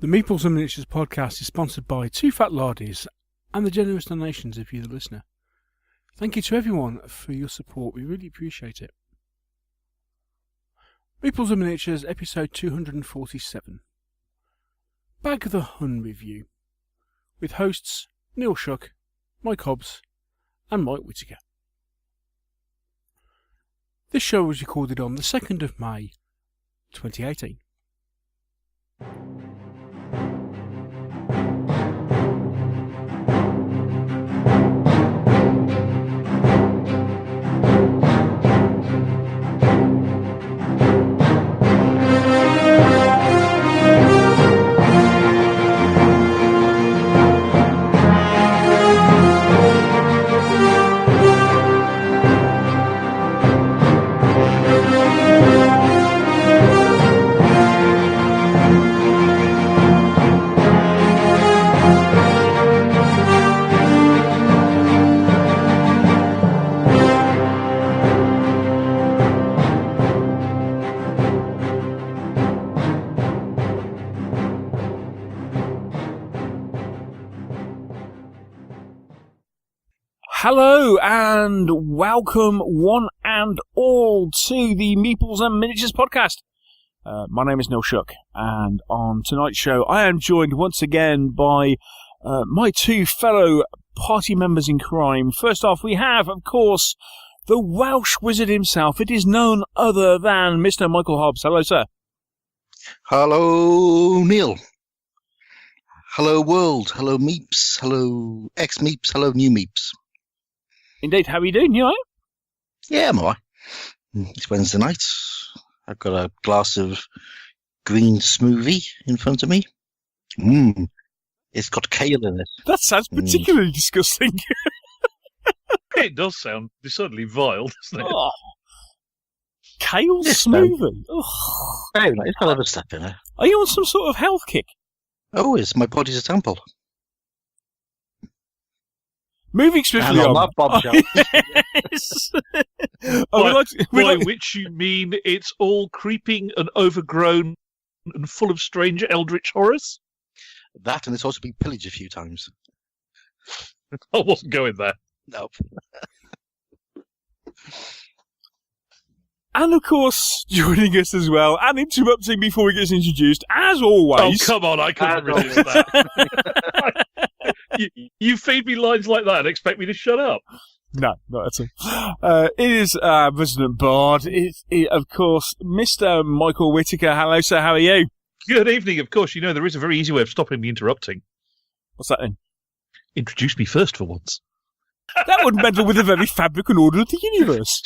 The Meeples and Miniatures podcast is sponsored by Too Fat Lardies and the generous donations of you, the listener. Thank you to everyone for your support. We really appreciate it. Meeples and Miniatures, episode 247. Bag The Hun review, with hosts Neil Shuck, Mike Hobbs, and Mike Whittaker. This show was recorded on the 2nd of May, 2018. Hello and welcome one and all to the Meeples and Miniatures podcast. My name is Neil Shuck, and on tonight's show I am joined once again by my two fellow party members in crime. First off, we have, of course, the Welsh wizard himself. It is none other than Mr. Michael Hobbs. Hello, sir. Hello, Neil. Hello, world. Hello, Meeps. Hello, ex-Meeps. Hello, new Meeps. Indeed, how are you doing? You alright? Yeah, I'm alright. It's Wednesday night. I've got a glass of green smoothie in front of me. It's got kale in it. That sounds particularly disgusting. It does sound decidedly vile, doesn't it? Oh. Kale smoothie? Oh. Very nice. I'll have a step in it. Are you on some sort of health kick? Oh, it's my body's a temple. Moving swiftly and on. that bombshell. Yes. By which you mean it's all creeping and overgrown and full of strange eldritch horrors? That, and it's also been pillaged a few times. I wasn't going there. No. And of course, joining us as well, and interrupting before he gets introduced, as always. Oh, come on, I couldn't resist that. You feed me lines like that and expect me to shut up? No, not at all. It is resident bard. It, of course, Mr. Michael Whittaker. Hello, sir. How are you? Good evening. Of course, you know there is a very easy way of stopping me interrupting. What's that then? Introduce me first for once. That would meddle with the very fabric and order of the universe.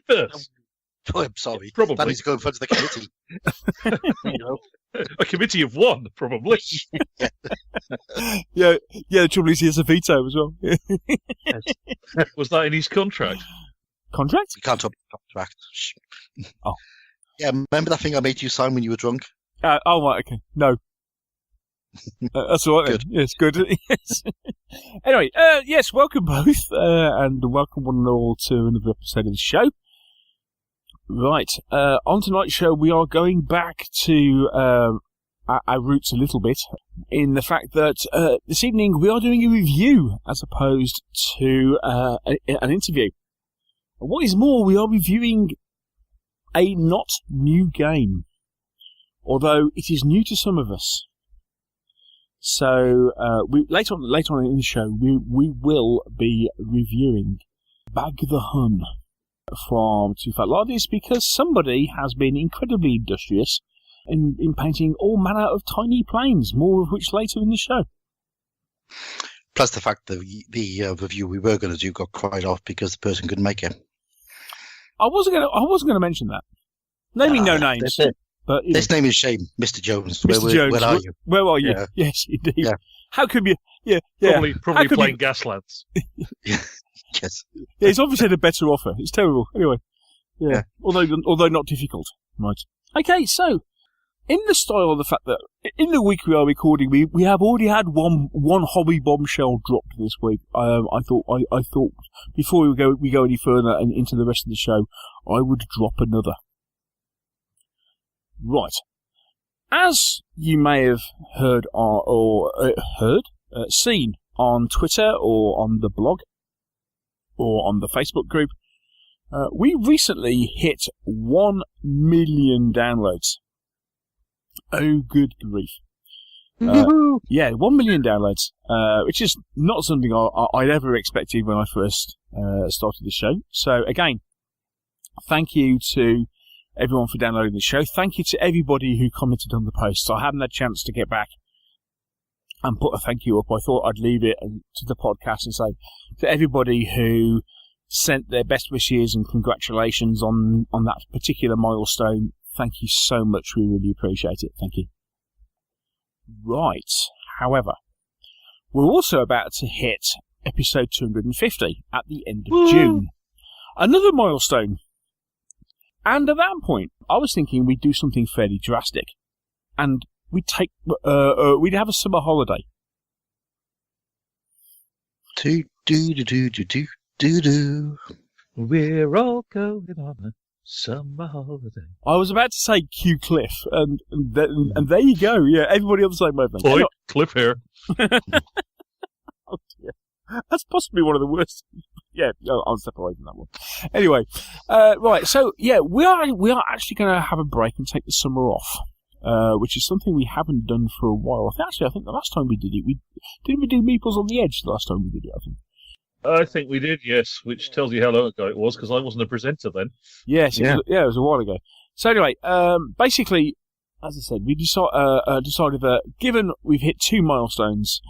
Yes. Oh, I'm sorry. Probably. That needs to go in front of the committee. You know? A committee of one, probably. Yeah, the trouble is he has a veto as well. Yes. Was that in his contract? Contract? You can't talk about contract. Shh. Oh. Yeah, remember that thing I made you sign when you were drunk? Oh, right, okay. No. That's all right then. Good. Yes, good. Yes. Anyway, yes, welcome both, and welcome one and all to another episode of the show. Right, on tonight's show we are going back to our roots a little bit, in the fact that this evening we are doing a review as opposed to an interview. And what is more, we are reviewing a not new game, although it is new to some of us. So later on in the show we will be reviewing Bag The Hun from Too Fat Lardies, because somebody has been incredibly industrious in painting all manner of tiny planes, more of which later in the show. Plus the fact that the review we were going to do got cried off because the person couldn't make it. I wasn't going to mention that. Naming no names. That's it. But this name is shame, Mr. Jones. Mr. Jones, where are you? Where are you? Yeah. Yes, indeed. Yeah. How could you? Yeah. Probably playing Gaslands. Yes. Yeah, he's obviously had a better offer. It's terrible. Anyway. Yeah. Although not difficult. Right. Okay, so in the style of the fact that in the week we are recording, we have already had one hobby bombshell dropped this week. I thought before we go any further and into the rest of the show, I would drop another. Right. As you may have heard seen on Twitter or on the blog or on the Facebook group, we recently hit 1 million downloads. Oh, good grief. Yeah, 1 million downloads, which is not something I'd ever expected when I first started the show. So, again, thank you to everyone for downloading the show. Thank you to everybody who commented on the posts. I haven't had a chance to get back and put a thank you up. I thought I'd leave it to the podcast and say to everybody who sent their best wishes and congratulations on that particular milestone, thank you so much. We really appreciate it. Thank you. Right. However, we're also about to hit episode 250 at the end of June. Another milestone. And at that point, I was thinking we'd do something fairly drastic. And we'd have a summer holiday. Do. We're all going on a summer holiday. I was about to say Q Cliff, and there you go. Yeah, everybody on the same wavelength. Oi, Cliff here. Oh dear. That's possibly one of the worst. Yeah, I'll step away from that one. Anyway, right. So yeah, we are actually going to have a break and take the summer off, which is something we haven't done for a while. I think the last time we did it, didn't we do Meeples on the Edge the last time we did it? I think we did, yes, which tells you how long ago it was, because I wasn't a presenter then. Yes, it was a while ago. So anyway, basically, as I said, we decided that given we've hit 2 milestones,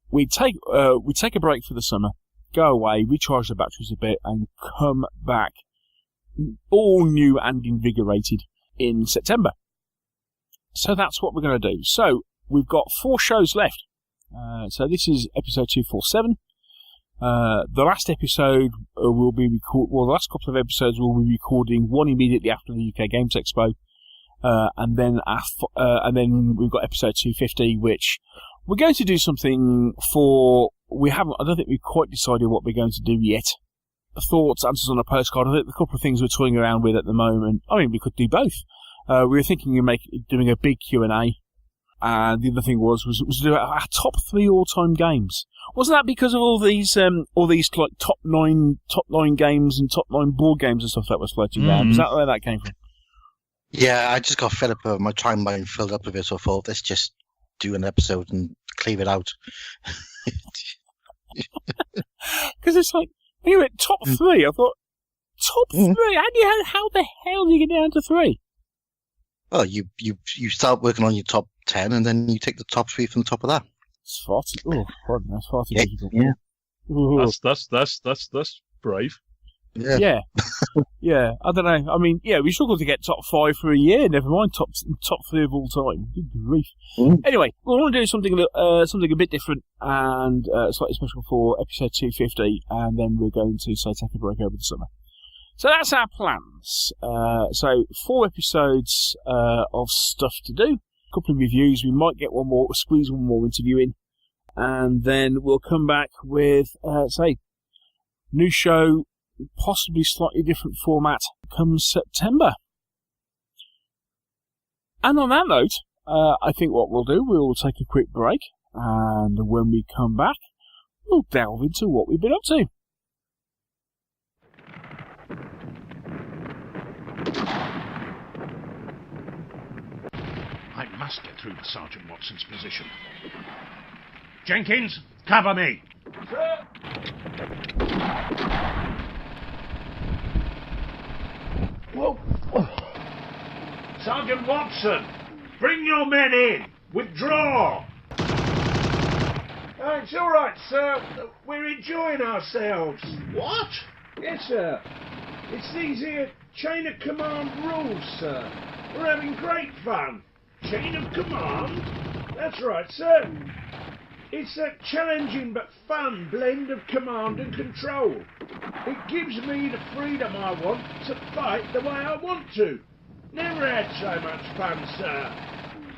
we'd take a break for the summer, go away, recharge the batteries a bit, and come back all new and invigorated in September. So that's what we're going to do. So we've got 4 shows left. So this is episode 247. The last episode will be the last couple of episodes we'll be recording, one immediately after the UK Games Expo, and then we've got episode 250, which we're going to do something for. I don't think we've quite decided what we're going to do yet. Thoughts, answers on a postcard. I think a couple of things we're toying around with at the moment. I mean, we could do both. We were thinking of doing a big Q&A. And the other thing was to do our top 3 all-time games. Wasn't that because of all these like top nine games and top 9 board games and stuff that was floating around? Was that where that came from? Yeah, I just got fed up with my timeline filled up with it, so I thought let's just do an episode and clear it out. Because it's like anyway, top 3. I thought top 3. How the hell do you get down to 3? Well, you start working on your top 10, and then you take the top 3 from the top of that. It's far too. That's far too difficult. Yeah. That's brave. Yeah. Yeah. Yeah. I don't know. I mean, yeah, we struggled to get top 5 for a year. Never mind top 3 of all time. Good grief. Anyway, we want to do something a bit different and slightly special for episode 250, and then we're going to take a break over the summer. So that's our plans. So 4 episodes of stuff to do, a couple of reviews. We might get squeeze one more interview in, and then we'll come back with new show, possibly slightly different format come September. And on that note, I think what we'll do, we'll take a quick break, and when we come back, we'll delve into what we've been up to. I must get through to Sergeant Watson's position. Jenkins, cover me. Sir. Whoa. Sergeant Watson, bring your men in. Withdraw. It's all right, sir. We're enjoying ourselves. What? Yes, sir. It's these here chain of command rules, sir. We're having great fun. Chain of command? That's right, sir. It's a challenging but fun blend of command and control. It gives me the freedom I want to fight the way I want to. Never had so much fun, sir.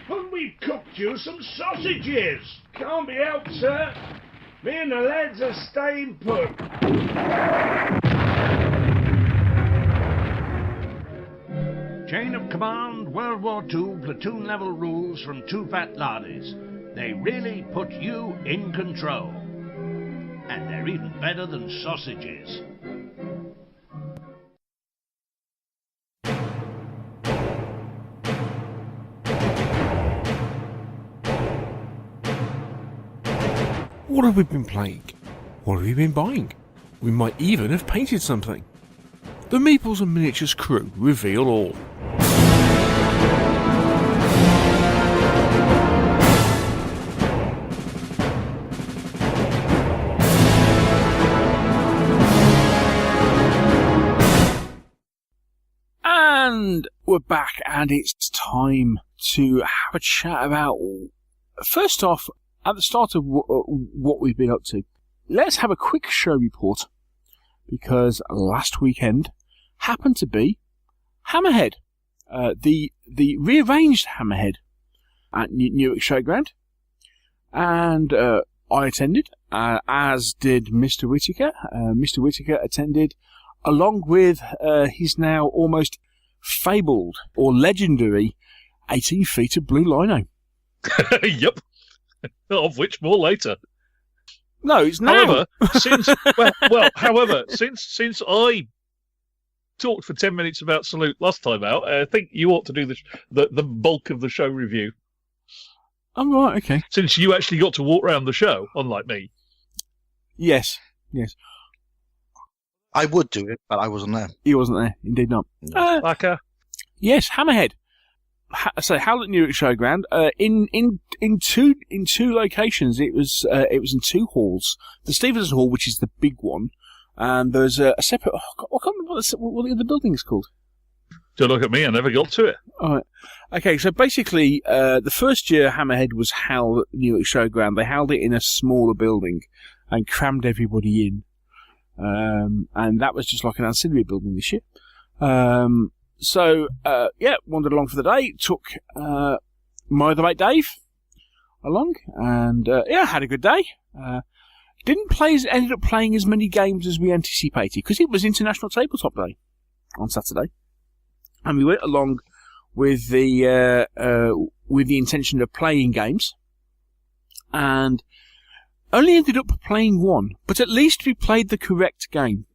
And we've cooked you some sausages. Can't be helped, sir. Me and the lads are staying put. Chain of command learned World War II platoon-level rules from Too Fat Lardies. They really put you in control. And they're even better than sausages. What have we been playing? What have we been buying? We might even have painted something. The Meeples and Miniatures crew reveal all. And we're back, and it's time to have a chat about, first off, at the start of what we've been up to, let's have a quick show report, because last weekend happened to be Hammerhead, the rearranged Hammerhead at Newark Showground, and I attended, as did Mr. Whittaker. Mr. Whittaker attended, along with his now almost fabled or legendary 18 feet of blue lino. Yep. Of which more later. No, it's now. However, since I talked for 10 minutes about Salute last time out, I think you ought to do the bulk of the show review. Oh, right, okay. Since you actually got to walk around the show, unlike me. Yes. I would do it, but I wasn't there. He wasn't there, indeed not. Yes, Hammerhead. So held at Newark Showground. In two locations. It was in two halls. The Stevenson Hall, which is the big one, and there's a separate. I can't remember what the other building is called. Don't look at me. I never got to it. All right. Okay. So basically, the first year Hammerhead was held at Newark Showground, they held it in a smaller building and crammed everybody in. And that was just like an ancillary building this year. So, wandered along for the day, took my other mate Dave along, and had a good day. Ended up playing as many games as we anticipated, because it was International Tabletop Day on Saturday. And we went along with the intention of playing games, and only ended up playing one, but at least we played the correct game.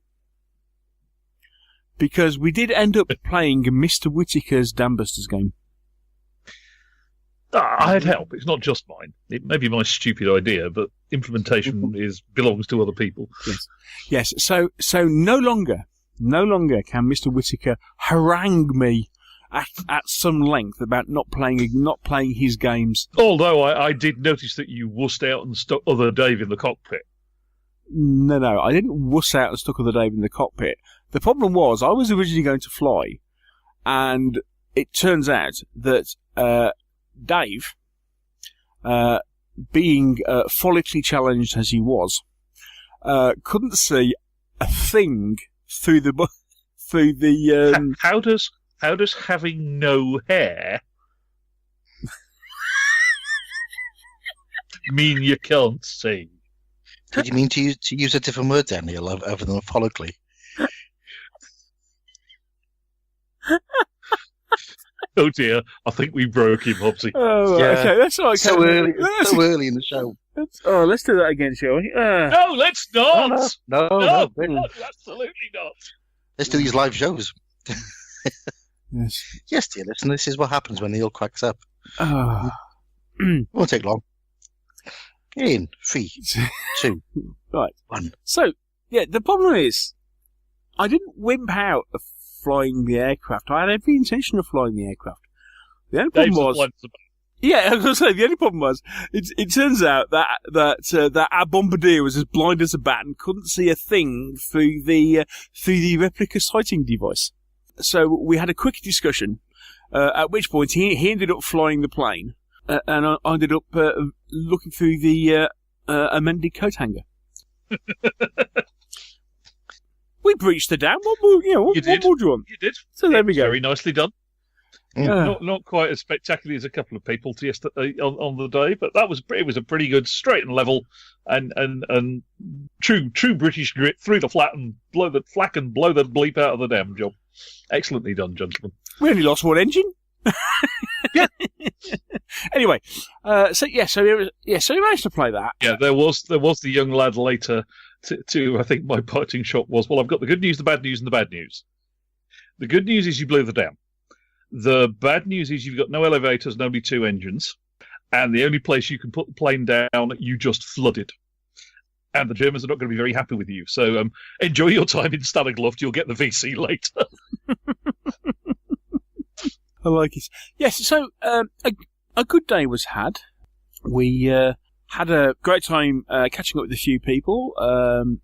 Because we did end up playing Mr. Whittaker's Dambusters game. I had help. It's not just mine. It may be my stupid idea, but implementation belongs to other people. Yes. So no longer can Mr. Whittaker harangue me at some length about not playing his games. Although I did notice that you wussed out and stuck other Dave in the cockpit. No, I didn't wuss out and stuck other Dave in the cockpit. The problem was, I was originally going to fly, and it turns out that Dave, being follically challenged as he was, couldn't see a thing through the How does having no hair mean you can't see? Did you mean to use a different word, Daniel, other than follically? Oh dear, I think we broke him, Hobbsy. Oh, yeah. Okay, that's all right. So early in the show. Let's do that again, shall we? No, let's not! No, Absolutely not. Let's do these live shows. Yes. Yes, dear listen, this is what happens when Neil cracks up. It won't take long. In 3, 2, right. 1. So, the problem is, I didn't wimp out of flying the aircraft. I had every intention of flying the aircraft. The only problem was... I was going to say, the only problem was, it turns out that our bombardier was as blind as a bat and couldn't see a thing through the replica sighting device. So we had a quick discussion, at which point he ended up flying the plane, and I ended up looking through the amended coat hanger. We breached the dam. What more do you want? You did. So there we go. Very nicely done. Not quite as spectacularly as a couple of people yesterday on the day, but it was a pretty good straight and level and true British grit through the flat and blow the bleep out of the damn job. Excellently done, gentlemen. We only lost one engine. Yeah. Anyway, so he managed to play that. Yeah, there was the young lad later to I think my parting shot was, well, I've got the good news, the bad news, and the bad news. The good news is you blew them down. The bad news is you've got no elevators and only 2 engines, and the only place you can put the plane down, you just flooded. And the Germans are not going to be very happy with you. So enjoy your time in Staniglov. You'll get the VC later. I like it. Yes, so a good day was had. We had a great time catching up with a few people,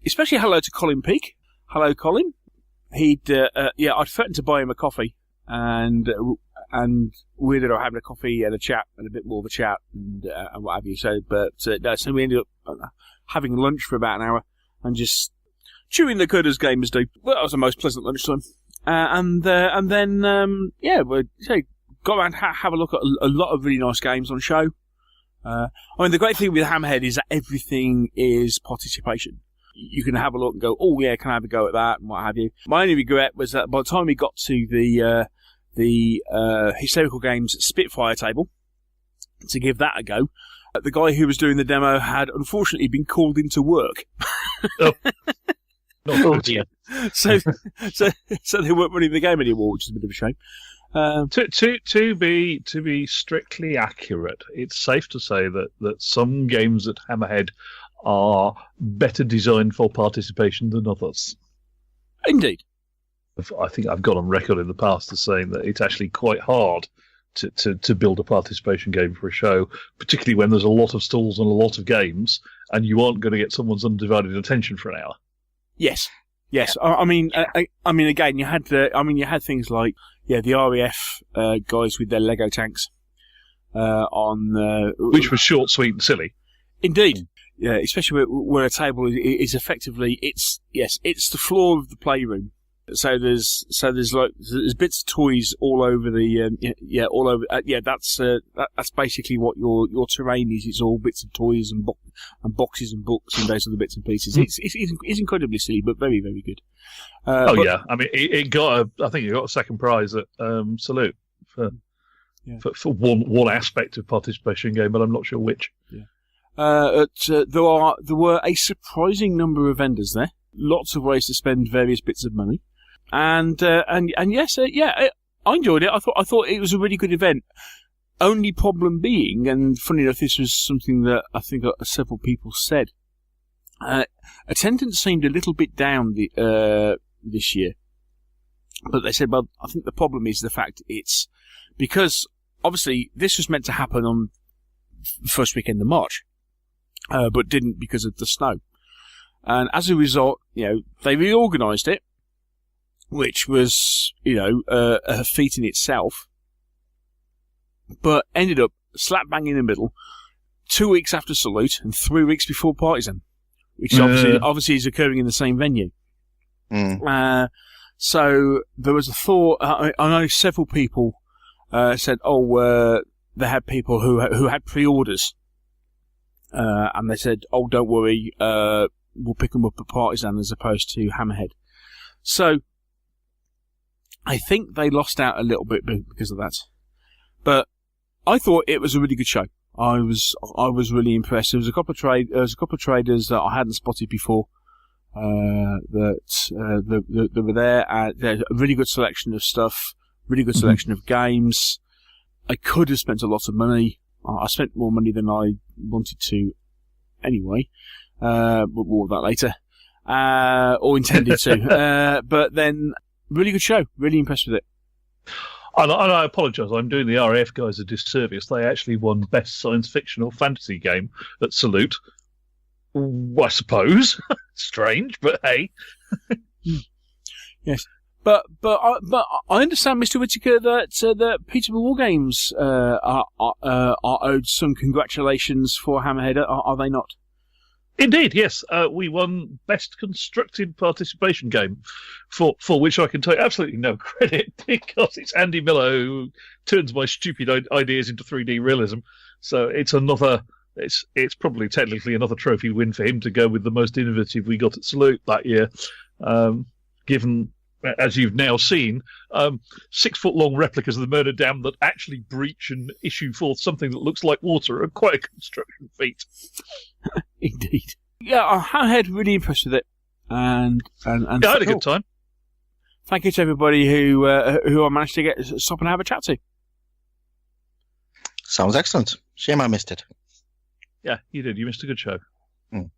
especially hello to Colin Peake. Hello, Colin. I'd threatened to buy him a coffee, and we ended up having a coffee and a chat, and a bit more of a chat, and what have you. So we ended up having lunch for about an hour, and just chewing the cud as gamers do. Well, that was the most pleasant lunchtime. And then we got around to have a look at a lot of really nice games on show. The great thing with Hammerhead is that everything is participation. You can have a look and go, oh yeah, can I have a go at that, and what have you. My only regret was that by the time we got to the Hysterical Games Spitfire table to give that a go, the guy who was doing the demo had unfortunately been called into work. Oh dear. So they weren't running the game anymore, which is a bit of a shame. To be strictly accurate, it's safe to say that some games at Hammerhead are better designed for participation than others. Indeed. I think I've got on record in the past as saying that it's actually quite hard to build a participation game for a show, particularly when there's a lot of stalls and a lot of games, and you aren't going to get someone's undivided attention for an hour. Yes. Again, you had things like the RAF guys with their Lego tanks which was short, sweet, and silly. Indeed, yeah, especially where a table is effectively it's the floor of the playroom. So there's bits of toys all over all over. That's basically what your terrain is. It's all bits of toys and boxes and books and those other bits and pieces. It's incredibly silly, but very, very good. I mean, it got I think it got a second prize at Salute for one aspect of participation game, but I'm not sure which. Yeah. There were a surprising number of vendors there. Lots of ways to spend various bits of money. And yes, I enjoyed it. I thought it was a really good event. Only problem being, and funny enough, this was something that I think several people said. Attendance seemed a little bit down this year, but they said, well, I think the problem is the fact it's because obviously this was meant to happen on the first weekend of March, but didn't because of the snow, and as a result, they reorganised it. Which was, a feat in itself, but ended up slap bang in the middle, 2 weeks after Salute and 3 weeks before Partisan, which obviously is occurring in the same venue. So there was a thought. I know several people said, they had people who had pre-orders, and they said, "Oh, don't worry, we'll pick them up at Partisan as opposed to Hammerhead." So I think they lost out a little bit because of that. But I thought it was a really good show. I was really impressed. There was a couple of traders that I hadn't spotted before that were there. There's a really good selection of stuff, really good selection of games. I could have spent a lot of money. I spent more money than I wanted to anyway. But more of that later. Or intended to. But then, really good show. Really impressed with it. And I apologise, I'm doing the RAF guys a disservice. They actually won Best Science Fiction or Fantasy Game at Salute. I suppose. Strange, but hey. Yes. But I understand, Mr. Whittaker, that Peterborough War Games are owed some congratulations for Hammerhead, are they not? Indeed, yes. We won Best Constructed Participation Game, for which I can take absolutely no credit because it's Andy Miller who turns my stupid ideas into 3D realism. So it's another. It's probably technically another trophy win for him to go with the most innovative we got at Salute that year. Given as you've now seen, 6-foot-long replicas of the Murder Dam that actually breach and issue forth something that looks like water are quite a construction feat. Indeed. Yeah, Hammerhead really impressed with it, and Yeah, I had a good time. Thank you to everybody who I managed to stop and have a chat to. Sounds excellent. Shame I missed it. Yeah, you did. You missed a good show. Mm.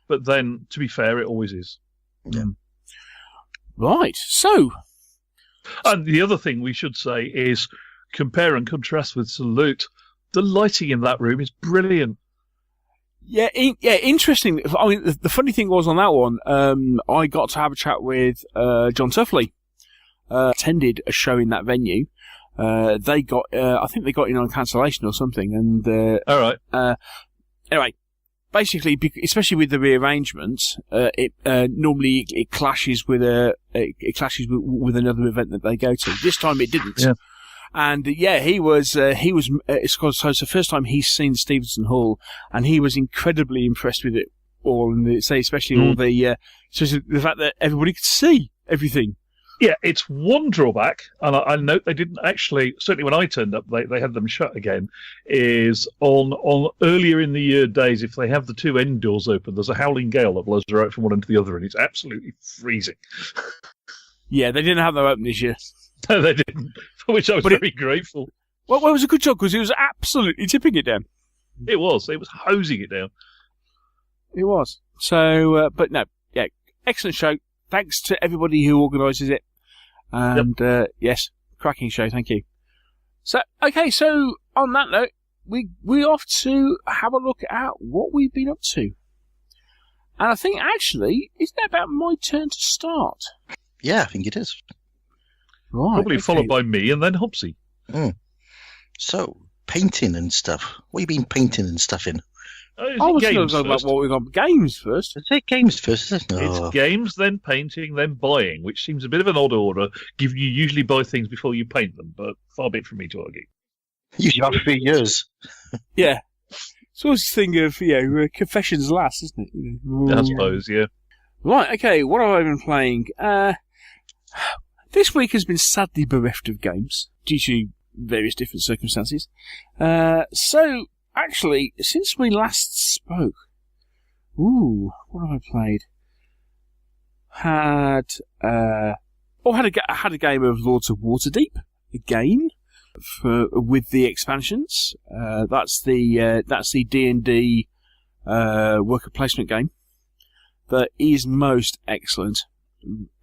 But then, to be fair, it always is. Yeah. Right, so... And the other thing we should say is, compare and contrast with Salute. The lighting in that room is brilliant. Yeah, interesting. I mean, the funny thing was on that one, I got to have a chat with John Tuffley. Attended a show in that venue. They got, I think they got in on cancellation or something, and All right. Anyway, basically, especially with the rearrangements, normally it clashes with with another event that they go to. This time it didn't. Yeah. And he was it's the first time he's seen Stevenson Hall, and he was incredibly impressed with it all, and especially all especially the fact that everybody could see everything. Yeah, it's one drawback, and I note they didn't actually, certainly when I turned up, they had them shut again, is on earlier in the year days, if they have the two end doors open, there's a howling gale that blows right from one end to the other, and it's absolutely freezing. Yeah, they didn't have them open this year. No, they didn't, for which I was very grateful. Well, it was a good job, because it was absolutely tipping it down. It was hosing it down. It was. So, but no, yeah, excellent show. Thanks to everybody who organises it. And, yes, cracking show, thank you. So, okay, so on that note, we're off to have a look at what we've been up to. And I think, actually, isn't it about my turn to start? Yeah, I think it is. Right. Probably followed by me and then Hopsy. Mm. So, painting and stuff. What have you been painting and stuff in? I was going to talk about what we've got. Games first. Let's take games first, isn't it? It's games, then painting, then buying, which seems a bit of an odd order, given you usually buy things before you paint them, but far be it from me to argue. Usually about 3 years. Yeah. It's always this thing of, confessions last, isn't it? I suppose, yeah. Right, okay, what have I been playing? This week has been sadly bereft of games, due to various different circumstances. So... Actually, since we last spoke, what have I played? Had a game of Lords of Waterdeep again with the expansions. That's the D&D worker placement game that is most excellent,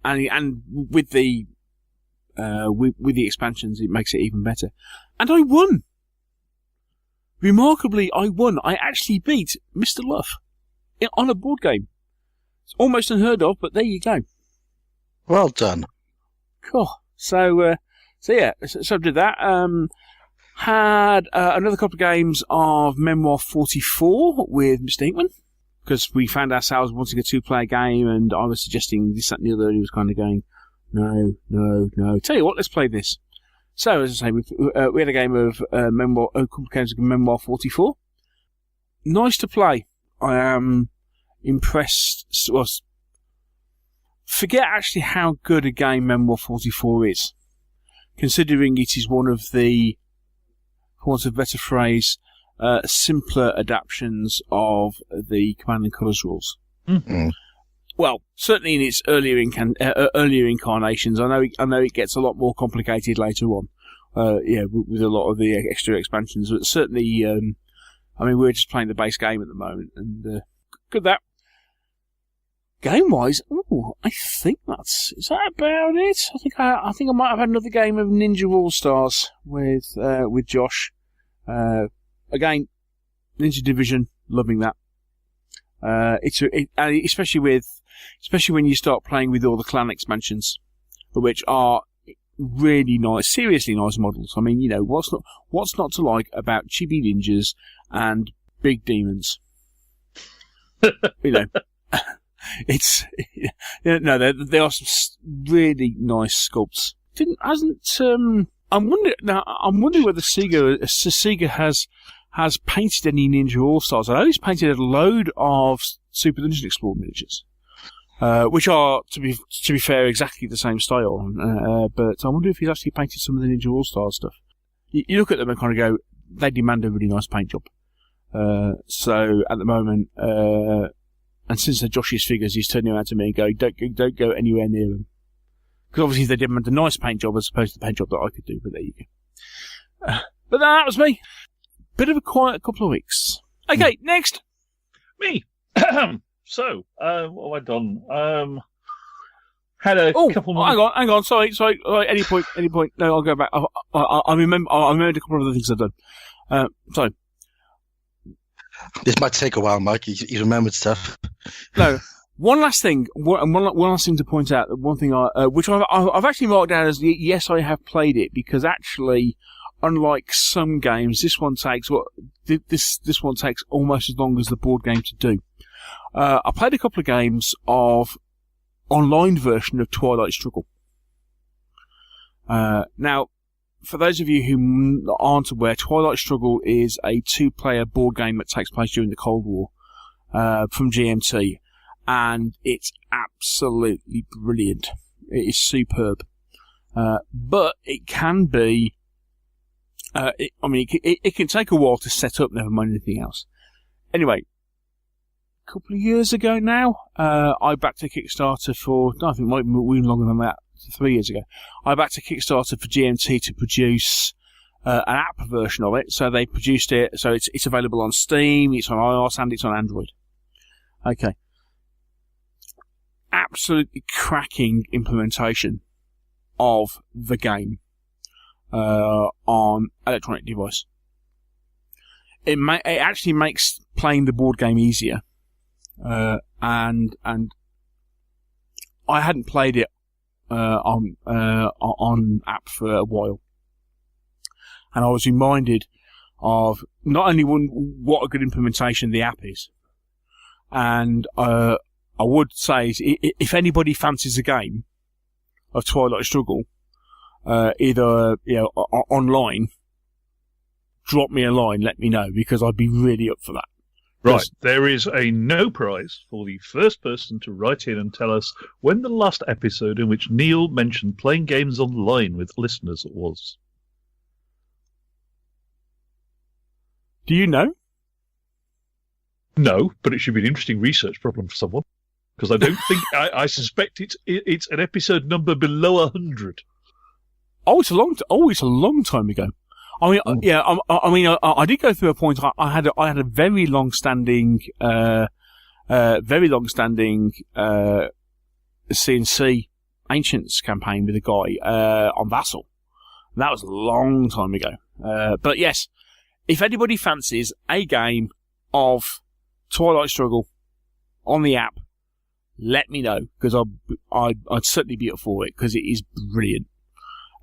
and with the expansions, it makes it even better. And I won. Remarkably, I won. I actually beat Mr. Luff on a board game. It's almost unheard of, but there you go. Well done. Cool. So I did that. Had another couple of games of Memoir 44 with Mr. Hinkman, because we found ourselves wanting a 2-player game, and I was suggesting this, that, and the other, and he was kind of going, no. Tell you what, let's play this. So, as I say, we had a game of Memoir 44. Nice to play. I am impressed. Well, forget actually how good a game Memoir 44 is, considering it is one of the, for want of a better phrase, simpler adaptations of the Command and Colours rules. Mm-hmm. Well, certainly in its earlier incarnations. I know it gets a lot more complicated later on. With a lot of the extra expansions, but certainly, we're just playing the base game at the moment, and good that. Game-wise, I think is that about it? I think I might have had another game of Ninja All-Stars with Josh. Again, Ninja Division, loving that. Especially when you start playing with all the clan expansions, which are really nice, seriously nice models. I mean, what's not to like about chibi ninjas and big demons? It's they are some really nice sculpts. I'm wondering whether Sega has painted any Ninja All Stars. I know he's painted a load of Super Dungeon Explorer miniatures. which are, to be fair, exactly the same style. But I wonder if he's actually painted some of the Ninja All-Star stuff. You look at them and kind of go, they demand a really nice paint job. So at the moment, and since they're Josh's figures, he's turning around to me and going, don't go anywhere near them. Because obviously they demand a nice paint job as opposed to the paint job that I could do, but there you go. But that was me. Bit of a quiet couple of weeks. Okay, next. Me. So, what have I done? Had a couple more. Hang on. Sorry. Any point. No, I'll go back. I remember a couple of other things I've done. Sorry. This might take a while, Mike. You remembered stuff. No. One last thing to point out. One thing which I've actually marked down as yes, I have played it, because actually, unlike some games, this one takes almost as long as the board game to do. I played a couple of games of online version of Twilight Struggle. Now, for those of you who aren't aware, Twilight Struggle is a 2-player board game that takes place during the Cold War from GMT, and it's absolutely brilliant. It is superb, but it can be. It can take a while to set up, never mind anything else. Anyway, a couple of years ago now, I backed a Kickstarter for, I think it might be even longer than that, 3 years ago. I backed a Kickstarter for GMT to produce an app version of it. So they produced it, so it's available on Steam, it's on iOS, and it's on Android. Okay. Absolutely cracking implementation of the game on electronic device. It actually makes playing the board game easier. And I hadn't played it on app for a while, and I was reminded of not only what a good implementation the app is, and I would say if anybody fancies a game of Twilight Struggle, either online, drop me a line, let me know, because I'd be really up for that. Right, there is a no prize for the first person to write in and tell us when the last episode in which Neil mentioned playing games online with listeners was. Do you know? No, but it should be an interesting research problem for someone, because I don't think I suspect it's an episode number below 100. It's a long time ago. I mean, yeah. I did go through a point. I had a very long-standing CNC Ancients campaign with a guy on Vassal. That was a long time ago. But yes, if anybody fancies a game of Twilight Struggle on the app, let me know, because I'd certainly be up for it, because it is brilliant.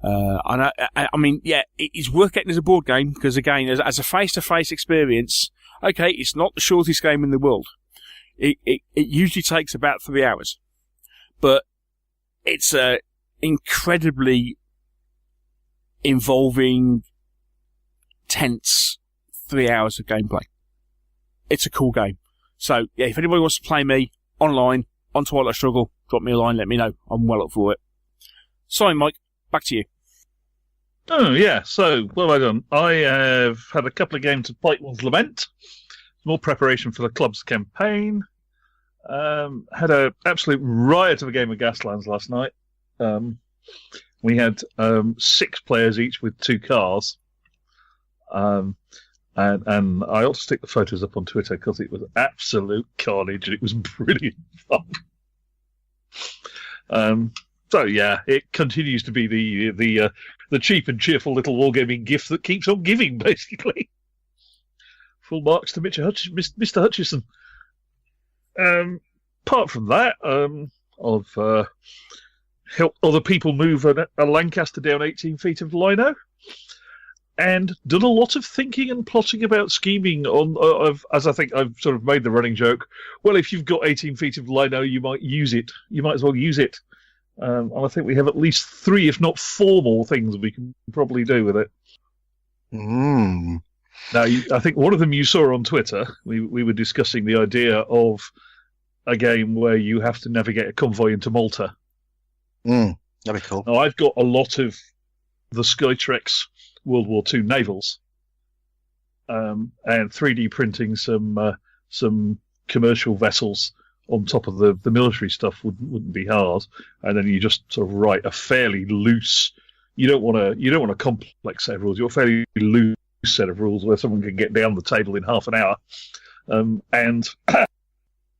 And I mean, yeah, it's worth getting as a board game, because again, as a face-to-face experience, okay, it's not the shortest game in the world. It usually takes about 3 hours, but it's a incredibly involving, tense 3 hours of gameplay. It's a cool game. So yeah, if anybody wants to play me online on Twilight Struggle, drop me a line, let me know. I'm well up for it. Sorry, Mike. Back to you. Oh, yeah. So, what have I done? I have had a couple of games of Pikeman's Lament. More preparation for the club's campaign. Had an absolute riot of a game of Gaslands last night. We had 6 players each with 2 cars. And I ought to stick the photos up on Twitter, because it was absolute carnage and it was brilliant fun. So yeah, it continues to be the cheap and cheerful little wargaming gift that keeps on giving, basically. Full marks to Mr. Hutchison. Apart from that, I've helped other people move a Lancaster down 18 feet of lino, and done a lot of thinking and plotting about scheming as I think I've sort of made the running joke. Well, if you've got 18 feet of lino, you might use it. You might as well use it. And I think we have at least 3, if not 4 more things we can probably do with it. Mm. Now, I think one of them you saw on Twitter. We were discussing the idea of a game where you have to navigate a convoy into Malta. That'd be cool. Now, I've got a lot of the Skytrex World War II navals, and 3D printing some commercial vessels on top of the military stuff wouldn't be hard. And then you just sort of write a fairly loose. You don't want a complex set of rules. You're a fairly loose set of rules where someone can get down the table in half an hour, and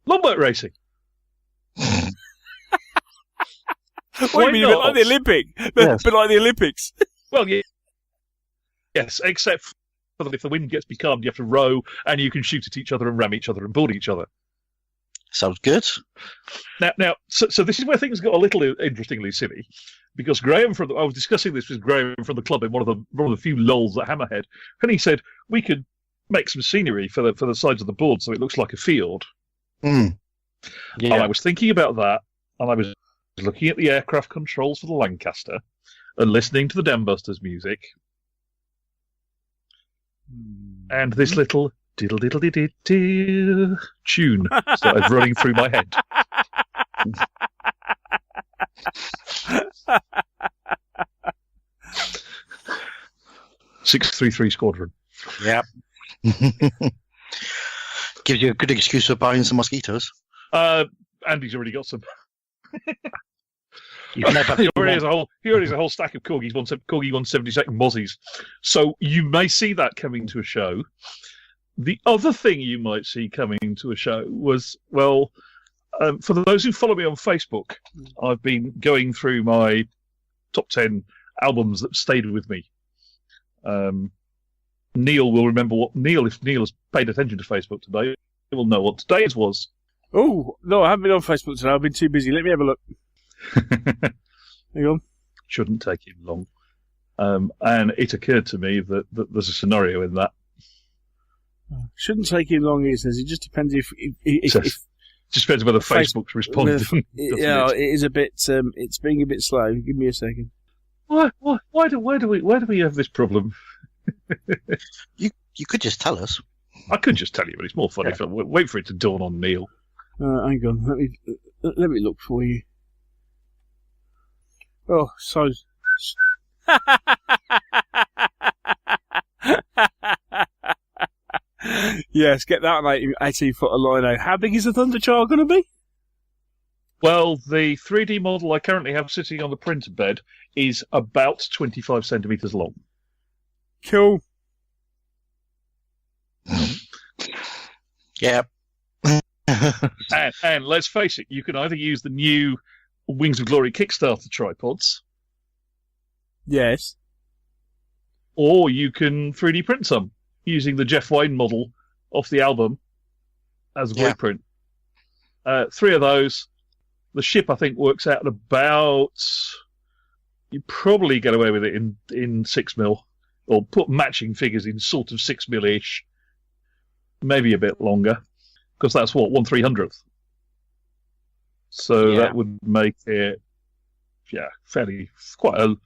longboat racing. What do you mean, a bit like the Olympics? Yes. But like the Olympics. Well, yeah. Yes, except for if the wind gets becalmed, you have to row, and you can shoot at each other and ram each other and board each other. Sounds good. Now, so this is where things got a little interestingly silly, because Graham I was discussing this with Graham from the club in one of the few lulls at Hammerhead, and he said we could make some scenery for the sides of the board so it looks like a field. Yeah. And I was thinking about that, and I was looking at the aircraft controls for the Lancaster and listening to the Dambusters music, and this little diddle diddle diddle diddle tune started running through my head. 633 Squadron. Yeah. Gives you a good excuse for buying some mosquitoes. Andy's already got some. You've never he already has a whole stack of Corgi 172nd Mozzies. So you may see that coming to a show. The other thing you might see coming to a show was, well, for those who follow me on Facebook, I've been going through my top 10 albums that stayed with me. Neil will remember if Neil has paid attention to Facebook today, he will know what today's was. Oh, no, I haven't been on Facebook today. I've been too busy. Let me have a look. Hang on. Shouldn't take him long. And it occurred to me that there's a scenario in that. Shouldn't take him long, it says. It just depends if just depends whether Facebook's responding. Yeah, it is a bit. It's being a bit slow. Give me a second. Why do we have this problem? You could just tell us. I could just tell you, but it's more funny if I wait for it to dawn on Neil. Hang on, let me look for you. Oh, so. Yes, get that on 18-foot of lino. How big is the Thunderchild going to be? Well, the 3D model I currently have sitting on the printer bed is about 25 centimetres long. Cool. Yeah. and let's face it, you can either use the new Wings of Glory Kickstarter tripods. Yes. Or you can 3D print some using the Jeff Wayne model off the album as a weight print. 3 of those. The ship, I think, works out at about... You probably get away with it in 6mm, or put matching figures in sort of 6mm-ish. Maybe a bit longer, because that's what, 1/300th. So that would make it, fairly quite a.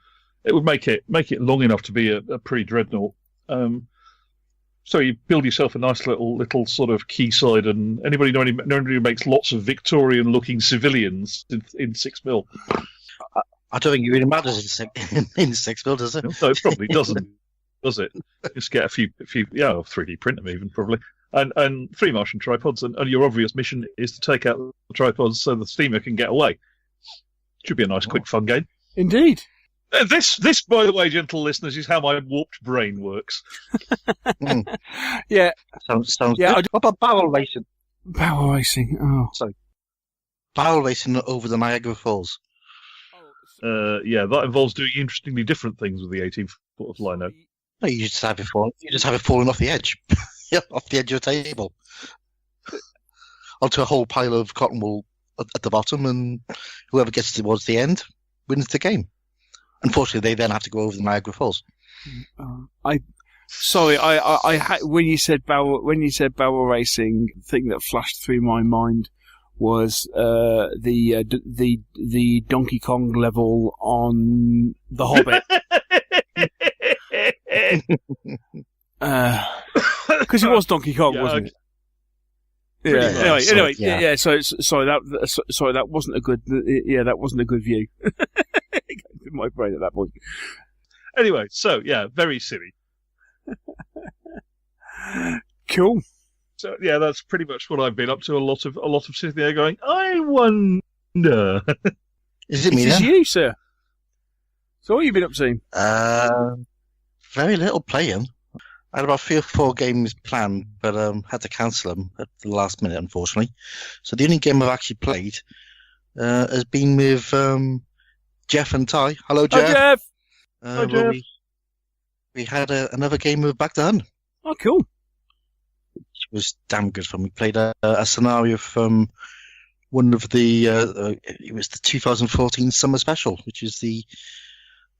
It would make it long enough to be a pre-dreadnought. So you build yourself a nice little sort of quayside, and anybody who makes lots of Victorian-looking civilians in 6mm. I don't think it really matters in 6mm, does it? No, it probably doesn't, does it? Just get a few, 3D print them even probably. And 3 Martian tripods, and your obvious mission is to take out the tripods so the steamer can get away. Should be a nice, quick, fun game. Indeed. This, by the way, gentle listeners, is how my warped brain works. Yeah. Sounds good. What about barrel racing? Barrel racing, oh. Sorry. Barrel racing over the Niagara Falls. That involves doing interestingly different things with the 18-foot of lino. No, you just have it falling off the edge. Off the edge of a table. Onto a whole pile of cotton wool at the bottom, and whoever gets towards the end wins the game. Unfortunately, they then have to go over the Niagara Falls. When you said barrel racing, the thing that flashed through my mind was the Donkey Kong level on The Hobbit. Because it was Donkey Kong, wasn't it? Yeah. Pretty much. Anyway. Yeah. Yeah. So sorry, that wasn't a good. Yeah, that wasn't a good view. In my brain at that point. Anyway, so yeah, very silly. Cool. So yeah, that's pretty much what I've been up to. A lot of sitting there going, I wonder. Is it me This is then? you, sir. So what have you been up to? Very little playing. I had about 3 or 4 games planned, but had to cancel them at the last minute, unfortunately. So the only game I've actually played has been with Jeff and Ty. Hello, Jeff. Hi, Jeff. Hi, where Jeff. we had another game with Bag The Hun. Oh, cool. Which was damn good fun. We played a scenario from one of the it was the 2014 Summer Special, which is the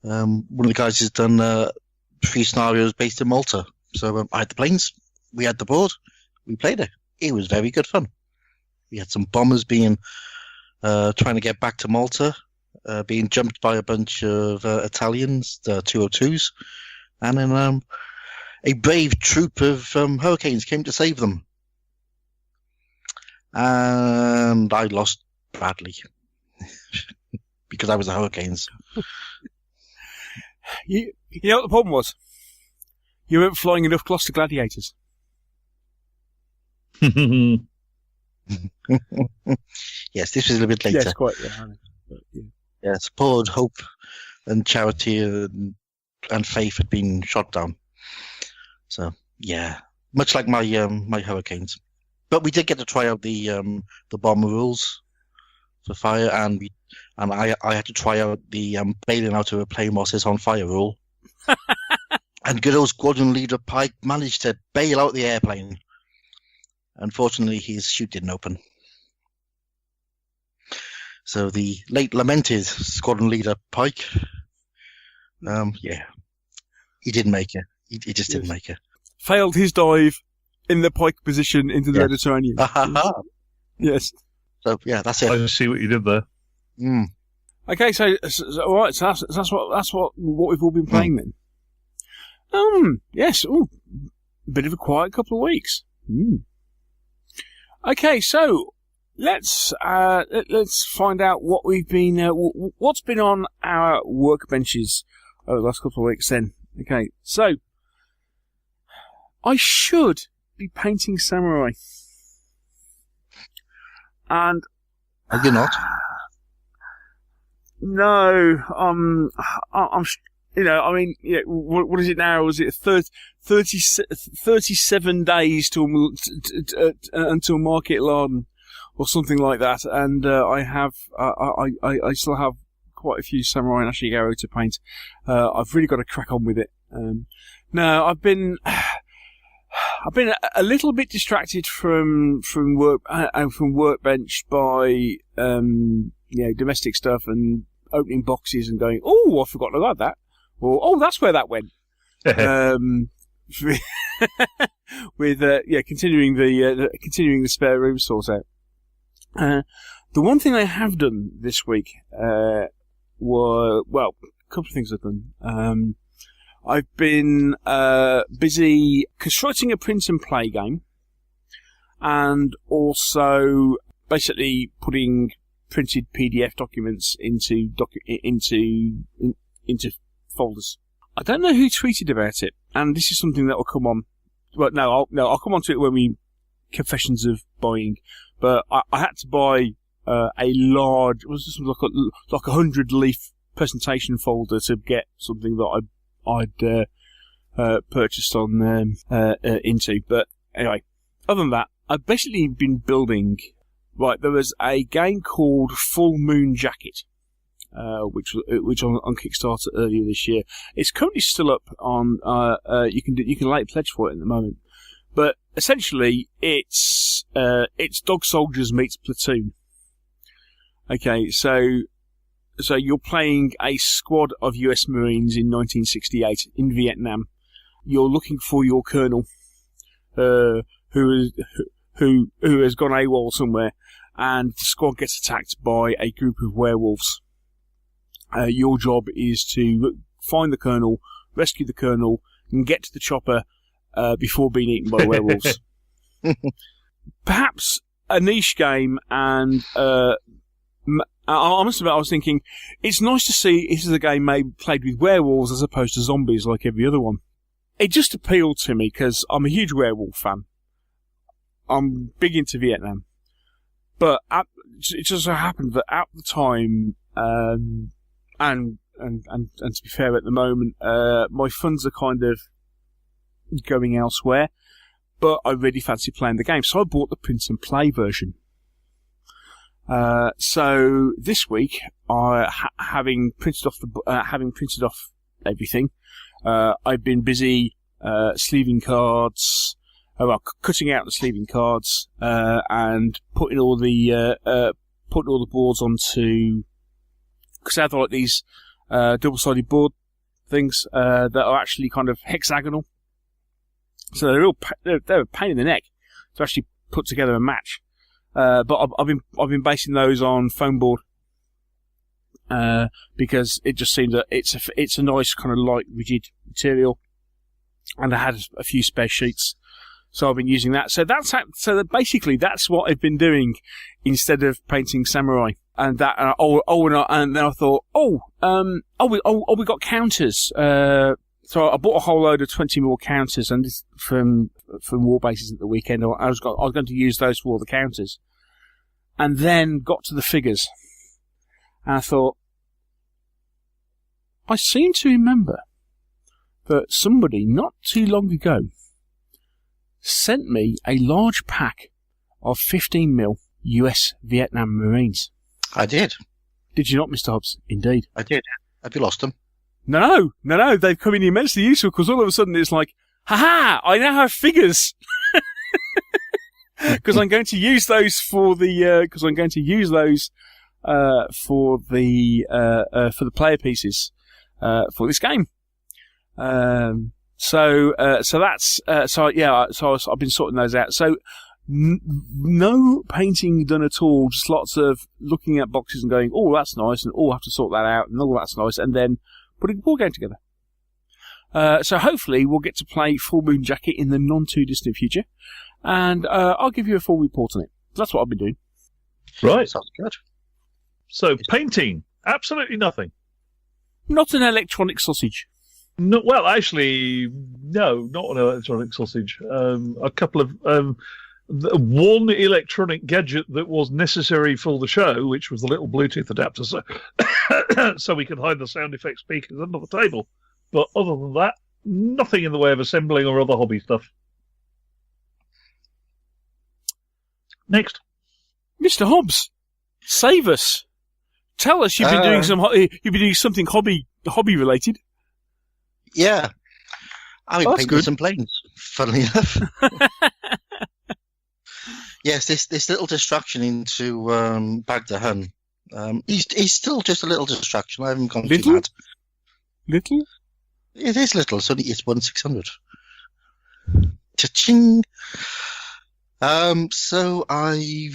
one of the guys has done 3 scenarios based in Malta. So I had the planes, we had the board, we played it. It was very good fun. We had some bombers being trying to get back to Malta, being jumped by a bunch of Italians, the 202s, and then a brave troop of Hurricanes came to save them. And I lost badly because I was the Hurricanes. You know what the problem was? You weren't flying enough Gloucester Gladiators. Yes, this was a little bit later. Yes, quite. Yeah, I know. But, yeah. Yeah, support, hope, and charity and faith had been shot down. So yeah, much like my my Hurricanes. But we did get to try out the bomber rules for fire, and I had to try out the bailing out of a plane whilst it's on fire rule. And good old squadron leader Pike managed to bail out the airplane. Unfortunately, his chute didn't open. So the late lamented squadron leader Pike, he didn't make it. He just didn't make it. Failed his dive in the Pike position into the Yeah. Mediterranean. Yes. So yeah, that's it. I see what you did there. Mm. Okay, so all right, so that's what we've all been playing then. Yes. Ooh, bit of a quiet couple of weeks. Okay, so let's find out what we've been what's been on our workbenches over the last couple of weeks. Then, okay, so I should be painting Samurai, and Are you not? no, I'm I mean, yeah, what is it now? Was it 37 days until Market Laden or something like that? And I still have quite a few Samurai and Ashigaro to paint. I've really got to crack on with it. No, I've been a little bit distracted from work and from workbench by domestic stuff and opening boxes and going, oh, I've forgotten about that. Or, oh, that's where that went. With continuing the spare room sort out. The one thing I have done this week a couple of things I've done. I've been busy constructing a print and play game, and also basically putting printed PDF documents into folders. I don't know who tweeted about it, and this is something that will come on. Well, I'll come on to it when we confessions of buying. But I had to buy a large, it was just like a 100-leaf presentation folder to get something that I'd purchased on into. But anyway, other than that, I've basically been building. Right, there was a game called Full Moon Jacket. Which on Kickstarter earlier this year. It's currently still up on. You can late pledge for it at the moment, but essentially it's Dog Soldiers meets Platoon. Okay, so you're playing a squad of U.S. Marines in 1968 in Vietnam. You're looking for your colonel, who has gone AWOL somewhere, and the squad gets attacked by a group of werewolves. Your job is to find the colonel, rescue the colonel, and get to the chopper before being eaten by werewolves. perhaps a niche game, and I must admit, I was thinking, it's nice to see this is a game played with werewolves as opposed to zombies like every other one. It just appealed to me because I'm a huge werewolf fan. I'm big into Vietnam. But it just so happened that at the time, and to be fair, at the moment, my funds are kind of going elsewhere. But I really fancy playing the game, so I bought the print and play version. So this week, having printed off everything, I've been busy sleeving cards. Cutting out the sleeving cards and putting all the boards onto, because I have like these double-sided board things that are actually kind of hexagonal. So they're a pain in the neck to actually put together a match. But I've been basing those on foam board because it just seems that it's a nice kind of light, rigid material, and I had a few spare sheets. So I've been using that. So basically that's what I've been doing instead of painting samurai. And that, and then I thought, we got counters. So I bought a whole load of 20 more counters, and this from war bases at the weekend. I was going to use those for all the counters, and then got to the figures, and I thought, I seem to remember that somebody not too long ago sent me a large pack of 15mm US Vietnam Marines. I did. Did you not, Mr. Hobbs? Indeed. I did. Have you lost them? No. They've come in immensely useful because all of a sudden it's like, ha! I now have figures. Because I'm going to use those for the player pieces for this game. So I've been sorting those out. So no painting done at all. Just lots of looking at boxes and going, oh, that's nice, and I have to sort that out, and oh, that's nice, and then putting the board game together. So hopefully we'll get to play Full Moon Jacket in the non-too-distant future, and I'll give you a full report on it. That's what I've been doing. Right. Sounds good. So, painting. Absolutely nothing. Not an electronic sausage. No, well, actually, no, not an electronic sausage. A couple of... one electronic gadget that was necessary for the show, which was the little Bluetooth adapter, so we could hide the sound effect speakers under the table. But other than that, nothing in the way of assembling or other hobby stuff. Next. Mr. Hobbs, save us. Tell us you've been doing something hobby related. Yeah. I've been painting some planes, funnily enough. Yes, this little distraction into Bag The Hun. He's still just a little distraction. I haven't gone too mad. Little? It is little. It's 1/600. Cha-ching! So I've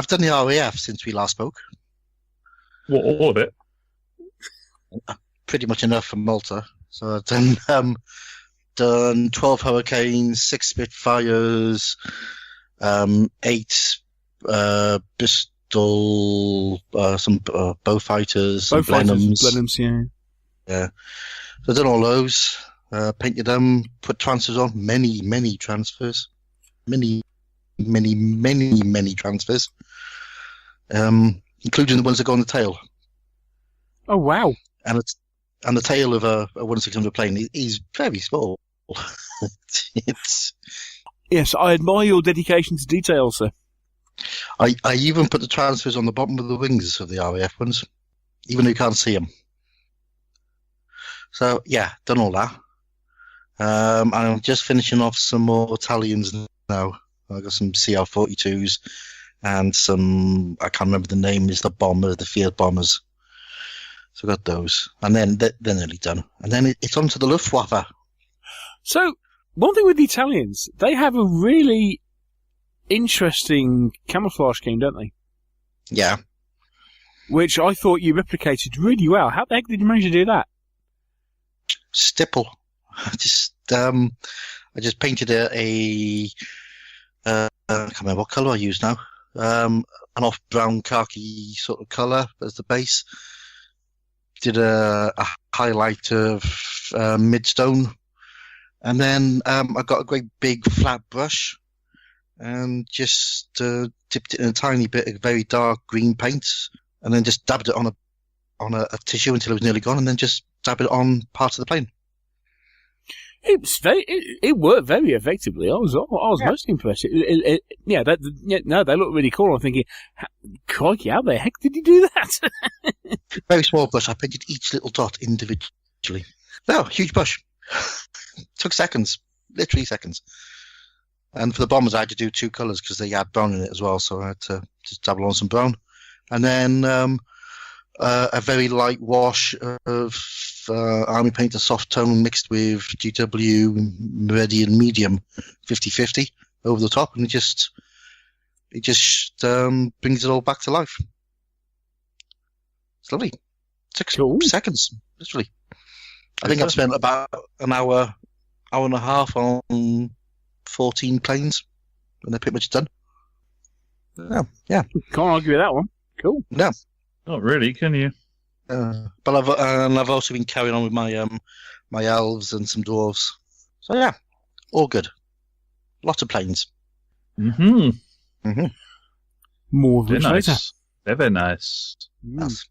done the RAF since we last spoke. What, all of it? Pretty much enough for Malta. So I've done 12 Hurricanes, 6 Spitfires, 8 Bristol, some bow fighters, some Blenheims. Yeah. So I've done all those, painted them, put transfers on, many transfers. Many transfers, including the ones that go on the tail. Oh, wow. And the tail of a 1/600 plane is very small. Yes, I admire your dedication to detail, sir. I even put the transfers on the bottom of the wings of the RAF ones, even though you can't see them. So, yeah, done all that. I'm just finishing off some more Italians now. I got some CR-42s and some, I can't remember the name, is the field bombers. So I got those. And then they're nearly done. And then it's on to the Luftwaffe. So, one thing with the Italians, they have a really interesting camouflage scheme, don't they? Yeah. Which I thought you replicated really well. How the heck did you manage to do that? Stipple. I just painted a I can't remember what colour I use now. An off brown khaki sort of colour as the base. Did a highlight of midstone, and then I got a great big flat brush and just dipped it in a tiny bit of very dark green paint, and then just dabbed it on a tissue until it was nearly gone, and then just dabbed it on part of the plane. It worked very effectively. I was most impressed. They look really cool. I'm thinking, crikey, how the heck did you do that? Very small brush. I painted each little dot individually. No, huge brush. Took seconds, literally seconds. And for the bombers, I had to do 2 colours because they had brown in it as well, so I had to just dabble on some brown. And then a very light wash of Army Painter soft tone mixed with GW Meridian Medium 50/50 over the top, and it just brings it all back to life. It's lovely. 6 seconds, literally. I think I've spent about an hour and a half on 14 planes, and they're pretty much done. Yeah. Can't argue with that one. Cool. No. Not really, can you? But I've also been carrying on with my my elves and some dwarves. So yeah, all good. Lots of planes. Mm-hmm. More of which later. Nice. Very nice. Yes.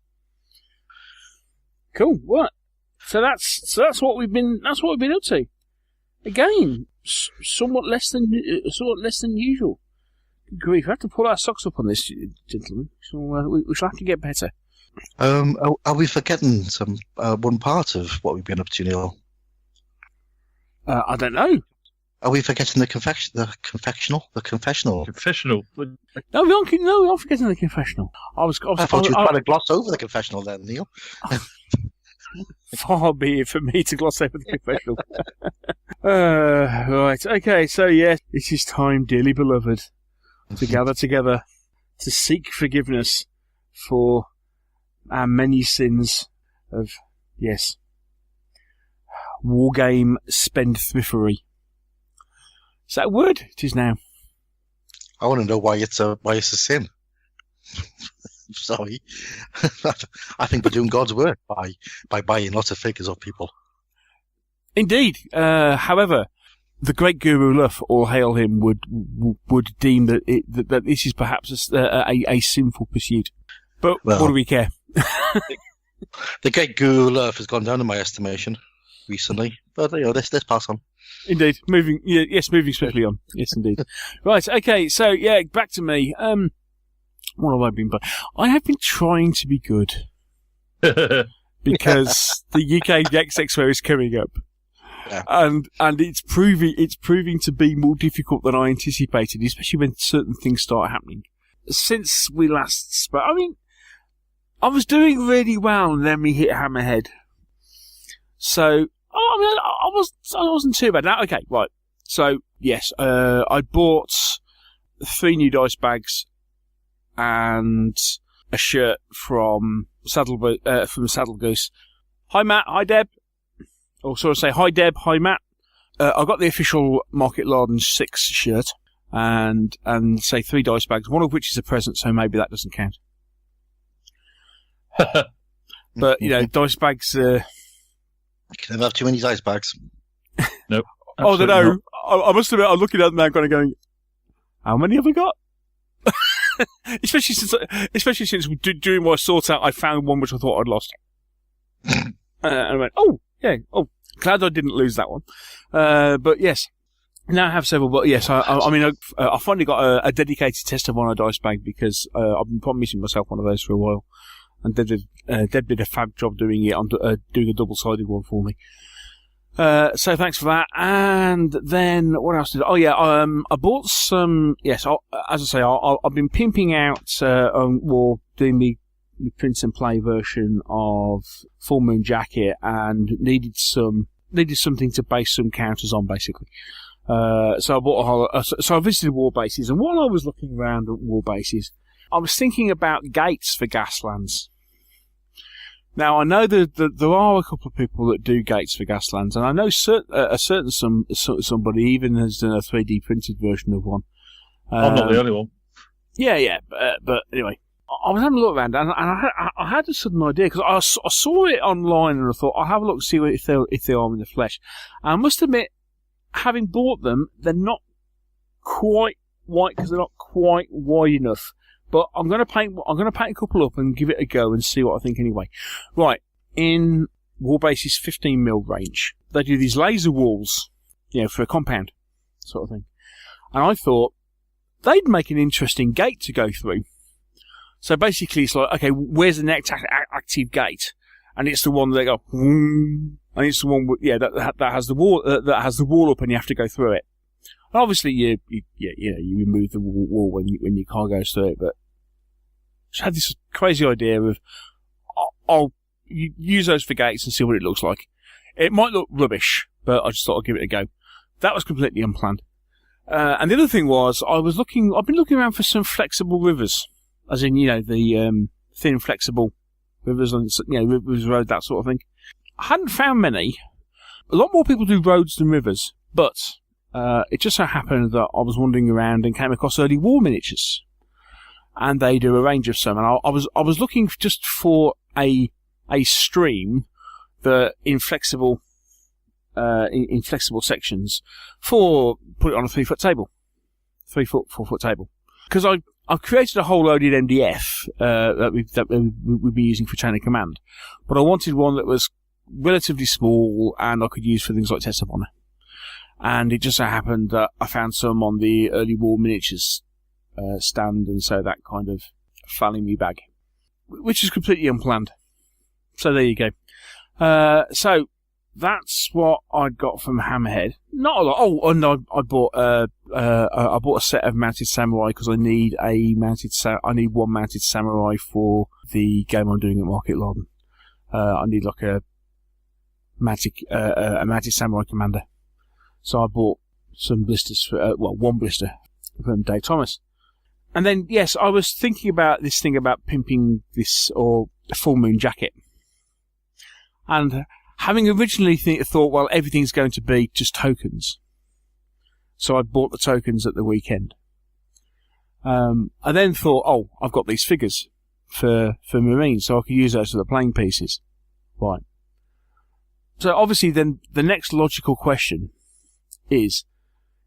Cool. What? So that's what we've been up to. Again, somewhat less than usual. Good grief! We have to pull our socks up on this, gentlemen. So we shall have to get better. Are we forgetting some one part of what we've been up to, Neil? I don't know. Are we forgetting the confessional? Confessional. No, we aren't forgetting the confessional. I thought you were trying to gloss over the confessional then, Neil. Far be it for me to gloss over the confessional. Right, okay, so yeah, it is time, dearly beloved, to gather together to seek forgiveness for our many sins of, yes, wargame spendthriftery. Is that a word? It is now. I want to know why it's a sin. Sorry. I think we're doing God's work by buying lots of figures of people. Indeed. However, the great Guru Luff, all hail him, would deem that this is perhaps a sinful pursuit. But what do we care? The great Guru Luff has gone down in my estimation recently. But let's pass on. Indeed. Moving swiftly on. Yes, indeed. Right, okay, so yeah, back to me. What have I been playing? I have been trying to be good. Because the UK Gex Expo is coming up. Yeah. And it's proving to be more difficult than I anticipated, especially when certain things start happening. Since we last spoke, I mean, I was doing really well, and then we hit Hammerhead. So, I wasn't too bad. Now, okay, right. So, yes, I bought 3 new dice bags and a shirt from Saddle Goose. Hi, Matt. Hi, Deb. Or sort of say hi, Deb. Hi, Matt. I got the official Market Larden 6 shirt and say 3 dice bags, one of which is a present, so maybe that doesn't count. But, dice bags... You can never have too many dice bags. Nope. I don't know. I must admit, I'm looking at them now kind of going, how many have I got? especially since during my sort out, I found one which I thought I'd lost. And I went, oh, yeah, glad I didn't lose that one. But yes, now I have several. But yes, I finally got a dedicated test of on a dice bag because I've been promising myself one of those for a while. And Deb did a fab job doing it, doing a double-sided one for me. So thanks for that. And then, what else did I... Oh, yeah, I bought some... Yes, as I say, I've been pimping out, or doing the print and play version of Full Moon Jacket and needed something to base some counters on, basically. So I bought so I visited war bases, and while I was looking around at war bases, I was thinking about gates for Gaslands. Now, I know that there are a couple of people that do gates for Gaslands, and I know somebody even has done a 3D printed version of one. I'm not the only one. Yeah. But anyway, I was having a look around, and I had a sudden idea, because I saw it online, and I thought, I'll have a look and see if they are in the flesh. And I must admit, having bought them, they're not quite white, because they're not quite wide enough. But I'm going to paint a couple up and give it a go and see what I think anyway. Right, in Warbase's 15mm range, they do these laser walls, for a compound sort of thing. And I thought they'd make an interesting gate to go through. So basically, it's like, okay, where's the next active gate? And it's the one that they go, and it's the one, that has the wall up, and you have to go through it. And obviously, you remove the wall when your car goes through it. But I had this crazy idea of, I'll use those for gates and see what it looks like. It might look rubbish, but I just thought I'd give it a go. That was completely unplanned. And the other thing was, I've been looking around for some flexible rivers, as in, the thin flexible rivers on, rivers, road, that sort of thing. I hadn't found many. A lot more people do roads than rivers, but it just so happened that I was wandering around and came across early war miniatures, and they do a range of some. And I was looking just for a stream that in flexible sections for put it on a 3-foot table, 4-foot table, because I've created a whole loaded MDF that we've been using for chain of command, but I wanted one that was relatively small and I could use for things like Test of Honor. And it just so happened that I found some on the early war miniatures stand, and so that kind of fell in my bag, which is completely unplanned. So there you go. So that's what I got from Hammerhead. Not a lot. Oh, and I bought a set of mounted samurai, because I need one mounted samurai for the game I'm doing at Market Garden. I need like a mounted samurai commander. So I bought some blisters one blister from Dave Thomas. And then, yes, I was thinking about this thing about pimping this, or a full moon jacket. And having originally thought, well, everything's going to be just tokens. So I bought the tokens at the weekend. I then thought, I've got these figures for Marines, so I could use those for the playing pieces. Right. So obviously then the next logical question is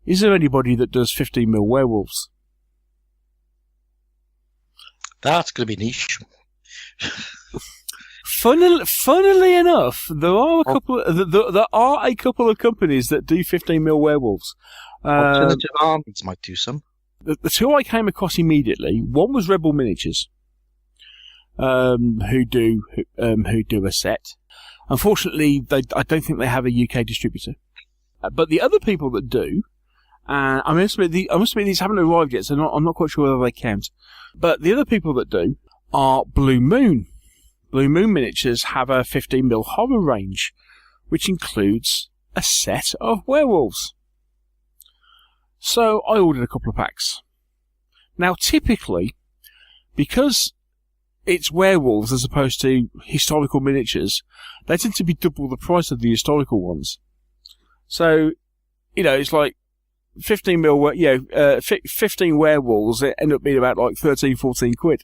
there anybody that does 15mm werewolves? That's going to be niche. Funnily enough, there are a couple of companies that do 15mm werewolves. Alternative Armies might do some. The two I came across immediately, one was Rebel Miniatures, who do a set. Unfortunately, I don't think they have a UK distributor. But the other people that do, I must admit these haven't arrived yet, so I'm not quite sure whether they count. But the other people that do are Blue Moon. Blue Moon Miniatures have a 15mm horror range, which includes a set of werewolves. So I ordered a couple of packs. Now, typically, because it's werewolves as opposed to historical miniatures, they tend to be double the price of the historical ones. So, it's like 15mm, 15 werewolves end up being about like 13, 14 quid.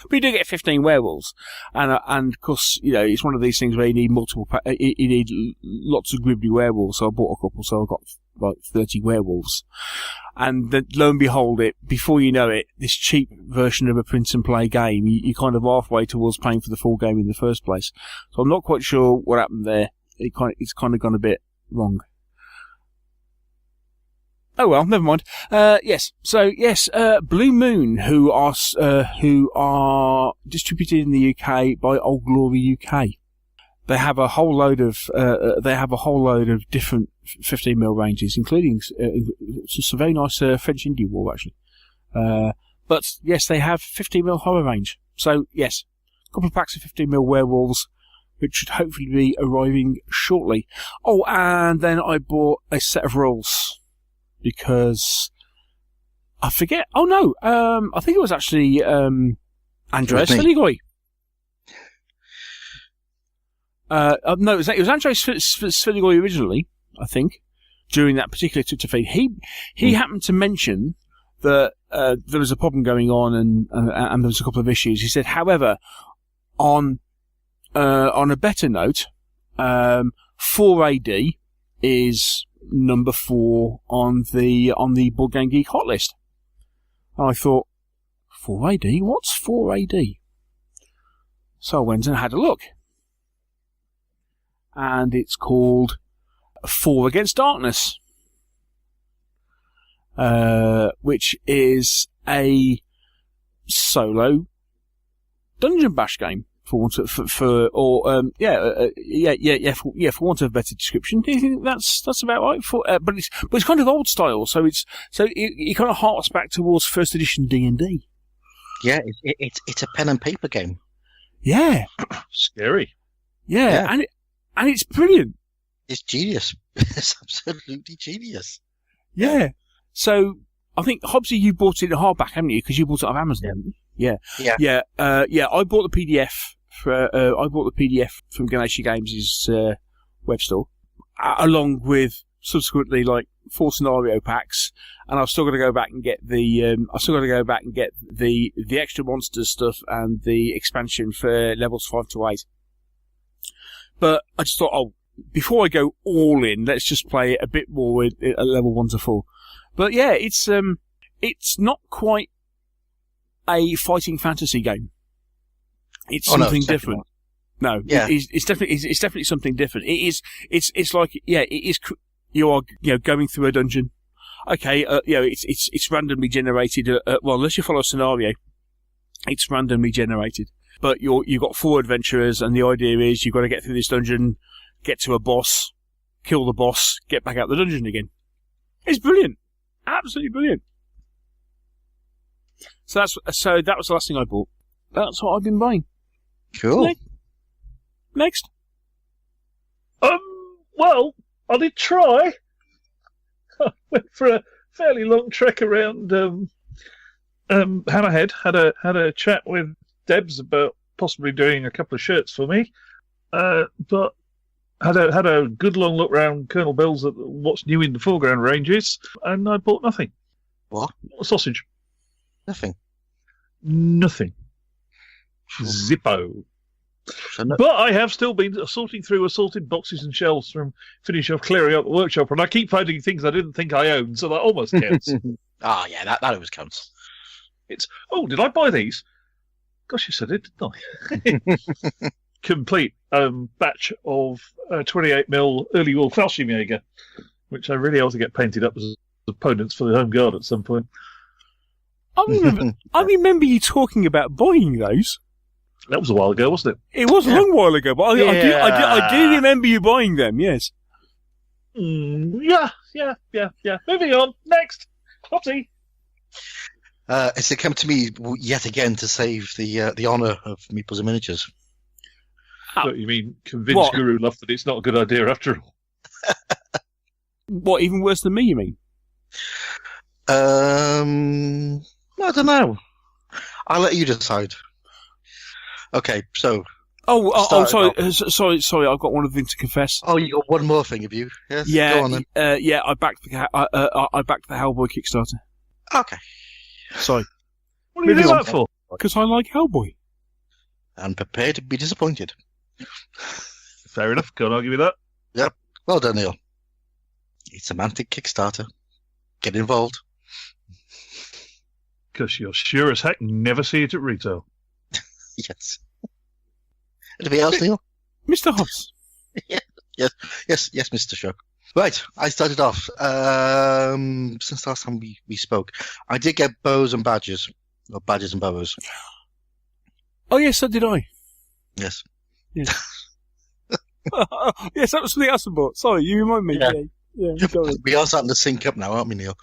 But you do get 15 werewolves, and of course, it's one of these things where you need you need lots of gribbly werewolves. So I bought a couple, so I got like 30 werewolves, and then lo and behold, before you know it, this cheap version of a print and play game, you're kind of halfway towards paying for the full game in the first place. So I'm not quite sure what happened there. It's kind of gone a bit wrong. Oh well, never mind. Yes. So yes, Blue Moon, who are distributed in the UK by Old Glory UK. They have a whole load of different 15mm ranges, including some very nice French Indie War actually. But yes, they have 15mm horror range. So yes, a couple of packs of 15mm werewolves, which should hopefully be arriving shortly. Oh, and then I bought a set of rolls. Because I forget. Oh no, I think it was actually Andreas Filigoy. No, it was Andreas Filigoy originally, I think. during that particular Twitter feed. He happened to mention that there was a problem going on and there was a couple of issues. He said, however, on a better note, 4AD is number 4 on the Board Game Geek hot list. And I thought, 4AD? What's 4AD? So I went and had a look. And it's called 4 Against Darkness, which is a solo dungeon bash game, for want of a better description. Do you think that's about right? But it's kind of old style, so it kind of harks back towards first edition D&D. Yeah, it's a pen and paper game. Yeah, scary. Yeah. And it's brilliant. It's genius. It's absolutely genius. Yeah. So I think Hobbsy, you bought it in hardback, haven't you? Because you bought it off Amazon. Yeah. I bought the PDF from Ganesha Games' web store, along with subsequently like 4 scenario packs, and I've still got to go back and get the extra monsters stuff and the expansion for levels 5 to 8. But I just thought, before I go all in, let's just play a bit more at level 1 to 4. But yeah, it's not quite a fighting fantasy game. It's something different. No, yeah. it's definitely something different. It's like, yeah, it is. You are, going through a dungeon. Okay, it's randomly generated. Well, unless you follow a scenario, it's randomly generated. But you've got 4 adventurers, and the idea is you've got to get through this dungeon, get to a boss, kill the boss, get back out the dungeon again. It's brilliant, absolutely brilliant. So that was the last thing I bought. That's what I've been buying. Cool. Next. Well, I did try. I went for a fairly long trek around Hammerhead. Had a chat with Debs about possibly doing a couple of shirts for me, but had a good long look round Colonel Bill's at what's new in the foreground ranges, and I bought nothing. What? Sausage. Nothing. Zippo. But I have still been sorting through assorted boxes and shelves from finish off clearing out the workshop, and I keep finding things I didn't think I owned, so that almost counts. Yeah, that always counts. It's, did I buy these? Gosh, yes, I did, didn't I? Complete batch of 28mm early war Fallschirmjäger, which I really ought to get painted up as opponents for the home guard at some point. I remember you talking about buying those. That was a while ago, wasn't it? It was a long while ago, but I do remember you buying them. Yes. Yeah. Moving on. Next. Oopsie. It's come to me yet again to save the honour of Meeples and Miniatures. So you mean convince Guru Love that it's not a good idea after all? What, even worse than me, you mean? I don't know. I'll let you decide. Okay, so. Sorry. I've got one other thing to confess. Oh, you got one more thing, have you? Yes. Yeah. Go on then. I backed the Hellboy Kickstarter. Okay. Sorry. What do you do that for? Because I like Hellboy. And prepare to be disappointed. Fair enough. Can't argue with that. Yep. Well done, Neil. It's a Mantic Kickstarter. Get involved. Because you're sure as heck never see it at retail. Yes. Anything else, Neil? Mr. Hobbs. Yes, Mr. Shock. Right, I started off. Since last time we spoke, I did get bows and badges, or badges and bows. Oh yes, so did I. Yes. Yes, that was something else I bought. Sorry, you remind me. Yeah. We are starting to sync up now, aren't we, Neil?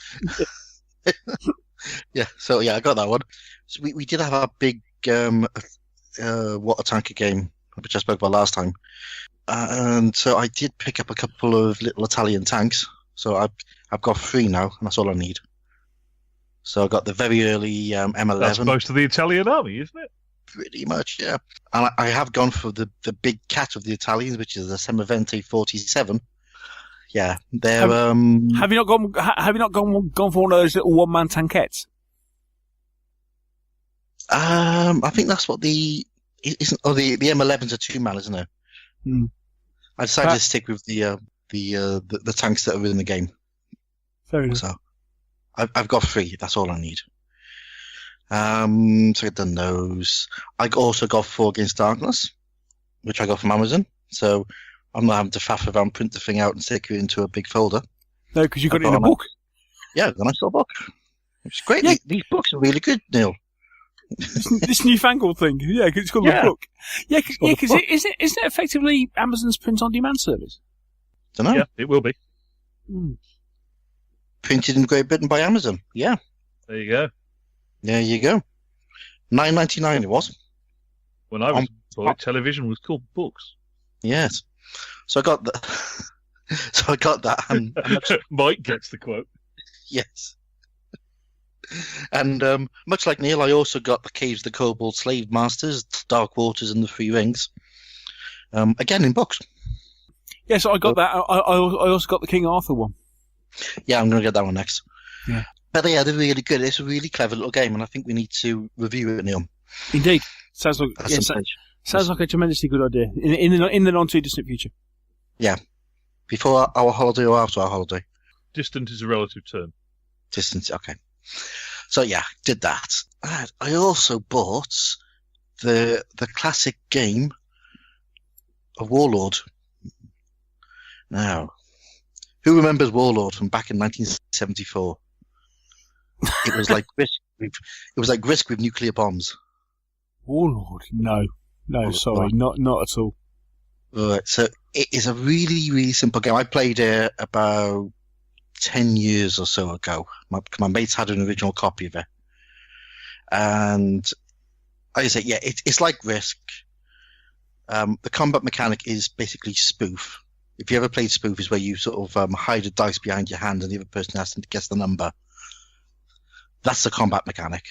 Yeah. So I got that one. So we did have our big water tanker game, which I spoke about last time. And so I did pick up a couple of little Italian tanks. So I've got 3 now, and that's all I need. So I got the very early M11. That's most of the Italian army, isn't it? Pretty much, yeah. And I have gone for the big cat of the Italians, which is the Semivente 47. Yeah, they're Have you not gone? Have you not gone for one of those little one-man tankettes? I think that's what the M11s are 2-man, isn't it? Hmm. I decided to stick with the tanks that are in the game. Fair enough. So I've got 3. That's all I need. So I've done those. I also got 4 Against Darkness, which I got from Amazon. So I'm not having to faff around, print the thing out, and stick it into a big folder. No, because you got it in a book. Yeah, a nice little book. It's great. Yeah. These books are really good, Neil. This newfangled thing. Yeah, 'cause it's called a book. Yeah, because isn't it effectively Amazon's print-on-demand service? Don't know. Yeah, it will be. Printed in Great Britain by Amazon. Yeah. There you go. There you go. $9.99 it was. When I was a boy, television was called books. Yes. So I got that. So I got that. And Mike gets the quote. yes. And much like Neil, I also got the Caves of the Kobold Slave Masters, Dark Waters, and the Three Rings. Again in books. Yeah, so I got that. I also got the King Arthur one. Yeah, I'm going to get that one next. Yeah. But yeah, they're really good. It's a really clever little game, and I think we need to review it, Neil. Indeed. Sounds like sounds like a tremendously good idea in the not too distant future. Yeah. Before our holiday or after our holiday? Distant is a relative term. Distant, okay. So yeah, did that. And I also bought the classic game of Warlord. Now, who remembers Warlord from back in 1974? It was like Risk with nuclear bombs. Warlord? No, sorry, not at all. Right, so it is a really, really simple game. I played it about 10 years or so ago. My mates had an original copy of it. And I say, yeah, it's like Risk. The combat mechanic is basically spoof. If you ever played spoof, is where you sort of hide a dice behind your hand and the other person has to guess the number. That's the combat mechanic.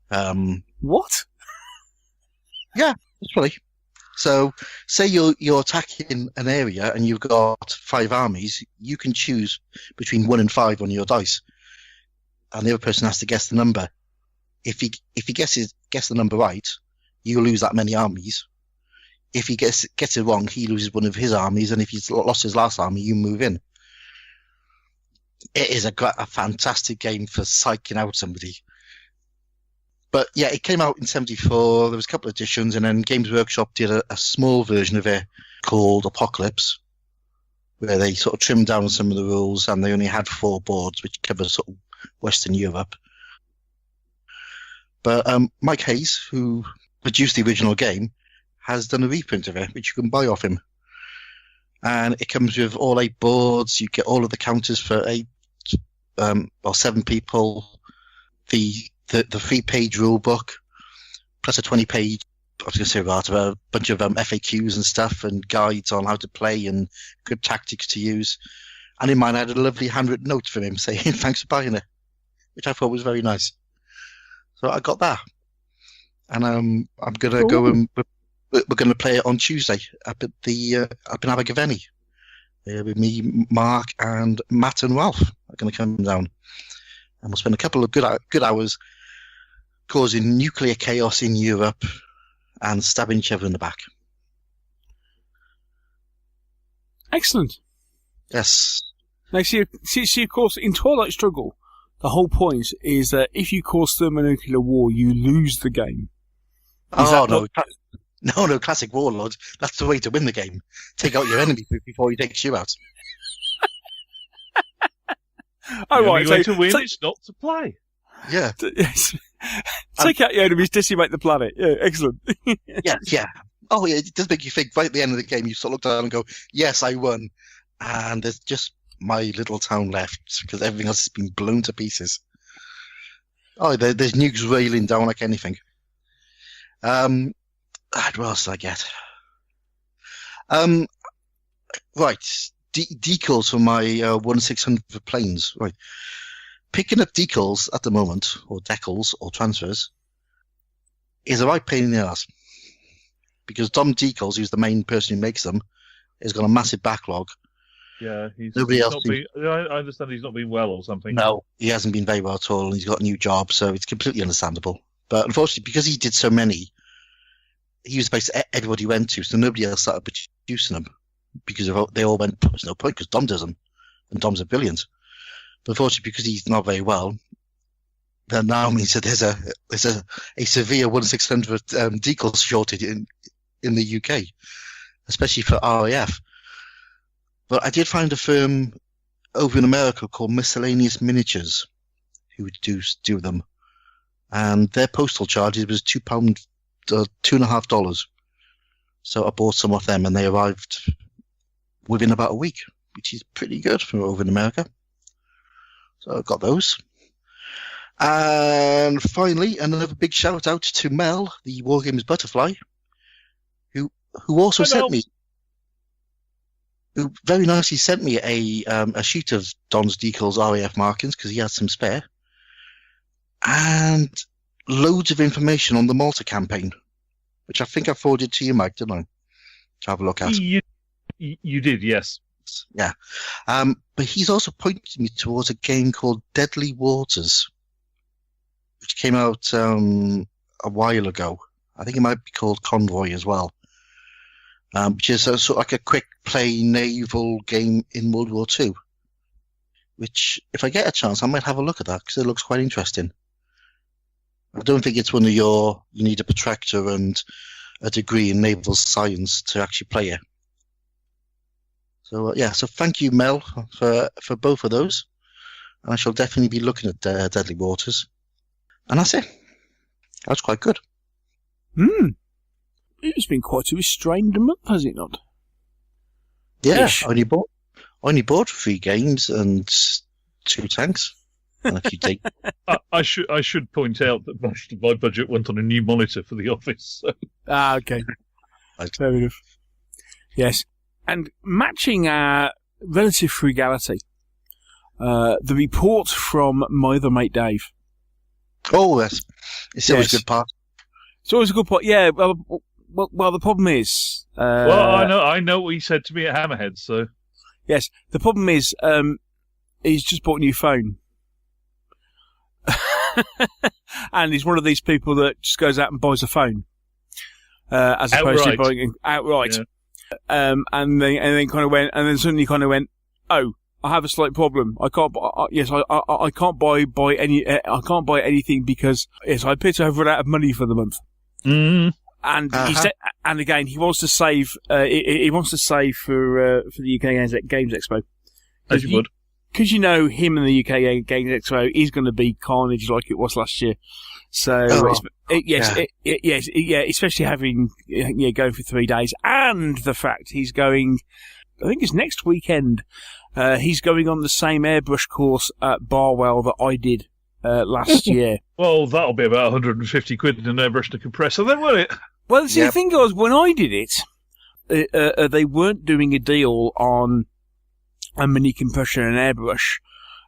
What? Yeah, that's really. So, say you're attacking an area and you've got 5 armies, you can choose between 1 and 5 on your dice, and the other person has to guess the number. If he guess the number right, you lose that many armies. If he gets it wrong, he loses one of his armies, and if he's lost his last army, you move in. It is a fantastic game for psyching out somebody. But yeah, it came out in 1974. There was a couple of editions, and then Games Workshop did a small version of it called Apocalypse, where they sort of trimmed down some of the rules, and they only had 4 boards, which covers sort of Western Europe. But Mike Hayes, who produced the original game, has done a reprint of it, which you can buy off him. And it comes with all 8 boards. You get all of the counters for 7 people. The 3-page rule book, plus a 20-page, a bunch of FAQs and stuff, and guides on how to play and good tactics to use. And in mine, I had a lovely handwritten note from him saying thanks for buying it, which I thought was very nice. So I got that, and I'm gonna go and we're gonna play it on Tuesday up in Abergavenny with me, Mark, and Matt and Ralph are gonna come down, and we'll spend a couple of good hours causing nuclear chaos in Europe and stabbing each other in the back. Excellent. Yes. Now, see, of course, in Twilight Struggle, the whole point is that if you cause thermonuclear war, you lose the game. No, classic Warlord. That's the way to win the game. Take out your enemy before he takes you out. Oh, the right. only way to win is not to play. Yeah. Take out your enemies, decimate the planet. Yeah, excellent. Yeah. Oh, yeah, it does make you think right at the end of the game, you sort of look down and go, yes, I won. And there's just my little town left because everything else has been blown to pieces. Oh, there's nukes railing down like anything. What else did I get? Right. Decals for my 1/600 planes. Right. Picking up decals at the moment, or decals, or transfers, is a right pain in the ass. Because Dom Decals, who's the main person who makes them, has got a massive backlog. Yeah, Nobody else not been, I understand he's not been well or something. No, he hasn't been very well at all, and he's got a new job, so it's completely understandable. But unfortunately, because he did so many, he was the place everybody went to, so nobody else started producing them because they all went. There's no point because Dom does them, and Dom's a brilliant. But unfortunately, because he's not very well, that now means that there's a severe 1/600 decal shortage in the UK, especially for RAF. But I did find a firm over in America called Miscellaneous Miniatures who would do them, and their postal charges was £2, $2.50. So I bought some off them, and they arrived within about a week, which is pretty good for over in America. So I got those. And finally, another big shout out to Mel, the Wargames Butterfly, who also sent me, who very nicely sent me a sheet of Don's decals RAF markings because he had some spare, and loads of information on the Malta campaign, which I think I forwarded to you, Mike, didn't I? To have a look at. You did, yes. Yeah. But he's also pointed me towards a game called Deadly Waters, which came out a while ago. I think it might be called Convoy as well, which is sort of like a quick play naval game in World War II, which, if I get a chance, I might have a look at that because it looks quite interesting. I don't think it's one of you need a protractor and a degree in naval science to actually play it. So, so thank you, Mel, for both of those. And I shall definitely be looking at Deadly Waters. And that's it. That's quite good. It's been quite a restrained month, has it not? Yeah, I only bought 3 games and 2 tanks. And a few I should point out that most of my budget went on a new monitor for the office. So. Okay. Fair enough. Yes. And matching our relative frugality, the report from my other mate Dave. Oh, yes. It's always a good part. It's always a good part, yeah. Well, the problem is... I know what he said to me at Hammerhead, so... Yes, the problem is he's just bought a new phone. And he's one of these people that just goes out and buys a phone. As opposed to buying it outright. Yeah. And then kind of went, and then suddenly kind of went, oh, I have a slight problem. I can't buy anything because I appear to have run out of money for the month. Mm. And he said, and again, he wants to save. He wants to save for the UK Games Expo. As you would, because him and the UK Games Expo is going to be carnage like it was last year. So especially having going for 3 days, and the fact he's going. I think it's next weekend. He's going on the same airbrush course at Barwell that I did last year. Well, that'll be about 150 quid in an airbrush and a compressor then, won't it? Well, see, the thing was, when I did it, they weren't doing a deal on a mini compressor and airbrush.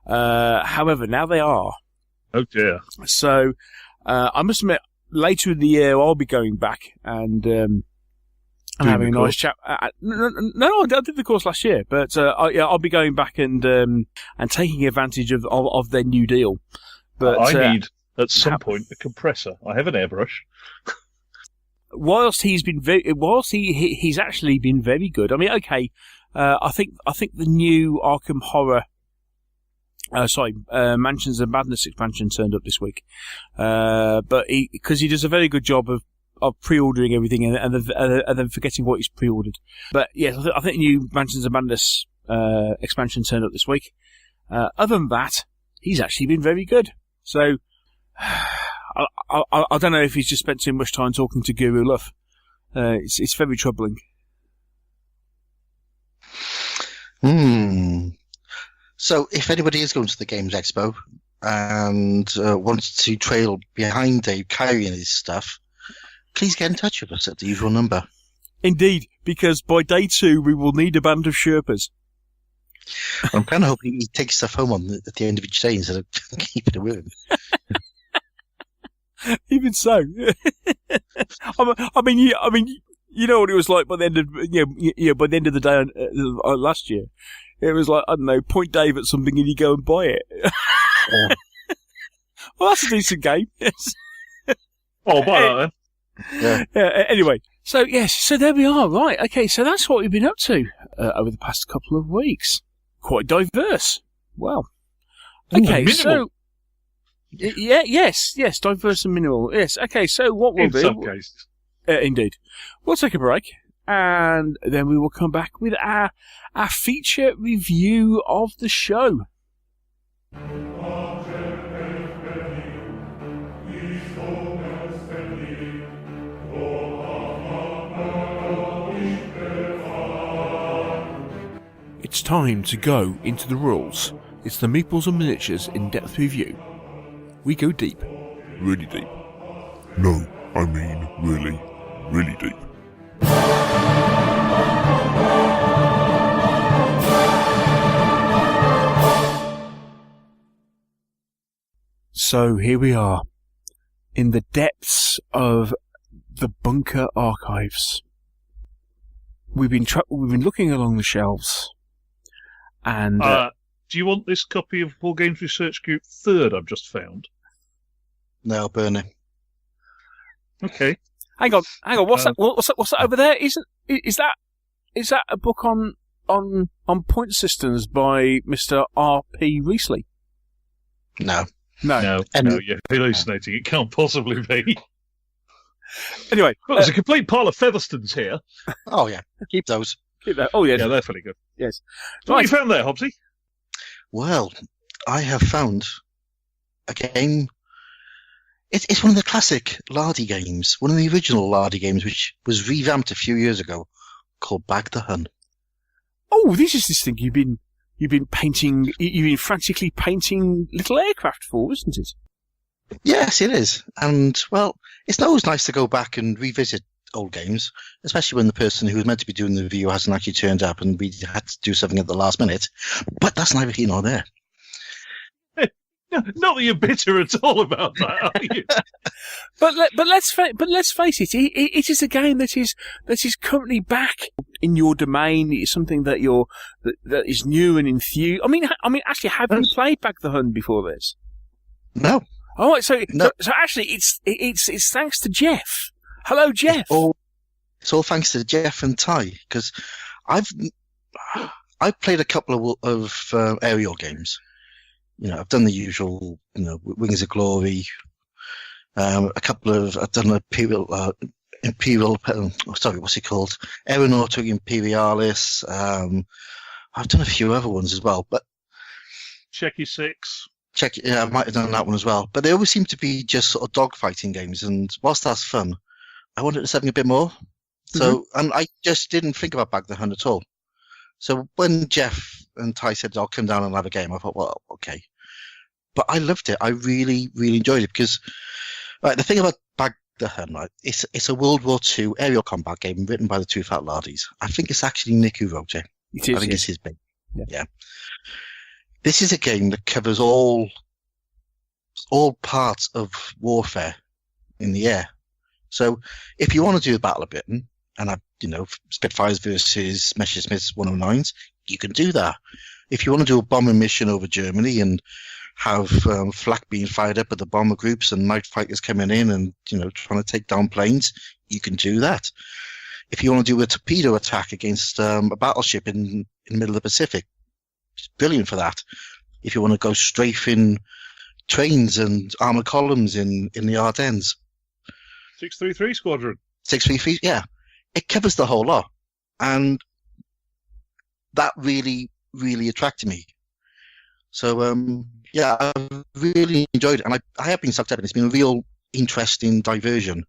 However, now they are. Oh, dear. So, I must admit, later in the year, I'll be going back and having a nice chat. No, I did the course last year, but I'll be going back and taking advantage of their new deal. But I need at some point a compressor. I have an airbrush. Whilst he's actually been very good. I mean, okay, I think the new Arkham Horror. Mansions of Madness expansion turned up this week, but because he does a very good job of pre-ordering everything and then forgetting what he's pre-ordered. But yes, I think the new Mansions of Madness expansion turned up this week. Other than that, he's actually been very good. So I don't know if he's just spent too much time talking to Guru Luff. It's very troubling. So if anybody is going to the Games Expo and wants to trail behind Dave carrying his stuff, please get in touch with us at the usual number. Indeed, because by day 2 we will need a band of Sherpas. I'm kind of hoping he takes stuff home at the end of each day instead of keeping it with him. Even so, I mean, you know what it was like by the end of by the end of the day last year. It was like, I don't know, point Dave at something and you go and buy it. Yeah. Well, that's a decent game. Yes. Oh, buy that then. Yeah. Anyway, so yes, so there we are. Right. Okay. So that's what we've been up to over the past couple of weeks. Quite diverse. Well. Okay. Ooh, so. Yes, diverse and minimal. Yes. Okay. So what we'll In do? some cases. Indeed. We'll take a break, and then we will come back with our feature review of the show. It's time to go into the rules. It's the Meeples and Miniatures in-depth review. We go deep. Really deep. No, I mean really, really deep. So here we are, in the depths of the bunker archives. We've been looking along the shelves, and do you want this copy of War Games Research Group 3rd I've just found? No, burn it. Okay. hang on. What's that? What's that over there? Is that a book on point systems by Mr. R.P. Riesling? No. No, you're hallucinating. It can't possibly be. Anyway, Well, there's a complete pile of Featherstones here. Oh, yeah. Keep those. keep that. Oh yes, Yeah, they're fairly good. yes. So what you found there, Hobbsy? Well, I have found a game. It's one of the classic Lardy games, one of the original Lardy games, which was revamped a few years ago, called Bag The Hun. Oh, this is this thing you've been painting. You've been frantically painting little aircraft for, isn't it? Yes, it is. And, well, it's always nice to go back and revisit old games, especially when the person who was meant to be doing the review hasn't actually turned up and we had to do something at the last minute. But that's neither here nor there. Not that you're bitter at all about that, are you? But let's face it. It is a game that is currently back in your domain. It's something that that is new and enthused. I mean, actually, have you played Bag The Hun before this? No. Oh, right, so No. so actually, it's thanks to Jeff. Hello, Jeff. It's all thanks to Jeff and Ty, because I've played a couple of aerial games. You know, I've done the usual, Wings of Glory. I've done what's it called? Aeronautica Imperialis. I've done a few other ones as well, but Checky 6. I might have done that one as well. But they always seem to be just sort of dogfighting games, and whilst that's fun, I wanted something a bit more. So, and I just didn't think about Bag The Hun at all. So when Jeff and Ty said, I'll come down and have a game, I thought, well, okay. But I loved it. I really, really enjoyed it because the thing about Bag The Hun, it's a World War II aerial combat game written by the Too Fat Lardies. I think it's actually Nick who wrote it. It is, I think yes. it's his big. Yeah. This is a game that covers all parts of warfare in the air. So if you want to do a battle of Britain and have, Spitfires versus Messerschmitt 109s, you can do that. If you want to do a bombing mission over Germany and have flak being fired up at the bomber groups and night fighters coming in and, trying to take down planes, you can do that. If you want to do a torpedo attack against a battleship in the middle of the Pacific, it's brilliant for that. If you want to go strafing trains and armored columns in the Ardennes. 633 Squadron. 633, yeah. It covers the whole lot. And that really, really attracted me. So, I really enjoyed it. And I have been sucked up, and it's been a real interesting diversion.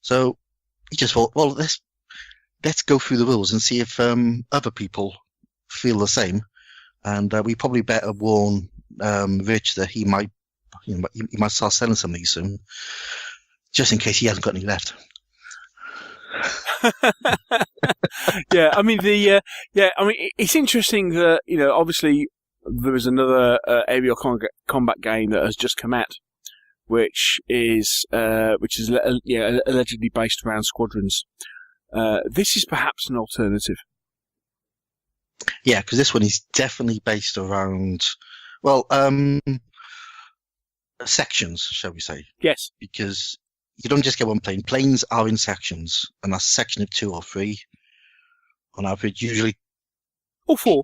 So, you just thought, well, let's go through the rules and see if other people feel the same. And we probably better warn Rich that he might start selling some of these soon, just in case he hasn't got any left. It's interesting that obviously there is another aerial combat game that has just come out, which is allegedly based around squadrons. This is perhaps an alternative. Yeah, because this one is definitely based around, well, sections, shall we say? Yes. Because you don't just get one plane. Planes are in sections, and that's a section of 2 or 3 on average, usually. Or 4.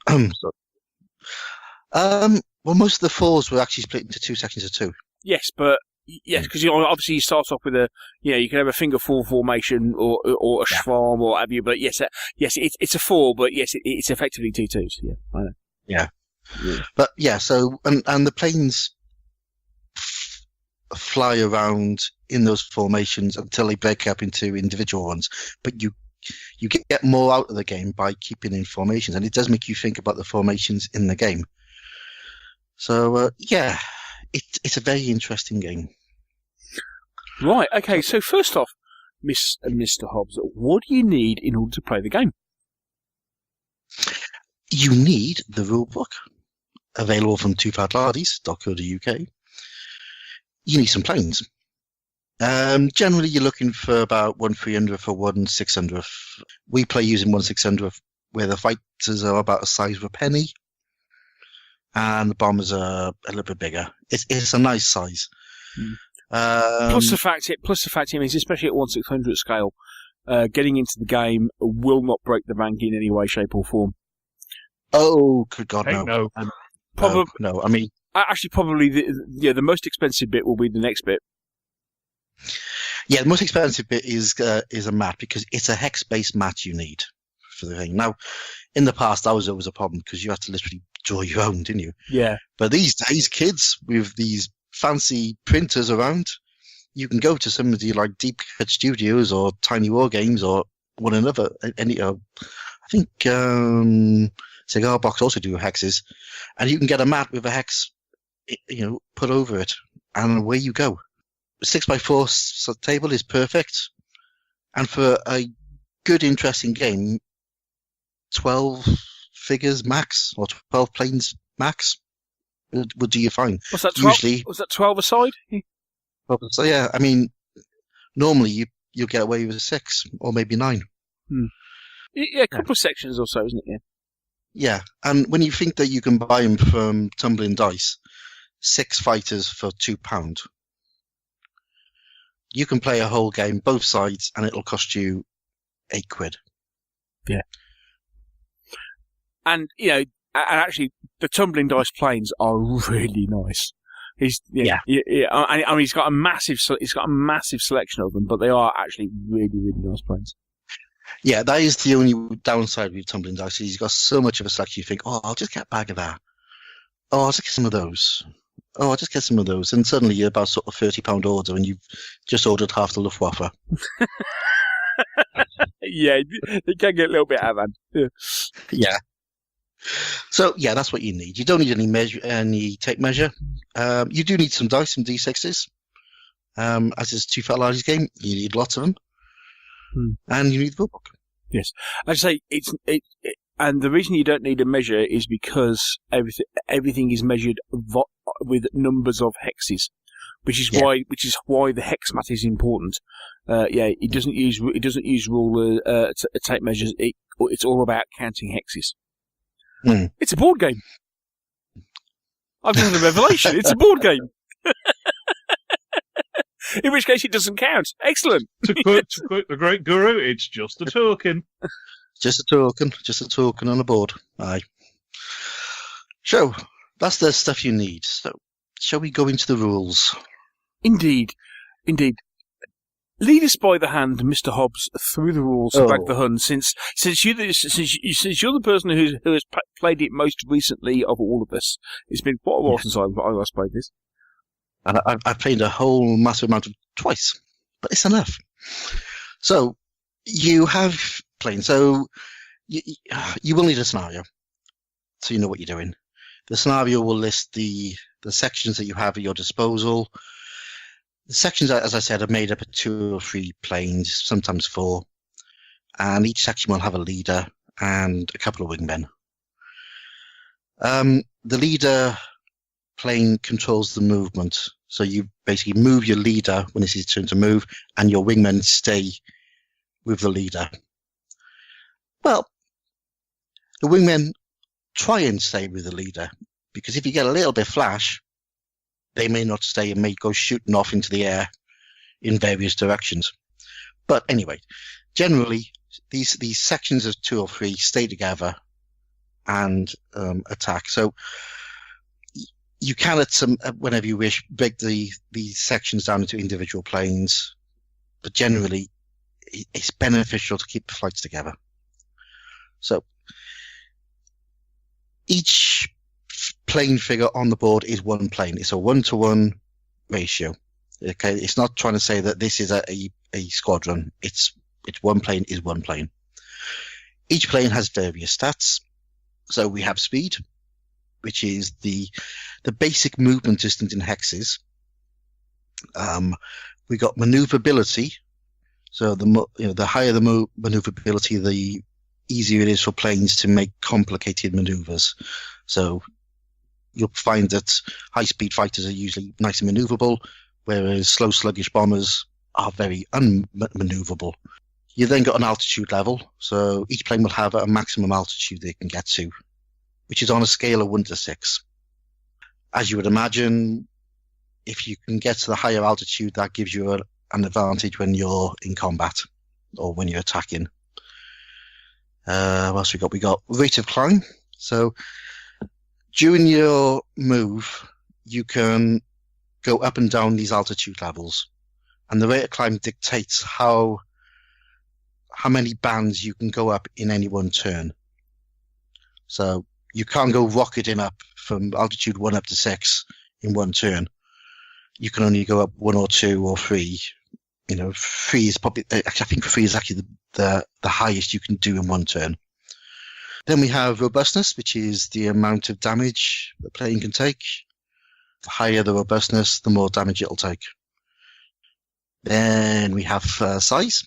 Well, most of the 4s were actually split into 2 sections of 2. Yes, but because obviously you start off with you can have a finger 4 formation or a schwarm or have you, but yes, it's a 4, but yes, it's effectively 2 twos. Yeah, I know. Yeah. But yeah, so and the planes fly around in those formations until they break up into individual ones. But you get more out of the game by keeping in formations, and it does make you think about the formations in the game. So it's a very interesting game. Right. Okay. So first off, Mr. Hobbs, what do you need in order to play the game? You need the rulebook, available from tooffatlardies.co.uk. You need some planes. Generally, you're looking for about 1/300th or 1/600th. We play using 1/600th, where the fighters are about the size of a penny, and the bombers are a little bit bigger. It's a nice size. Plus the fact it means, especially at 1/600th scale, getting into the game will not break the bank in any way, shape, or form. Oh, good God, no! No. No. I mean, actually, probably the most expensive bit will be the next bit. Yeah, the most expensive bit is a mat, because it's a hex-based mat you need for the thing. Now, in the past, that was always a problem because you had to literally draw your own, didn't you? Yeah. But these days, kids with these fancy printers around, you can go to somebody like Deep Cut Studios or Tiny War Games or one another. I think Cigar Box also do hexes, and you can get a mat with a hex, put over it, and away you go. 6x4 table is perfect, and for a good, interesting game, 12 figures max or 12 planes max would do you fine. Was that 12? Usually, was that 12 aside? So yeah, I mean, normally you'll get away with 6 or maybe 9. Yeah, a couple of sections or so, isn't it? Yeah. Yeah, and when you think that you can buy them from Tumbling Dice, 6 fighters for £2, you can play a whole game, both sides, and it'll cost you £8. Yeah. And, and actually, the Tumbling Dice planes are really nice. I mean, he's got a massive selection of them, but they are actually really, really nice planes. Yeah, that is the only downside with Tumbling Dice. He's got so much of a selection. You think, oh, I'll just get a bag of that. Oh, I'll just get some of those. Oh, I'll just get some of those. And suddenly you're about sort of £30 order, and you've just ordered half the Luftwaffe. Yeah, it can get a little bit out of hand. Yeah. So yeah, that's what you need. You don't need any tape measure. You do need some dice, some D6s. As is Too Fat Lardies game, you need lots of them. And you need the book. Yes, I say and the reason you don't need a measure is because everything is measured with numbers of hexes, which is why the hex mat is important. It doesn't use ruler tape measures. It's all about counting hexes. It's a board game. I've had a revelation. It's a board game. In which case, it doesn't count. Excellent. To quote the great guru, it's just a token. Just a token on a board. Aye. So, that's the stuff you need. So, shall we go into the rules? Indeed. Lead us by the hand, Mr. Hobbs, through the rules of Bag The Hun, since you're the person who has played it most recently of all of us. It's been quite a while since I last played this. And I've played a whole massive amount of twice, but it's enough. So, you have planes. So, you will need a scenario, so you know what you're doing. The scenario will list the sections that you have at your disposal. The sections, as I said, are made up of 2 or 3 planes, sometimes 4. And each section will have a leader and a couple of wingmen. The leader plane controls the movement. So you basically move your leader when it's his turn to move, and your wingmen stay with the leader. Well, the wingmen try and stay with the leader, because if you get a little bit flash, they may not stay and may go shooting off into the air in various directions. But anyway, generally, these sections of 2 or 3 stay together and attack. So you can, whenever you wish, break these sections down into individual planes, but generally, it's beneficial to keep the flights together. So each plane figure on the board is one plane. It's a 1-to-1 ratio. Okay, it's not trying to say that this is a squadron. It's one plane is one plane. Each plane has various stats. So we have speed, which is the basic movement distance in hexes. We got maneuverability. So the higher the maneuverability, the easier it is for planes to make complicated maneuvers. So you'll find that high-speed fighters are usually nice and maneuverable, whereas slow, sluggish bombers are very unmaneuverable. You then got an altitude level, so each plane will have a maximum altitude they can get to, which is on a scale of 1 to 6. As you would imagine, if you can get to the higher altitude, that gives you an advantage when you're in combat or when you're attacking. What else we got? We got rate of climb. So during your move, you can go up and down these altitude levels, and the rate of climb dictates how many bands you can go up in any one turn. So you can't go rocketing up from altitude 1 up to 6 in one turn. You can only go up 1 or 2 or 3. 3 is probably, I think 3 is actually the highest you can do in one turn. Then we have robustness, which is the amount of damage the plane can take. The higher the robustness, the more damage it'll take. Then we have size,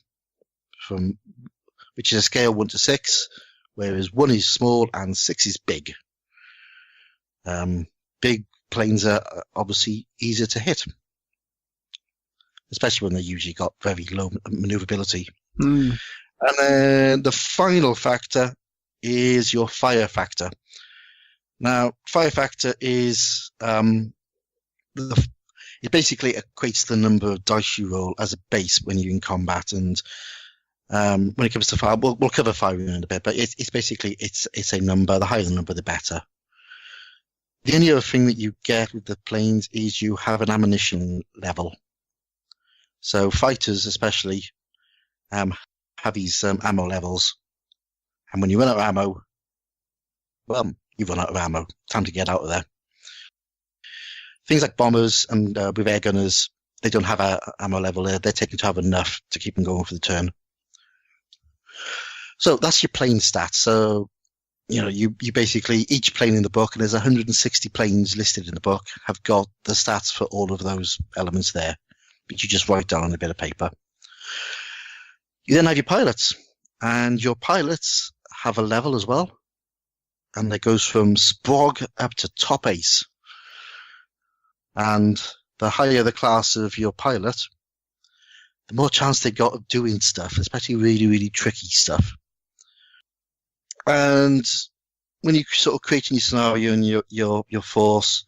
which is a scale 1 to 6, whereas 1 is small and 6 is big. Big planes are obviously easier to hit, especially when they usually got very low maneuverability. And then the final factor is your fire factor. Now, fire factor is it basically equates the number of dice you roll as a base when you're in combat. And when it comes to fire, we'll cover firing in a bit, but it's basically it's a number. The higher the number, the better. The only other thing that you get with the planes is you have an ammunition level. So fighters especially have these ammo levels. And when you run out of ammo, well, you run out of ammo. Time to get out of there. Things like bombers and with air gunners, they don't have a ammo level there. They're taken to have enough to keep them going for the turn. So that's your plane stats. So, you basically, each plane in the book, and there's 160 planes listed in the book, have got the stats for all of those elements there, which you just write down on a bit of paper. You then have your pilots, and your pilots have a level as well, and it goes from Sprog up to top ace. And the higher the class of your pilot, the more chance they got of doing stuff, especially really, really tricky stuff. And when you sort of creating your scenario and your force,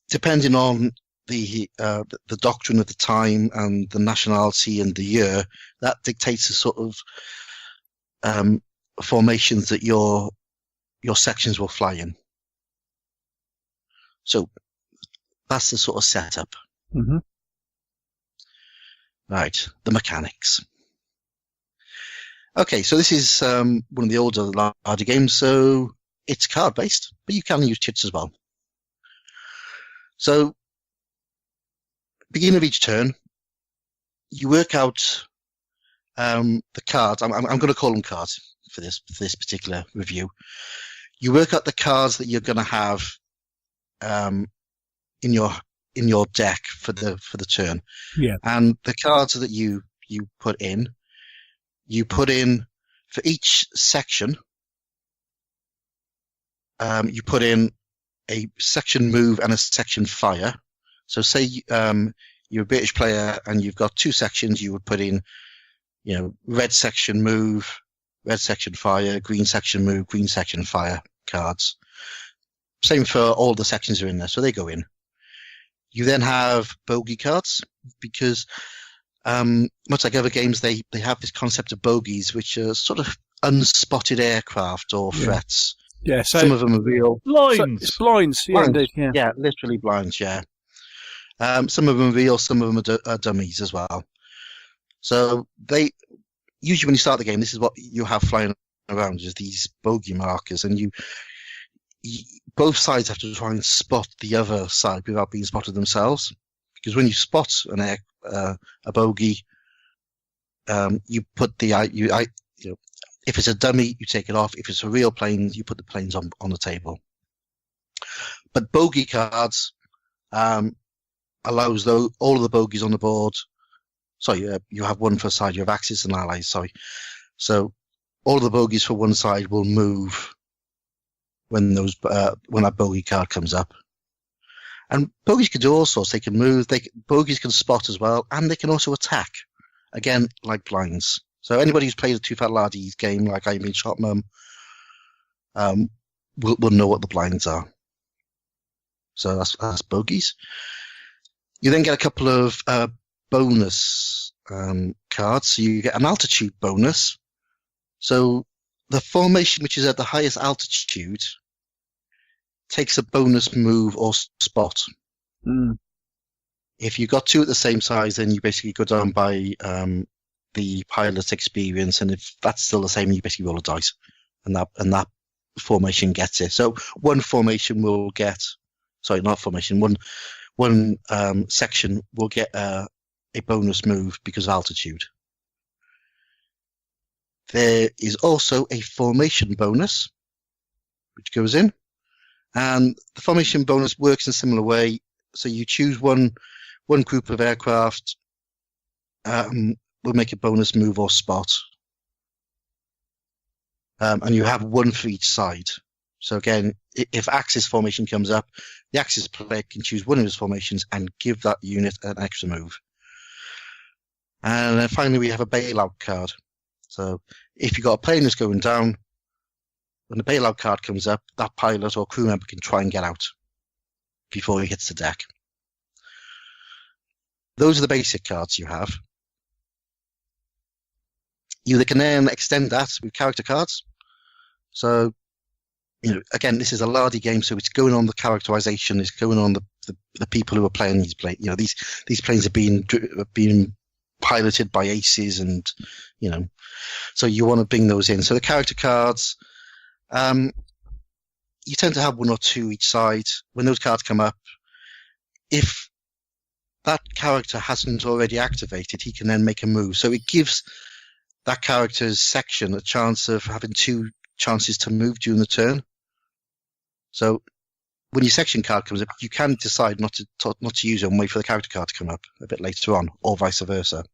depending on the doctrine of the time and the nationality and the year, that dictates the sort of formations that your sections will fly in. So that's the sort of setup. Mm-hmm. Right, the mechanics. Okay, so this is one of the older, larger games, so it's card-based, but you can use chits as well. So, beginning of each turn, you work out the cards. I'm going to call them cards for this particular review. You work out the cards that you're going to have in your deck for the turn. Yeah. And the cards that you put in for each section. You put in a section move and a section fire. So say you're a British player and you've got 2 sections. You would put in, red section move red section fire, green section move, green section fire cards. Same for all the sections are in there, so they go in. You then have bogey cards, because much like other games, they have this concept of bogeys, which are sort of unspotted aircraft or threats. Yeah, so some of them are real. Blinds. So it's blinds, yeah, indeed, yeah. Yeah, literally blinds, yeah. Some of them are real, some of them are dummies as well. So they usually, when you start the game, this is what you have flying around, is these bogey markers, and you both sides have to try and spot the other side without being spotted themselves. Because when you spot a bogey, you put if it's a dummy, you take it off. If it's a real plane, you put the planes on the table. But bogey cards allows all of the bogeys on the board. Sorry, you have one for a side. You have Axis and Allies. Sorry, so all of the bogeys for one side will move when that bogey card comes up. And bogeys can do all sorts. They can move. Bogeys can spot as well, and they can also attack. Again, like blinds. So anybody who's played a Too Fat Lardies game, like I mean, Shot Mum, will know what the blinds are. So that's bogeys. You then get a couple of bonus cards. So you get an altitude bonus. So the formation which is at the highest altitude takes a bonus move or spot. Mm. If you got two at the same size, then you basically go down by the pilot's experience, and if that's still the same, you basically roll a dice, and that formation gets it. So one formation will get, one section will get a bonus move because of altitude. There is also a formation bonus, which goes in, and the formation bonus works in a similar way. So you choose one group of aircraft, will make a bonus move or spot, and you have one for each side. So again, if Axis formation comes up, the Axis player can choose one of his formations and give that unit an extra move. And then finally, we have a bailout card. So if you've got a plane that's going down, when the bailout card comes up, that pilot or crew member can try and get out before he hits the deck. Those are the basic cards you have. You can then extend that with character cards. So, again, this is a Lardy game, so it's going on the characterization. It's going on the people who are playing these planes. These planes are being piloted by aces, and so you want to bring those in. So the character cards, you tend to have one or two each side. When those cards come up, if that character hasn't already activated, he can then make a move. So it gives that character's section a chance of having two chances to move during the turn. So when your section card comes up, you can decide not to use it and wait for the character card to come up a bit later on, or vice versa.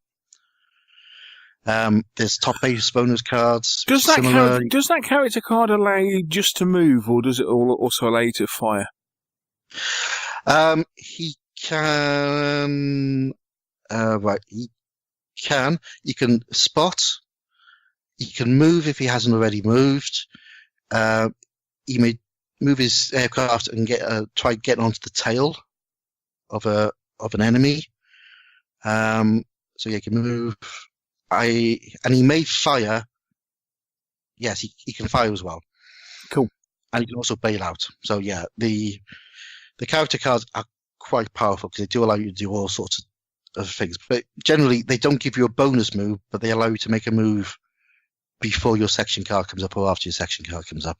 There's top base bonus cards. Does that character card allow you just to move, or does it also allow you to fire? He can. Right, he can. You can spot. He can move if he hasn't already moved. He may move his aircraft and try getting onto the tail of an enemy. So he can move. And he may fire. Yes, he can fire as well. Cool. And he can also bail out. So yeah, the character cards are quite powerful because they do allow you to do all sorts of things. But generally, they don't give you a bonus move, but they allow you to make a move before your section card comes up or after your section card comes up.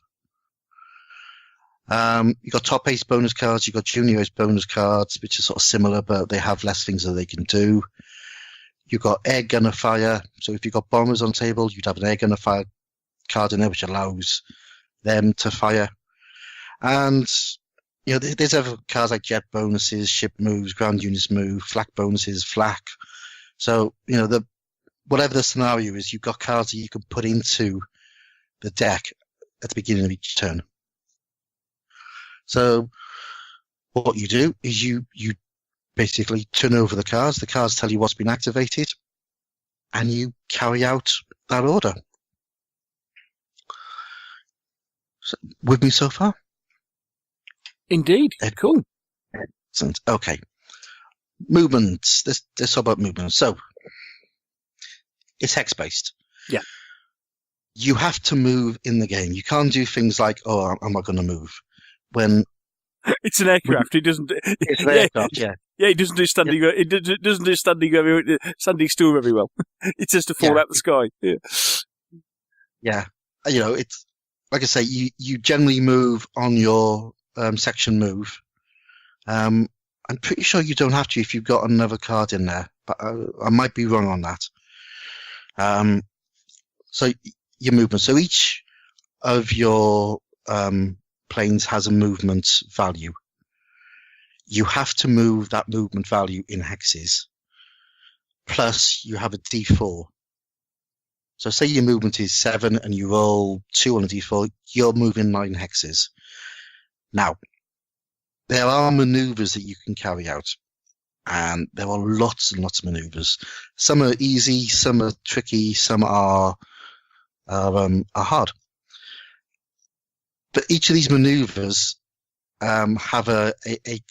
You've got top ace bonus cards, you've got junior ace bonus cards, which are sort of similar, but they have less things that they can do. You've got air gunner fire. So if you've got bombers on table, you'd have an air gunner fire card in there, which allows them to fire. And there's other cards like jet bonuses, ship moves, ground units move, flak bonuses, flak. So whatever the scenario is, you've got cards that you can put into the deck at the beginning of each turn. So what you do is you basically turn over the cards. The cards tell you what's been activated, and you carry out that order. with me so far? Indeed. Cool. Excellent. Okay. Movements. Let's talk about movement. So, it's hex-based. Yeah. You have to move in the game. You can't do things like, oh, I'm not going to move. When it's an aircraft. It doesn't. It's an aircraft, yeah. Yeah, it doesn't do standing. Yeah. It doesn't do standing still very well. It tends to fall out the sky. Yeah. Yeah. It's like I say. You generally move on your section move. I'm pretty sure you don't have to if you've got another card in there, but I might be wrong on that. So your movement. So each of your planes has a movement value. You have to move that movement value in hexes. Plus, you have a D4. So say your movement is 7 and you roll 2 on a D4, you're moving 9 hexes. Now, there are maneuvers that you can carry out. And there are lots and lots of maneuvers. Some are easy, some are tricky, some are hard. But each of these maneuvers have a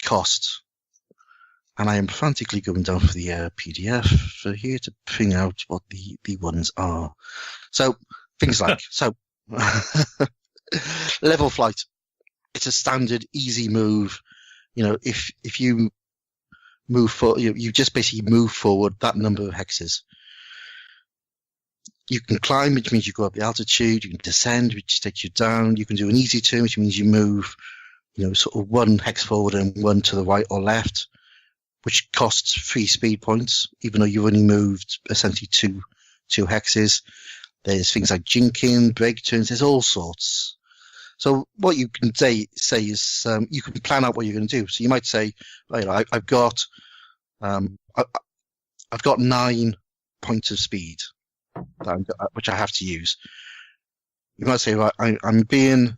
cost. And I am frantically going down for the PDF for here to bring out what the ones are. So, things like, level flight. It's a standard, easy move. If you move forward, you just basically move forward that number of hexes. You can climb, which means you go up the altitude. You can descend, which takes you down. You can do an easy turn, which means you move, sort of 1 hex forward and 1 to the right or left, which costs 3 speed points, even though you've only moved essentially two hexes. There's things like jinking, break turns. There's all sorts. So what you can say is you can plan out what you're going to do. So you might say, I've got 9 points of speed which I have to use. You might say, right, I'm being,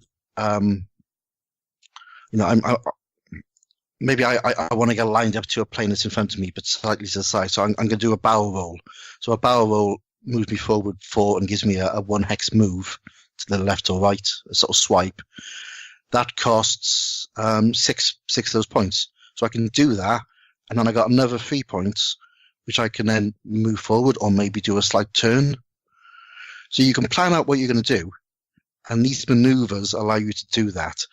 maybe I want to get lined up to a plane that's in front of me, but slightly to the side. So I'm going to do a barrel roll. So a barrel roll moves me forward 4 and gives me a 1 hex move to the left or right, a sort of swipe. That costs 6 of those points. So I can do that, and then I got another 3 points, which I can then move forward or maybe do a slight turn. So you can plan out what you're going to do, and these maneuvers allow you to do that.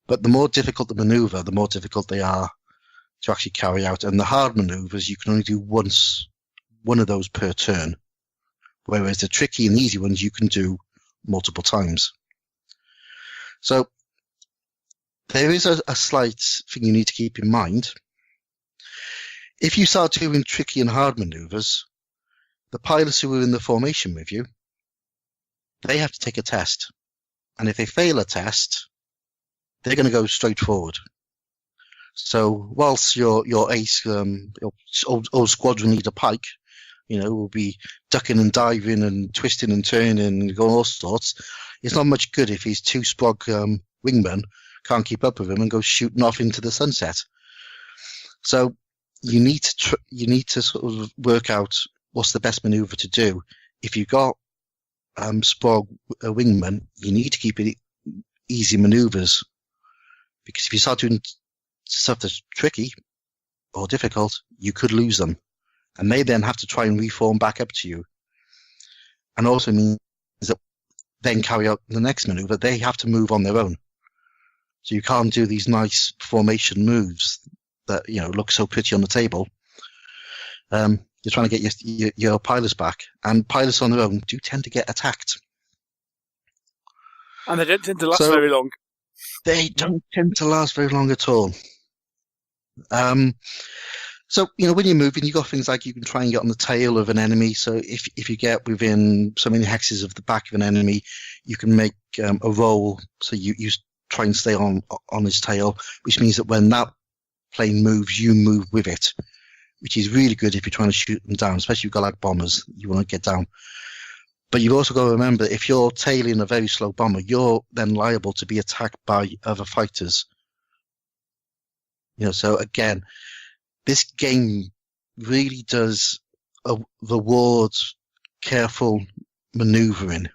But the more difficult the maneuver, the more difficult they are to actually carry out. And the hard maneuvers, you can only do one of those per turn. Whereas the tricky and easy ones, you can do multiple times. So there is a slight thing you need to keep in mind. If you start doing tricky and hard maneuvers, the pilots who are in the formation with you, they have to take a test. And if they fail a test, they're going to go straight forward. So whilst your ace, your old squadron leader Pike, will be ducking and diving and twisting and turning and going all sorts, it's not much good if his 2 sprog wingmen can't keep up with him and go shooting off into the sunset. So you need to sort of work out what's the best maneuver to do. If you've got sprog wingmen, you need to keep it easy maneuvers, because if you start doing stuff that's tricky or difficult, you could lose them, and they then have to try and reform back up to you. And also means that then carry out the next maneuver, they have to move on their own. So you can't do these nice formation moves that look so pretty on the table. You're trying to get your pilots back, and pilots on their own do tend to get attacked. And they don't tend to last very long. They don't tend to last very long at all. So, when you're moving, you've got things like you can try and get on the tail of an enemy. So if you get within so many hexes of the back of an enemy, you can make a roll. So you try and stay on his tail, which means that when that plane moves, you move with it, which is really good if you're trying to shoot them down, especially if you've got like bombers, you want to get down. But you've also got to remember, if you're tailing a very slow bomber, you're then liable to be attacked by other fighters. So again, this game really does reward careful maneuvering,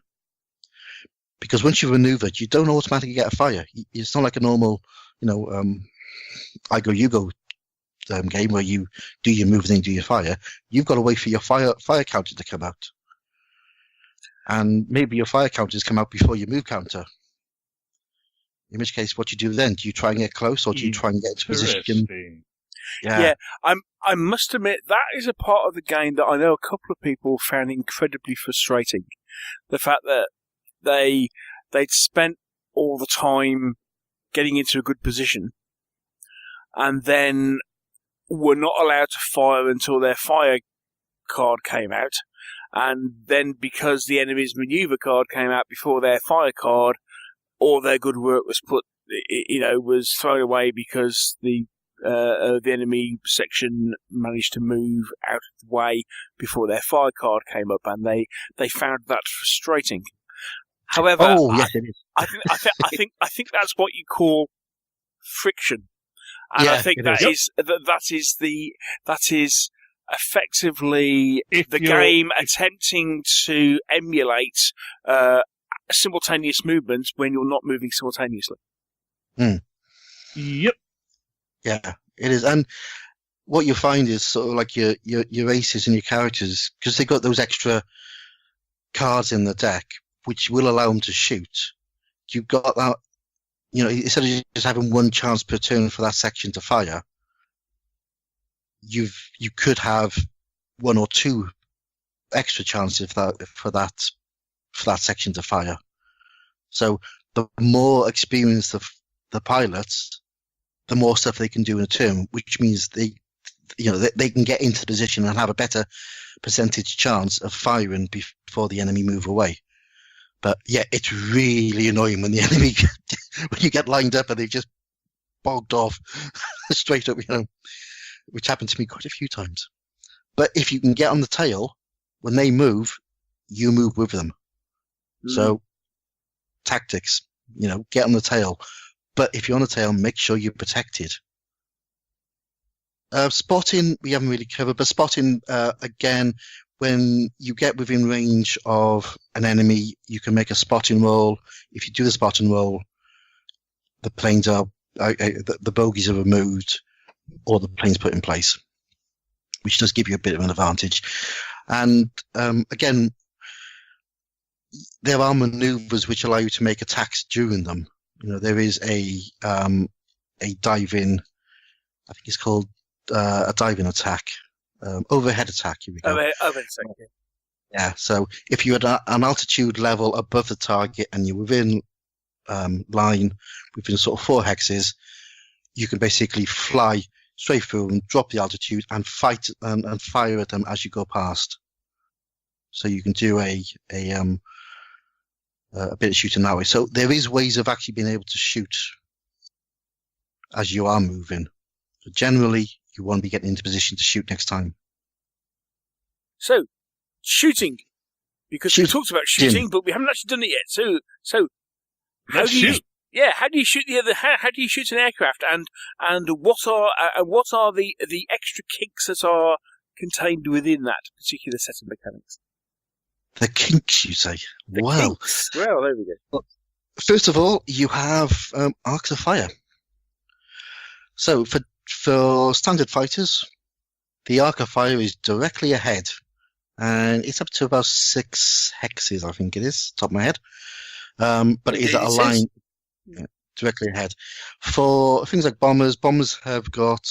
because once you've maneuvered, you don't automatically get a fire. It's not like a normal, I go, you go game where you do your move and then do your fire. You've got to wait for your fire counter to come out. And maybe your fire counters come out before your move counter. In which case, what you do then? Do you try and get close, or do you try and get into position? Yeah, I must admit that is a part of the game that I know a couple of people found incredibly frustrating. The fact that they'd spent all the time getting into a good position, and then were not allowed to fire until their fire card came out, and then because the enemy's maneuver card came out before their fire card, all their good work was was thrown away because the enemy section managed to move out of the way before their fire card came up, and they found that frustrating. However, yes, it is. I think that's what you call friction, and I think that is effectively the game attempting to emulate simultaneous movements when you're not moving simultaneously. Yep. Yeah, it is. And what you find is sort of like your aces and your characters, because they've got those extra cards in the deck, which will allow them to shoot. You've got that, instead of just having one chance per turn for that section to fire, you could have one or two extra chances for that section to fire. So the more experienced the pilots, the more stuff they can do in a turn, which means they can get into position and have a better percentage chance of firing before the enemy move away. But yeah, it's really annoying when the enemy, when you get lined up and they've just bogged off straight up, which happened to me quite a few times. But if you can get on the tail, when they move, you move with them. So tactics, get on the tail. But if you're on the tail, make sure you're protected. Spotting, we haven't really covered, but spotting, again, when you get within range of an enemy, you can make a spotting roll. If you do the spotting roll, the planes are, the bogies are removed, or the planes put in place, which does give you a bit of an advantage. And again, there are maneuvers which allow you to make attacks during them. There is a dive-in, I think it's called a dive-in attack, overhead attack. Here we go. Overhead attack. Yeah. So if you're at an altitude level above the target and you're within line, within sort of 4 hexes, you can basically fly straight through and drop the altitude and fight and fire at them as you go past. So you can do a bit of shooting that way. So there is ways of actually being able to shoot as you are moving. So generally, you want to be getting into position to shoot next time. So, shooting, because we talked about shooting, but we haven't actually done it yet. So how do you? Yeah, how do you shoot how do you shoot an aircraft, and what are the extra kinks that are contained within that particular set of mechanics? The kinks, you say? Kinks. Well, there we go. First of all, you have arcs of fire. So for standard fighters, the arc of fire is directly ahead, and it's up to about 6 hexes, I think it is, top of my head. But it is a line directly ahead. For things like bombers have got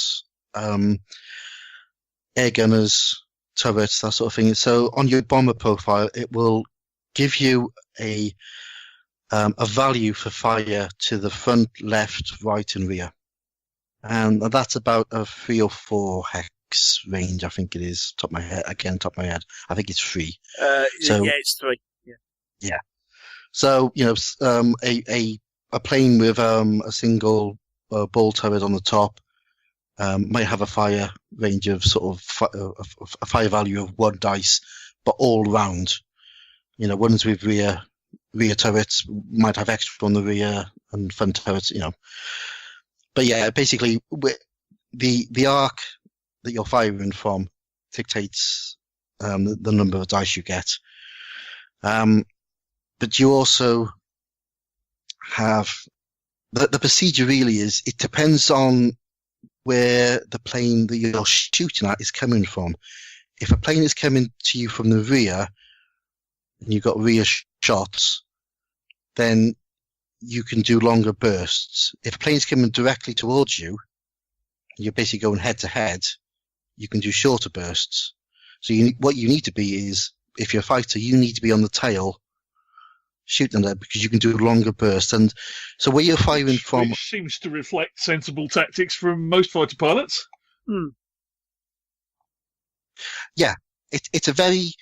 air gunners, turrets, that sort of thing. So on your bomber profile, it will give you a value for fire to the front, left, right, and rear, and that's about a 3 or 4 hex range. I think it is. Top of my head. I think it's 3. It's 3. Yeah. So a plane with a single ball turret on the top might have a fire range of sort of a fire value of 1 dice, but all round. Ones with rear turrets might have extra on the rear and front turrets. But yeah, basically the arc that you're firing from dictates the number of dice you get. But you also have the procedure really is it depends on where the plane that you're shooting at is coming from. If a plane is coming to you from the rear and you've got rear shots, then you can do longer bursts. If a plane's coming directly towards you, you're basically going head to head, you can do shorter bursts. So what you need to be is, if you're a fighter, you need to be on the tail shooting them because you can do longer bursts. And so where you're firing from... Which seems to reflect sensible tactics from most fighter pilots. Yeah, it's a very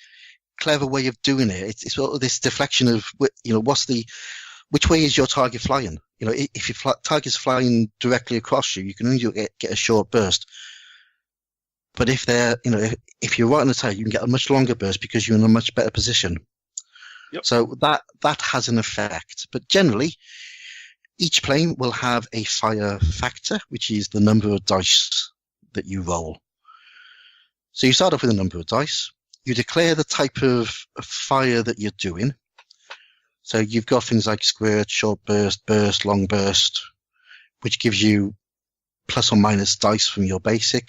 clever way of doing it. It's sort of this deflection of, which way is your target flying? If your target's flying directly across you, you can only get a short burst. But if they're, if you're right on the tail, you can get a much longer burst because you're in a much better position. Yep. So that has an effect. But generally, each plane will have a fire factor, which is the number of dice that you roll. So you start off with a number of dice. You declare the type of fire that you're doing. So you've got things like squirt, short burst, burst, long burst, which gives you plus or minus dice from your basic.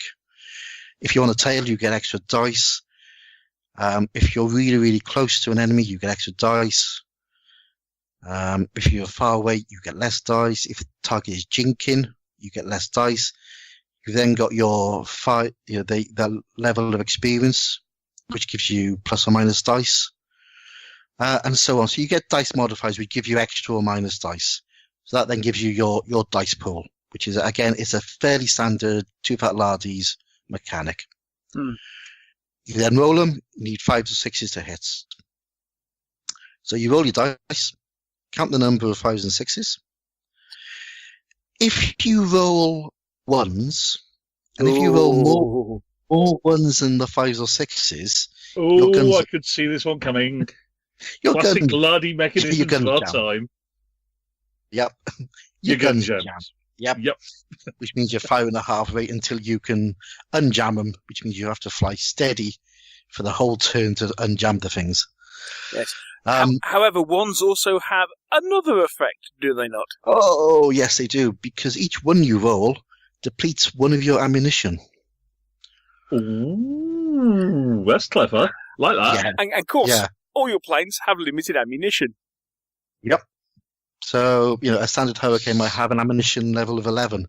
If you're on a tail, you get extra dice. If you're really, really close to an enemy, you get extra dice. If you're far away, you get less dice. If the target is jinking, you get less dice. You've then got your the level of experience, which gives you plus or minus dice, and so on. So you get dice modifiers which give you extra or minus dice. So that then gives you your dice pool, which is, again, it's a fairly standard Too Fat Lardies mechanic. You then roll them. You need 5s or 6s to hit. So you roll your dice, count the number of 5s and 6s. If you roll 1s, and if you roll more 1s than the 5s or 6s, I could see this one coming. Your Classic gun, Lardy mechanisms of our time. Yep. Your gun jams. Yep. Which means you're firing at half rate until you can unjam them, which means you have to fly steady for the whole turn to unjam the things. Yes. However, ones also have another effect, do they not? Oh, yes, they do, because each one you roll depletes one of your ammunition. Ooh, that's clever. Like that. Yeah. And of course, all your planes have limited ammunition. Yep. So, a standard Hurricane might have an ammunition level of 11.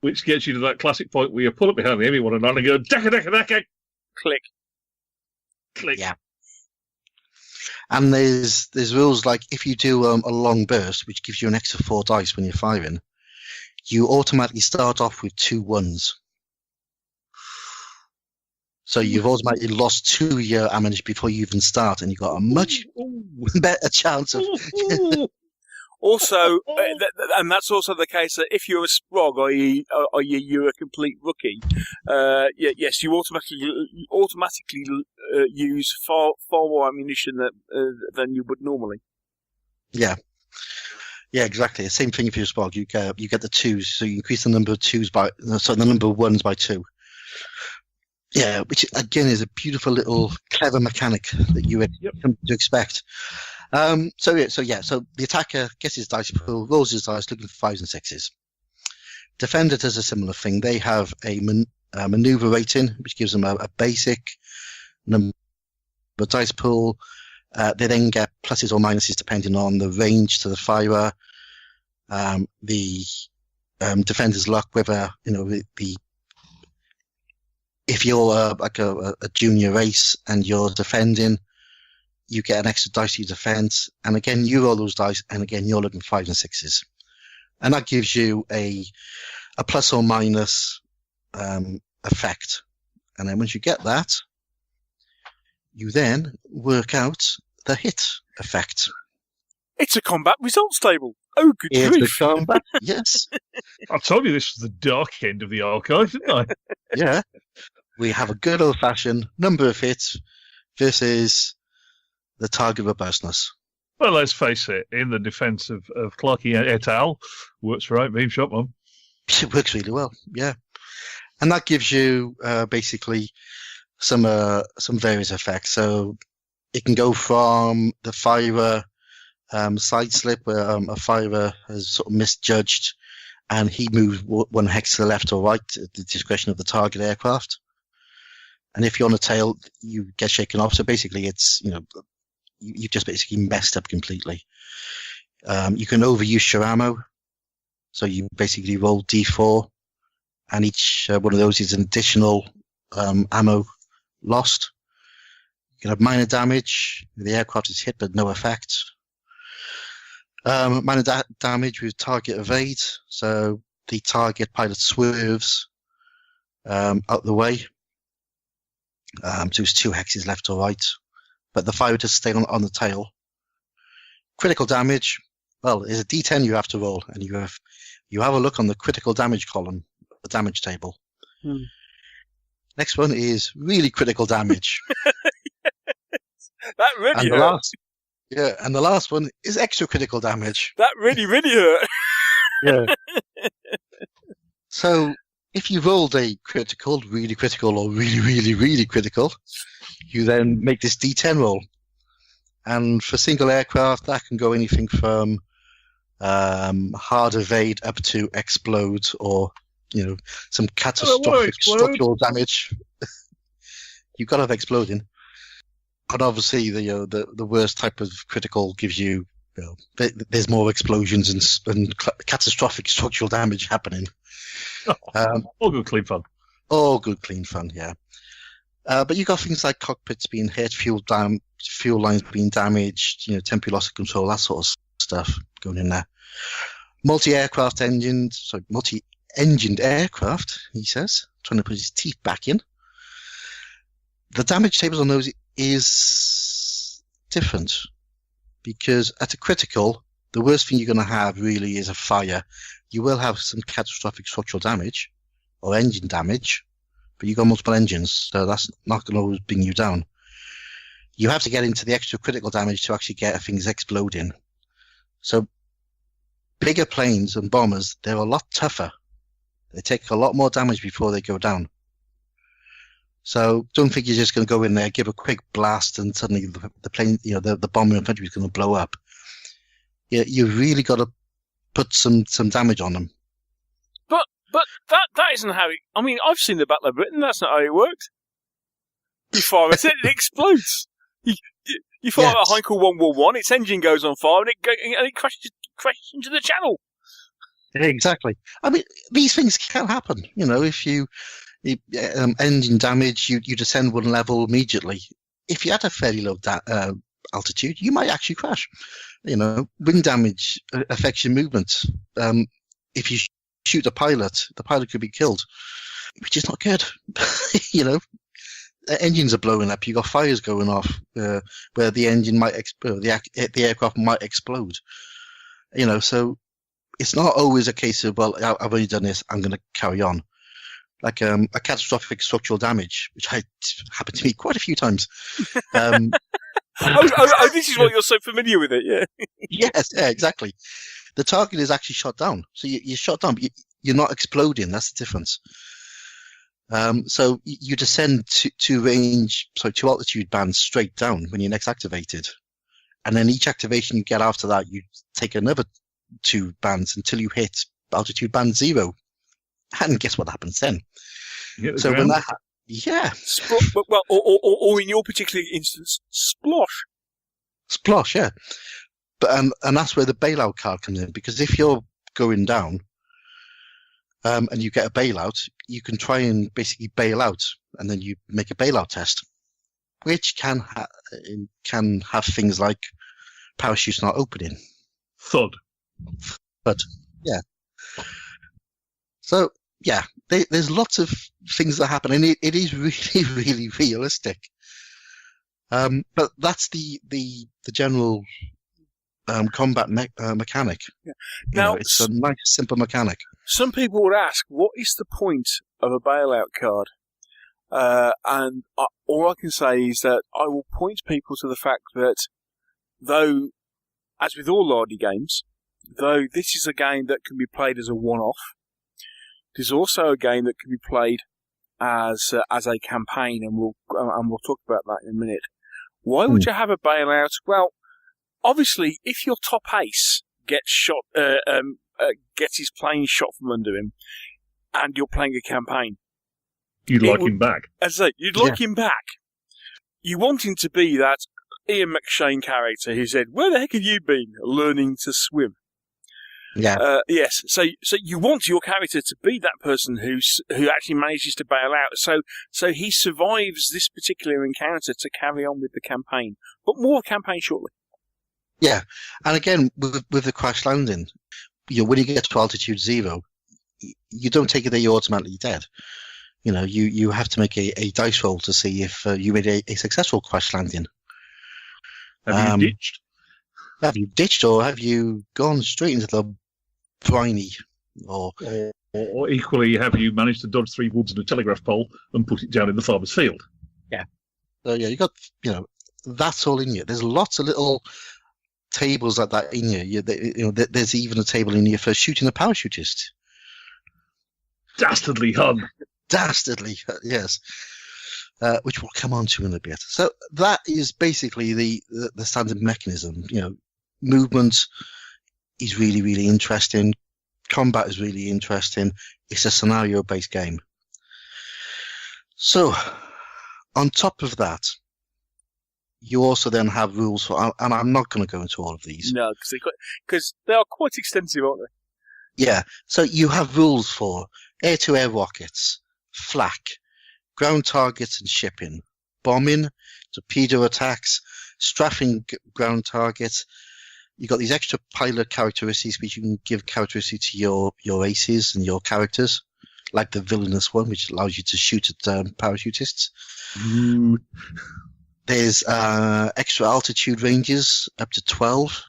Which gets you to that classic point where you pull up behind the enemy one and go, decka, decka, decka. Click. Click. Yeah. And there's rules like if you do a long burst, which gives you an extra 4 dice when you're firing, you automatically start off with 2 1s. So you've automatically lost 2 of your ammunition before you even start, and you've got a much better chance of... Also, and that's also the case that if you're a sprog, i.e. you're a complete rookie, yes, you automatically use far more ammunition than you would normally. Yeah. Yeah, exactly. Same thing if you're a sprog. You get the 2s, so you increase the number of 2s the number of 1s by 2. Yeah, which again is a beautiful little clever mechanic that you would come to expect. So the attacker gets his dice pool, rolls his dice, looking for 5s and 6s. Defender does a similar thing. They have a maneuver rating, which gives them a basic number dice pool. They then get pluses or minuses depending on the range to the firer, the defender's luck, whether if you're like a junior ace and you're defending, you get an extra dice to your defense, and again you roll those dice, and again you're looking 5s and 6s, and that gives you a plus or minus effect. And then once you get that, you then work out the hit effect. It's a combat results table. Oh, good grief! It's a combat, yes. I told you this was the dark end of the archive, didn't I? Yeah. We have a good old-fashioned number of hits versus the target robustness. Well, let's face it, in the defence of Clarkey et al., works right, beam shot, Mum. It works really well, yeah. And that gives you basically some various effects. So it can go from the firer side slip where a firer has sort of misjudged and he moves one hex to the left or right at the discretion of the target aircraft. And if you're on a tail, you get shaken off. So basically, it's, you've just basically messed up completely. You can overuse your ammo. So you basically roll D4, and each one of those is an additional ammo lost. You can have minor damage. The aircraft is hit, but no effect. Minor damage with target evade. So the target pilot swerves out the way. So it's 2 hexes left or right, but the firer does stay on the tail. Critical damage, well, is a D10 you have to roll, and you have a look on the critical damage column, the damage table. Next one is really critical damage. That really hurt. And the last one is extra critical damage. That really, really hurt. Yeah. So if you rolled a critical, really critical, or really, really, really critical, you then make this D10 roll. And for single aircraft, that can go anything from hard evade up to explode, or some catastrophic structural damage. You've got to have exploding. But obviously, the worst type of critical gives you, there's more explosions and catastrophic structural damage happening. All good, clean fun. All good, clean fun, yeah. But you got things like cockpits being hit, fuel lines being damaged, temporary loss of control, that sort of stuff going in there. Multi-engined aircraft, he says, trying to put his teeth back in. The damage tables on those is different, because at a critical, the worst thing you're going to have really is a fire. You will have some catastrophic structural damage or engine damage, but you've got multiple engines, so that's not going to always bring you down. You have to get into the extra critical damage to actually get things exploding. So bigger planes and bombers, they're a lot tougher. They take a lot more damage before they go down. So don't think you're just going to go in there, give a quick blast, and suddenly the plane, the bomber in front of you is going to blow up. You really got to put some damage on them. But that isn't how it... I mean, I've seen the Battle of Britain. That's not how it worked. You fire it, it explodes. You fire a Heinkel 111, its engine goes on fire, and it crashes into the channel. Exactly. I mean, these things can happen. If you engine damage, you descend one level immediately. If you had a fairly low altitude, you might actually crash. Wing damage affects your movement. If you shoot a pilot, the pilot could be killed, which is not good. Engines are blowing up. You got fires going off where the engine might explode, the aircraft might explode. So it's not always a case of, well, I've already done this, I'm going to carry on. Like a catastrophic structural damage, which happened to me quite a few times. This is what you're so familiar with it, yeah. Yes, yeah, exactly. The target is actually shot down. So you're shot down, but you're not exploding. That's the difference. So you descend to altitude bands straight down when you're next activated. And then each activation you get after that, you take another 2 bands until you hit altitude band 0. And guess what happens then? So when that or in your particular instance, splosh. Splosh, yeah. But and that's where the bailout card comes in, because if you're going down and you get a bailout, you can try and basically bail out, and then you make a bailout test, which can have things like parachutes not opening. Thud. But yeah. So yeah, there's lots of things that happen, and it is really, really realistic. But that's the general combat mechanic. Yeah. Now, it's a nice, simple mechanic. Some people would ask, what is the point of a bailout card? And all I can say is that I will point people to the fact that, though, as with all Lardy games, though this is a game that can be played as a one-off, there's also a game that can be played as a campaign, and we'll talk about that in a minute. Why would you have a bailout? Well, obviously, if your top ace gets shot, gets his plane shot from under him, and you're playing a campaign, You'd like him back. As I say, you'd like him back. You want him to be that Ian McShane character who said, "Where the heck have you been? Learning to swim." Yeah. Yes. So you want your character to be that person who actually manages to bail out. So he survives this particular encounter to carry on with the campaign. But more campaign shortly. Yeah, and again with the crash landing, when you get to altitude 0, you don't take it that you're automatically dead. You have to make a dice roll to see if you made a successful crash landing. Have you ditched? Have you ditched, or have you gone straight into the briny? Or equally, have you managed to dodge 3 woods and a telegraph pole and put it down in the farmer's field? Yeah. So you got that's all in you. There's lots of little tables like that in you. There's even a table in you for shooting a parachutist. Dastardly Hun. Dastardly, yes. Which we'll come on to in a bit. So that is basically the standard mechanism. Movement is really, really interesting. Combat is really interesting. It's a scenario-based game. So, on top of that, you also then have rules for, and I'm not going to go into all of these. No, because they are quite extensive, aren't they? Yeah. So you have rules for air-to-air rockets, flak, ground targets and shipping, bombing, torpedo attacks, strafing ground targets. You've got these extra pilot characteristics which you can give characteristics to your aces and your characters, like the villainous one, which allows you to shoot at parachutists. There's extra altitude ranges up to 12.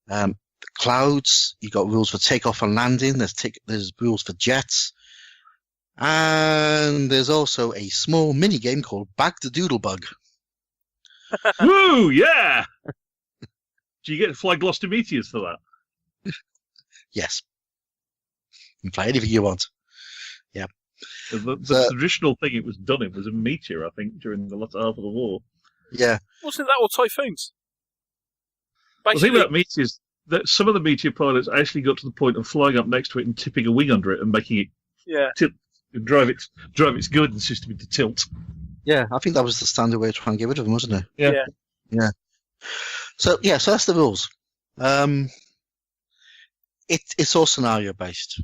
The clouds, you've got rules for takeoff and landing. There's rules for jets. And there's also a small mini game called Bag the Doodlebug. Woo, yeah! Do you get to fly Gloucester meteors for that? Yes. You can fly anything you want. Yeah. The traditional thing it was done in was a meteor, I think, during the latter half of the war. Yeah. Wasn't that all typhoons? The thing about meteors, that some of the meteor pilots actually got to the point of flying up next to it and tipping a wing under it and making it tilt, drive its guidance system into tilt. Yeah, I think that was the standard way of trying to get rid of them, wasn't it? Yeah. So that's the rules. It's all scenario based.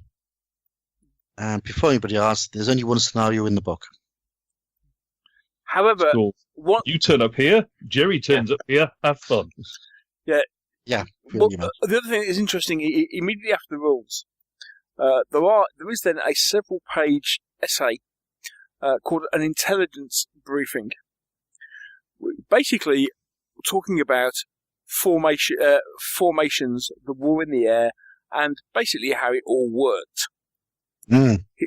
And before anybody asks, there's only one scenario in the book. However, cool. You turn up here, Jerry turns up here, have fun. Yeah. Well, the other thing that is interesting, immediately after the rules, there is then a several-page essay called an intelligence briefing, basically talking about formations, the war in the air, and basically how it all worked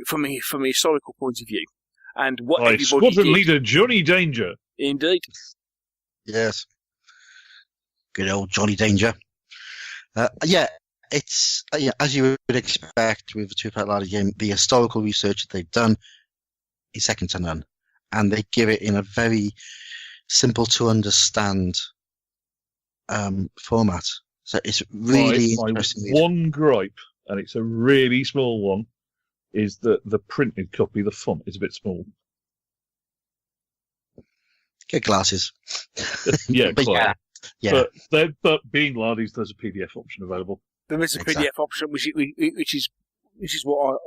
from a historical point of view, and what everybody Squadron did. Leader Johnny Danger. Indeed. Yes. Good old Johnny Danger. It's as you would expect with the Too Fat Lardies game, the historical research that they've done is second to none, and they give it in a very simple to understand format. So it's really interesting. One gripe, and it's a really small one, is that the printed copy, the font is a bit small. Get glasses. Yeah, but quite. Yeah. But being Lardies, there's a PDF option available. There is a PDF option, which is what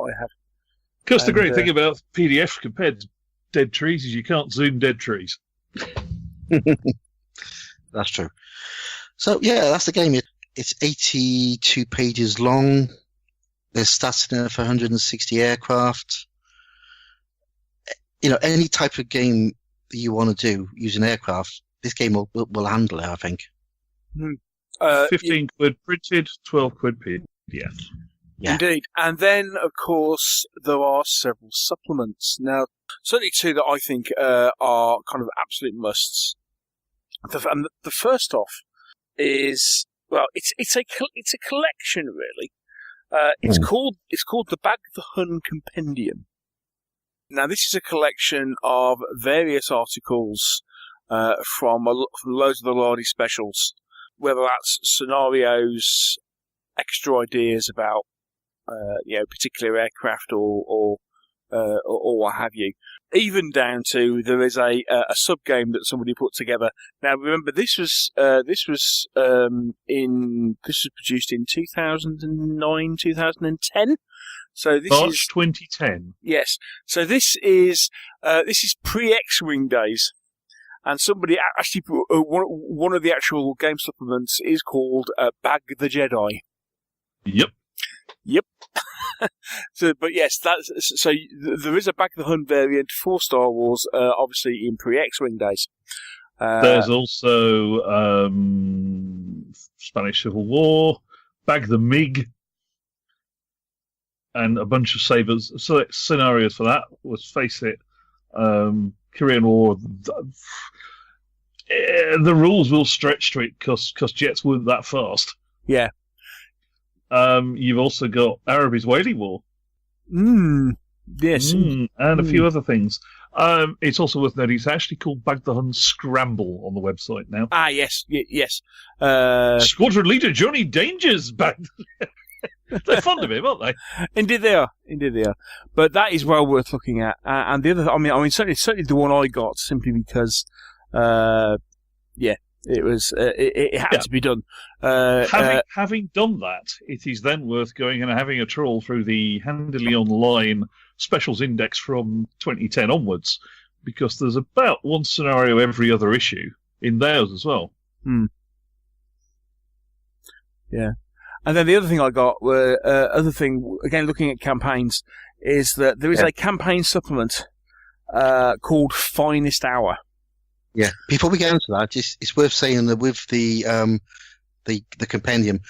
I have. Because the great thing about PDF compared to dead trees is you can't zoom dead trees. That's true. So that's the game. It's 82 pages long. There's stats in there for 160 aircraft. Any type of game that you want to do using aircraft, this game will handle it, I think. 15 quid printed, 12 quid PDF. Yeah. Indeed. And then, of course, there are several supplements. Now, certainly two that I think are kind of absolute musts. The first off is, well, it's a collection, really. It's called the Bag The Hun Compendium. Now, this is a collection of various articles from loads of the Lardy specials, whether that's scenarios, extra ideas about particular aircraft or what have you. Even down to there is a sub game that somebody put together. Now remember, this was produced in 2009, 2010. So this March is 2010. Yes. So this is pre-X-Wing days, and somebody actually one of the actual game supplements is called Bag the Jedi. Yep. So, but yes, there is a Bag the Hun variant for Star Wars, obviously in pre-X-Wing days. There's also Spanish Civil War, Bag the MiG, and a bunch of scenarios for that. Let's face it, Korean War. The rules will stretch to it because jets weren't that fast. Yeah. You've also got Arab Israeli War. Yes. And a few other things. It's also worth noting it's actually called Bag the Hun Scramble on the website now. Ah, yes, yes. Squadron Leader Johnny Danger's back. They're fond of him, aren't they? Indeed they are. But that is well worth looking at. And the other, I mean, certainly the one I got simply because, it was it had to be done. Having done that, it is then worth going and having a trawl through the Handily Online Specials Index from 2010 onwards, because there's about one scenario every other issue in theirs as well. Yeah. And then the other thing I got again looking at campaigns, is that there is a campaign supplement called Finest Hour. Yeah. Before we get into that, it's worth saying that with the compendium,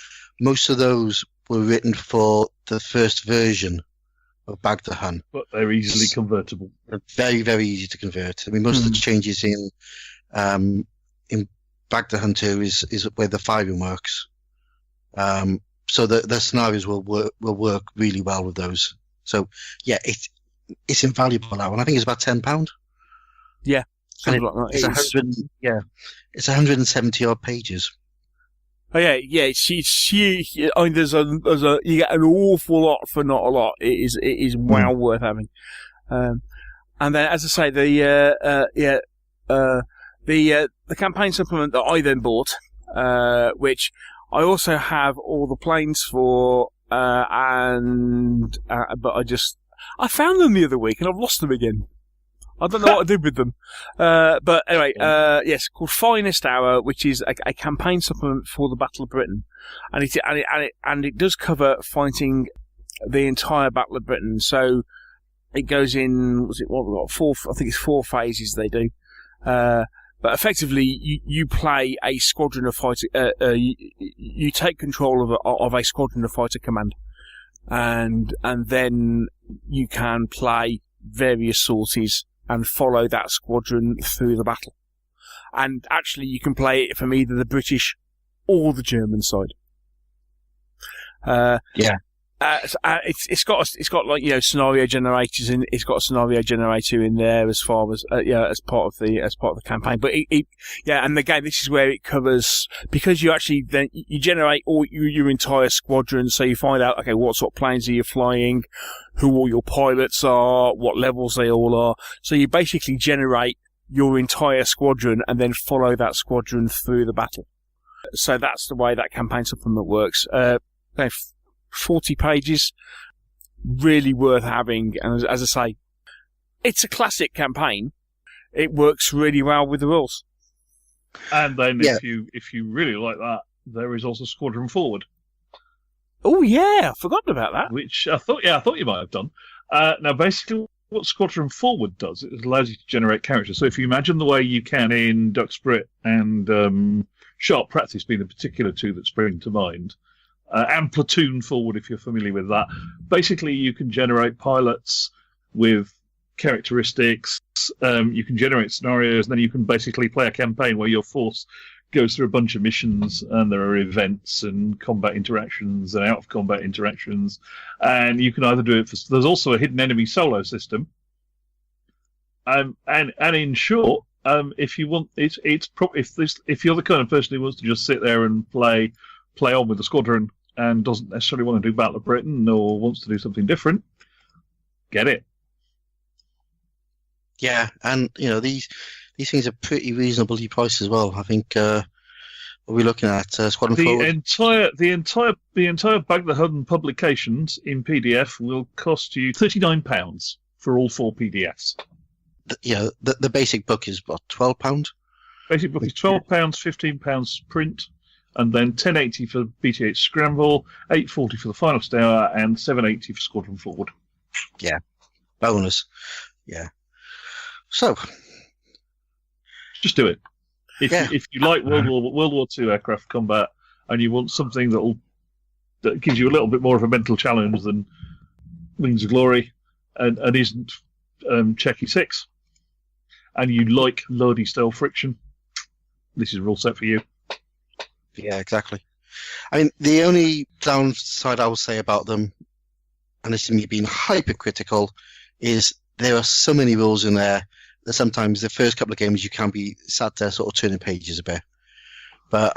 most of those were written for the first version of Bag The Hun. But they're easily convertible. They're very, very easy to convert. I mean, most of the changes in Bag The Hun 2 is where the firing works. So the scenarios will work really well with those. So yeah, it's invaluable now, and I think it's about £10. Yeah, something like that. It's 170 odd pages. Oh yeah. It's I mean, there's a you get an awful lot for not a lot. It is well worth having. And then, as I say, the campaign supplement that I then bought, which I also have all the planes for, but I found them the other week and I've lost them again. I don't know what I did with them. But anyway, yes, called Finest Hour, which is a campaign supplement for the Battle of Britain, and it does cover fighting the entire Battle of Britain. So it goes in, four? I think it's 4 phases they do. But effectively, you play a squadron of fighter. You take control of a squadron of fighter command, and then you can play various sorties and follow that squadron through the battle. And actually, you can play it from either the British or the German side. It's got like, you know, scenario generators in. It's got a scenario generator in there as far as as part of the campaign. But and again, this is where it covers, because you actually then you generate your entire squadron. So you find out, okay, what sort of planes are you flying, who all your pilots are, what levels they all are. So you basically generate your entire squadron and then follow that squadron through the battle. So that's the way that campaign supplement works. 40 pages, really worth having. And as I say, it's a classic campaign. It works really well with the rules. And then if you really like that, there is also Squadron Forward. Oh yeah, I've forgotten about that. Which I thought you might have done. Now basically what Squadron Forward does, it allows you to generate characters. So if you imagine the way you can in Duxbury and Sharp Practice being the particular two that spring to mind, and Platoon Forward, if you're familiar with that. Basically, you can generate pilots with characteristics, you can generate scenarios, and then you can basically play a campaign where your force goes through a bunch of missions, and there are events and combat interactions and out-of-combat interactions, and you can either do it for... There's also a hidden enemy solo system, and in short, if you want, if you're the kind of person who wants to just sit there and play on with the squadron and doesn't necessarily want to do Battle of Britain or wants to do something different, get it. Yeah, and these things are pretty reasonably priced as well. I think we're looking at Squadron Forward. The entire Bag The Hun publications in PDF will cost you £39 for all 4 PDFs. The basic book is what, £12? Basic book is £12, £15 print, and then £10.80 for BT8 Scramble, £8.40 for the Final Tower, and £7.80 for Squadron Forward. Yeah, bonus. Yeah. So, just do it. If you like World War II aircraft combat and you want something that gives you a little bit more of a mental challenge than Wings of Glory and isn't Checky 6, and you like Lardy style friction, this is a rule set for you. Yeah, exactly. I mean, the only downside I will say about them, and this is me being hypercritical, is there are so many rules in there that sometimes the first couple of games you can be sat there sort of turning pages a bit. But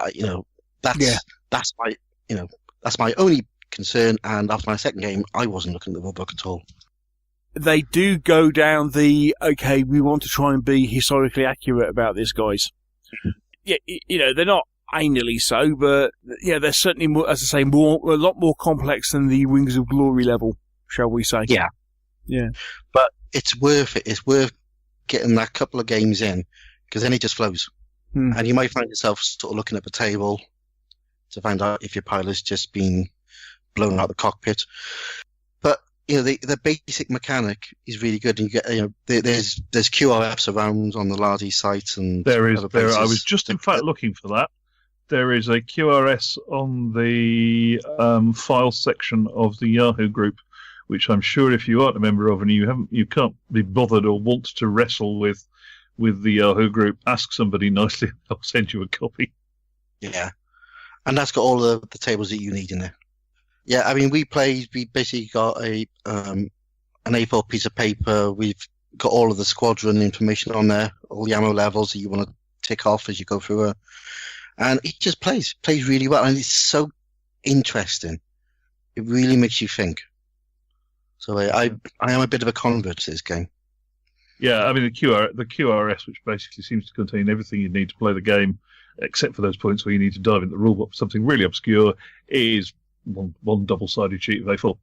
that's my only concern. And after my second game, I wasn't looking at the rule book at all. They do go down we want to try and be historically accurate about this, guys. Yeah, they're not anally so, but they're certainly more, as I say, a lot more complex than the Wings of Glory level, shall we say? Yeah. But it's worth it. It's worth getting that couple of games in, because then it just flows. And you might find yourself sort of looking at the table to find out if your pilot's just been blown out the cockpit. But the basic mechanic is really good, and you get there's QRFs around on the Lardy site, and there is. I was just in fact looking for that. There is a QRS on the file section of the Yahoo group, which I'm sure if you aren't a member of and you can't be bothered or want to wrestle with the Yahoo group, ask somebody nicely. I'll send you a copy. Yeah, and that's got all the tables that you need in there. Yeah, I mean, we basically got an A4 piece of paper. We've got all of the squadron information on there, all the ammo levels that you want to tick off as you go through it. And it just plays really well, and it's so interesting. It really makes you think. So I am a bit of a convert to this game. Yeah, I mean the QRS, which basically seems to contain everything you need to play the game, except for those points where you need to dive into the rulebook for something really obscure, is one double-sided sheet of A4.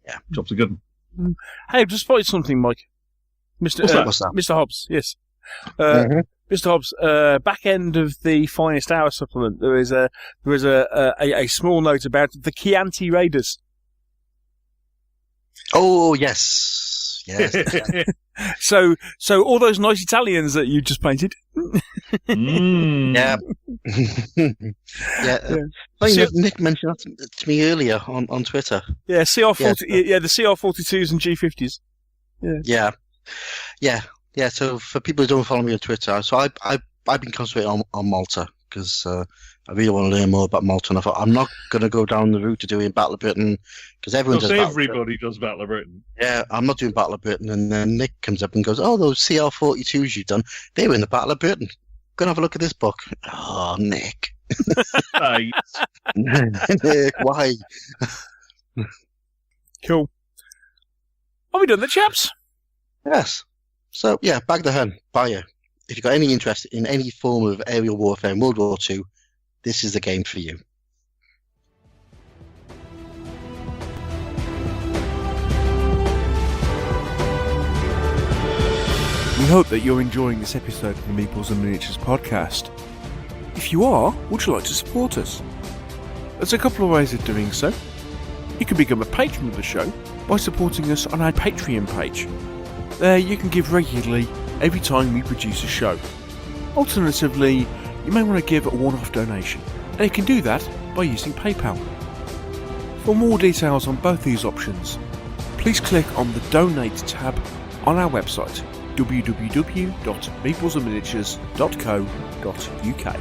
Yeah, job's a good one. Hey, I've just spotted something, Mike. What's that? Mr. Hobbs, yes. Mr. Hobbs, back end of the Finest Hour supplement, there is a small note about the Chianti Raiders. Oh yes. So all those nice Italians that you just painted. Yeah. Nick mentioned that to me earlier on Twitter. Yeah, CR40. The CR42s and G50s. Yeah. So for people who don't follow me on Twitter, so I've been concentrating on Malta, because I really want to learn more about Malta, and I thought I'm not going to go down the route of doing Battle of Britain, because everybody does Battle of Britain. Yeah, I'm not doing Battle of Britain, and then Nick comes up and goes, "Oh, those CR42s you've done, they were in the Battle of Britain. Go and have a look at this book." Oh, Nick. Nick, why? Cool. Are we done, the chaps? Yes. So yeah, Bag The Hun, buy it. If you've got any interest in any form of aerial warfare in World War II, this is the game for you. We hope that you're enjoying this episode of the Meeples and Miniatures podcast. If you are, would you like to support us? There's a couple of ways of doing so. You can become a patron of the show by supporting us on our Patreon page. There you can give regularly every time we produce a show. Alternatively, you may want to give a one-off donation, and you can do that by using PayPal. For more details on both these options, please click on the Donate tab on our website, www.meeplesandminiatures.co.uk.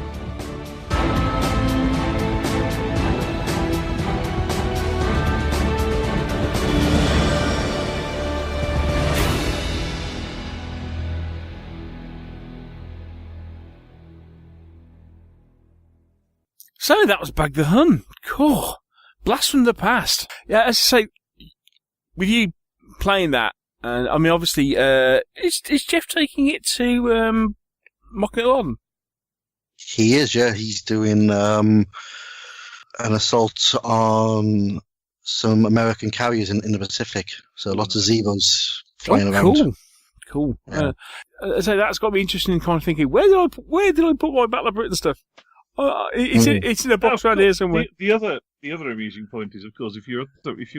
So that was Bag The Hun. Cool. Blast from the past. Yeah, as I say, with you playing that, I mean, obviously, is Jeff taking it to Mock-It On? He is, yeah. He's doing an assault on some American carriers in the Pacific. So lots of Zevos flying around. Cool. Yeah. So that's got me interested in kind of thinking, where did I put my Battle of Britain stuff? It's in a box around here somewhere. The other amusing point is, of course, if you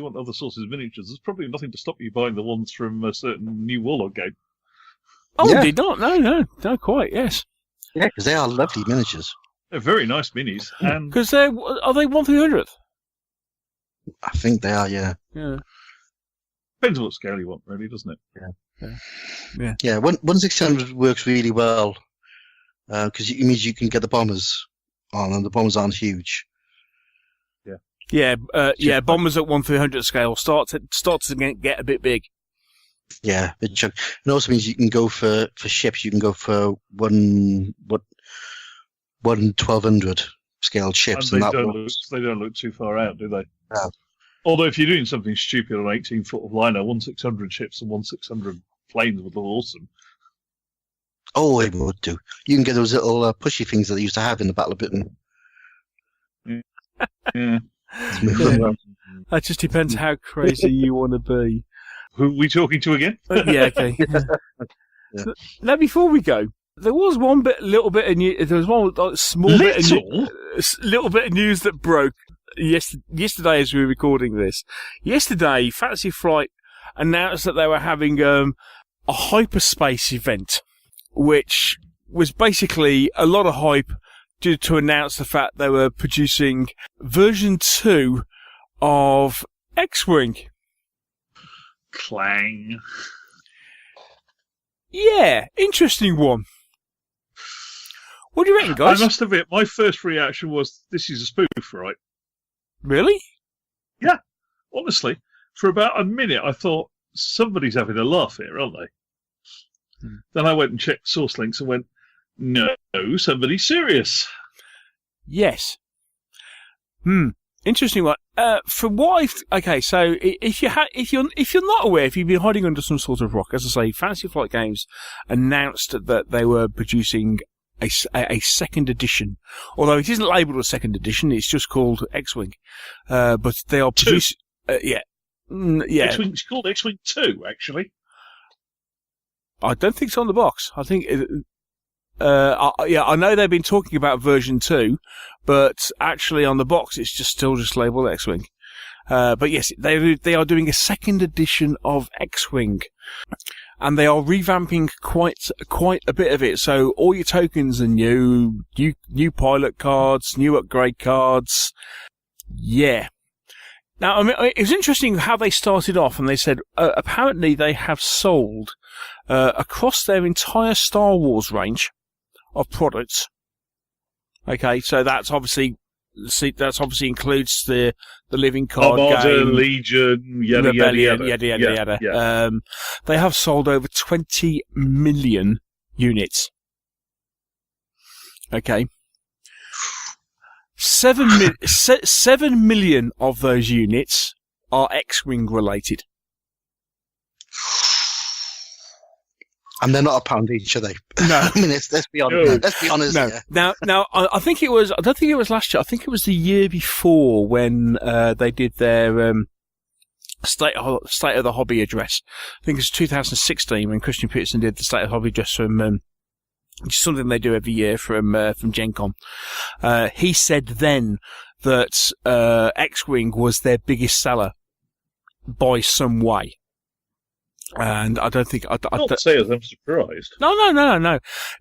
want other sources of miniatures, there's probably nothing to stop you buying the ones from a certain new Warlord game. Oh, Yeah. did not? No, quite. Yes, Yeah, because they are lovely miniatures. They're very nice minis, and because are they 1/300th? I think they are, yeah. Yeah. depends on what scale you want, really, doesn't it? Yeah, 1/600 works really well because it means you can get the bombers on, and the bombers aren't huge. Yeah, bombers at 1/300th scale start to get a bit big. Yeah, big chunk. It also means you can go for ships. You can go for one 1200 scaled ships, And and they that don't works. look too far out, do they? No. Although if you're doing something stupid on 18-foot of liner, 1/600 ships and 1/600 planes would look awesome. Oh, it would do. You can get those little pushy things that they used to have in the Battle of Britain. Yeah. That just depends how crazy you want to be. Who are we talking to again? Yeah, okay. Yeah. Now, before we go, there was little bit of news. There was one small little bit of news that broke yesterday as we were recording this. Yesterday, Fantasy Flight announced that they were having a hyperspace event, which was basically a lot of hype due to announce the fact they were producing version 2 of X-Wing. Clang. Yeah, interesting one. What do you reckon, guys? I must admit, my first reaction was, this is a spoof, right? Really? Yeah, honestly. For about a minute, I thought, somebody's having a laugh here, aren't they? Then I went and checked source links and went, no, somebody's serious. Yes. Interesting one. From what so if you're not aware, if you've been hiding under some sort of rock, as I say, Fantasy Flight Games announced that they were producing a second edition. Although it isn't labelled a second edition, it's just called X-Wing. But they are producing. Yeah. It's called X-Wing 2, actually. I don't think it's on the box. I think. I know they've been talking about version 2, but actually on the box it's still labelled X-Wing. But yes, they are doing a second edition of X-Wing, and they are revamping quite a bit of it. So all your tokens are new pilot cards, new upgrade cards. Yeah. Now, I mean, it was interesting how they started off, and they said apparently they have sold across their entire Star Wars range of products. Okay, so that's obviously includes the living card Armada, game, Legion, yada Rebellion, yada yada. Yeah. They have sold over 20 million units. Okay. 7 million of those units are X-Wing related. And they're not a pound each, are they? No. I mean, let's be honest. No. Let's be honest. No. Yeah. Now, I think it was. I don't think it was last year. I think it was the year before when they did their state of the hobby address. I think it was 2016 when Christian Peterson did the state of the hobby address from. Which is something they do every year from Gen Con. He said then that X-Wing was their biggest seller by some way. And I don't think... Not say as I'm surprised. No.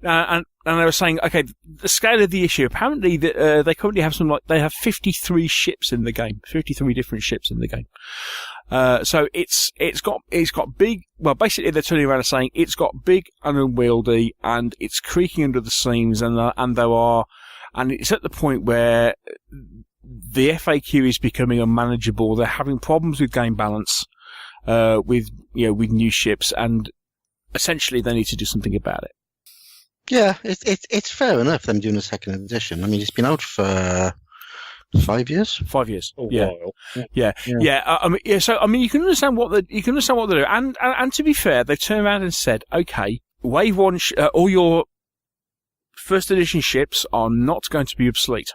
And they were saying, okay, the scale of the issue, apparently they currently have they have 53 ships in the game, 53 different ships in the game. So it's got big, well, basically they're turning around and saying it's got big and unwieldy, and it's creaking under the seams, and it's at the point where the FAQ is becoming unmanageable. They're having problems with game balance, with new ships, and essentially they need to do something about it. Yeah, it's fair enough them doing a second edition. I mean, it's been out for 5 years. 5 years. A Yeah. while. So I mean, you can understand what they do, and to be fair, they've turned around and said, okay, Wave 1, all your first edition ships are not going to be obsolete.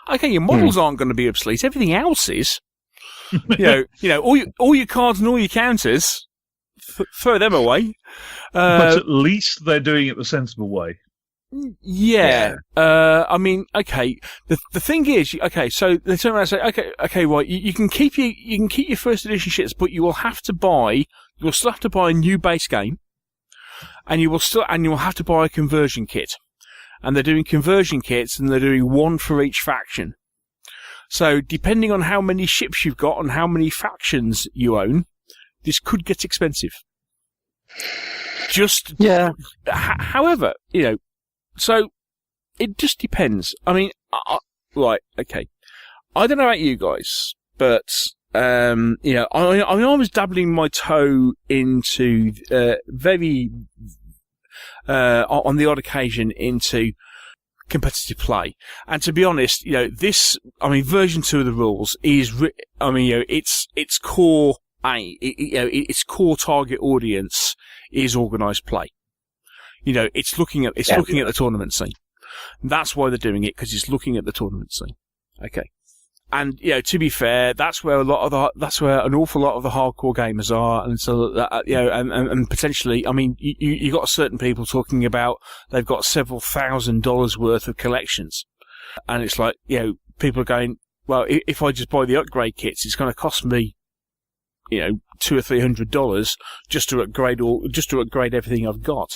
Okay, your models aren't going to be obsolete. Everything else is. you know, all your cards and all your counters, throw them away. But at least they're doing it the sensible way. Yeah. I mean, okay. The thing is, okay. So they turn around and say, okay, right. You can keep your first edition ships, but you'll still have to buy a new base game, and you will have to buy a conversion kit. And they're doing conversion kits, and they're doing one for each faction. So depending on how many ships you've got and how many factions you own, this could get expensive. However, you know. So, it just depends. I mean, right, okay. I don't know about you guys, but, you know, I was dabbling my toe into, on the odd occasion into competitive play. And to be honest, you know, version 2 of the rules is, you know, its core its core target audience is organised play. You know, it's looking at the tournament scene. That's why they're doing it, because it's looking at the tournament scene. Okay. And, you know, to be fair, that's where an awful lot of the hardcore gamers are. And so, you know, and potentially, I mean, you got certain people talking about they've got several $1,000s worth of collections. And it's like, you know, people are going, well, if I just buy the upgrade kits, it's going to cost me, you know, $200 or $300 just to upgrade everything I've got.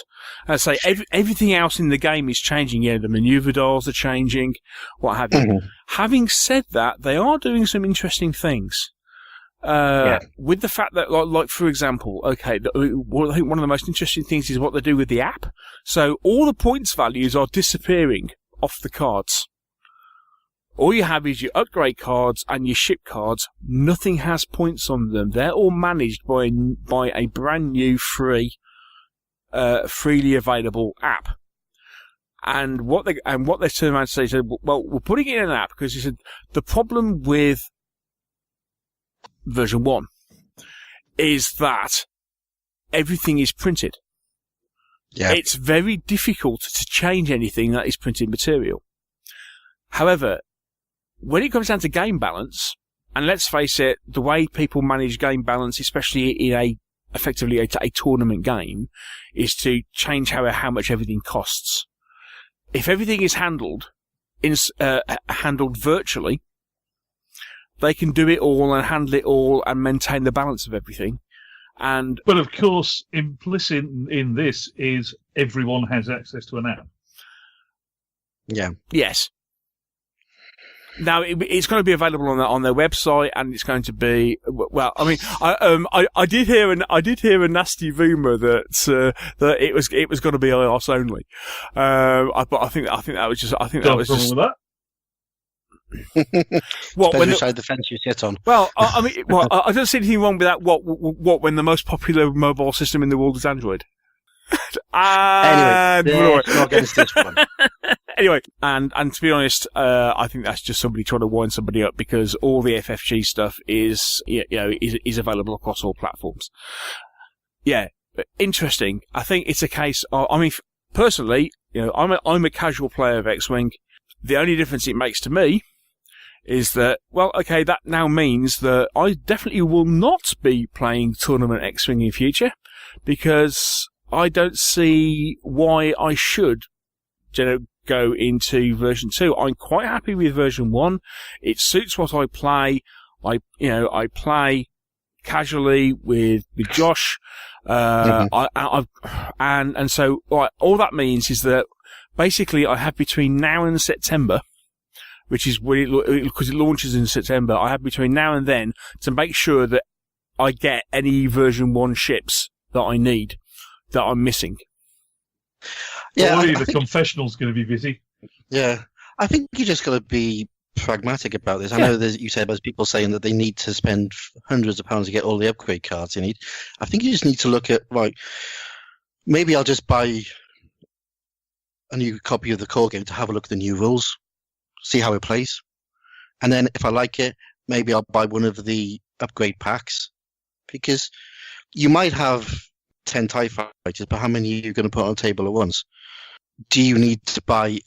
And I say everything else in the game is changing. You know, the maneuver dials are changing, what have you. Mm-hmm. Having said that, they are doing some interesting things. With the fact that, like for example, okay, I think one of the most interesting things is what they do with the app. So all the points values are disappearing off the cards. All you have is your upgrade cards and your ship cards. Nothing has points on them. They're all managed by a brand new freely available app. And what they turned around to say, well, we're putting it in an app because he said the problem with version 1 is that everything is printed. Yeah. It's very difficult to change anything that is printed material. However, when it comes down to game balance, and let's face it, the way people manage game balance, especially in effectively a tournament game, is to change how much everything costs. If everything is handled virtually, they can do it all and handle it all and maintain the balance of everything. But of course, implicit in this is everyone has access to an app. Yeah. Yes. Now it's going to be available on their website, and it's going to be well. I mean, I did hear a nasty rumour that it was going to be iOS only. But I think that was just with that. What when side of the fence you sit on? Well, I mean, I don't see anything wrong with that. What when the most popular mobile system in the world is Android? Anyway, not against this one. Anyway, and to be honest, I think that's just somebody trying to wind somebody up because all the FFG stuff is available across all platforms. Yeah, interesting. I think it's a case of, I mean, personally, you know, I'm a casual player of X-Wing. The only difference it makes to me is that, well, okay, that now means that I definitely will not be playing Tournament X-Wing in future because I don't see why I should, you know, go into version 2. I'm quite happy with version 1. It suits what I play. I play casually with Josh. And so all that means is that basically I have between now and September, which is because it launches in September, I have between now and then to make sure that I get any version 1 ships that I need, that I'm missing. Yeah, the confessional's going to be busy. Yeah, I think you just got to be pragmatic about this. I know you said there's people saying that they need to spend hundreds of pounds to get all the upgrade cards you need. I think you just need to look at, right, maybe I'll just buy a new copy of the core game to have a look at the new rules, see how it plays. And then if I like it, maybe I'll buy one of the upgrade packs, because you might have 10 TIE fighters, but how many are you going to put on the table at once? Do you need to buy...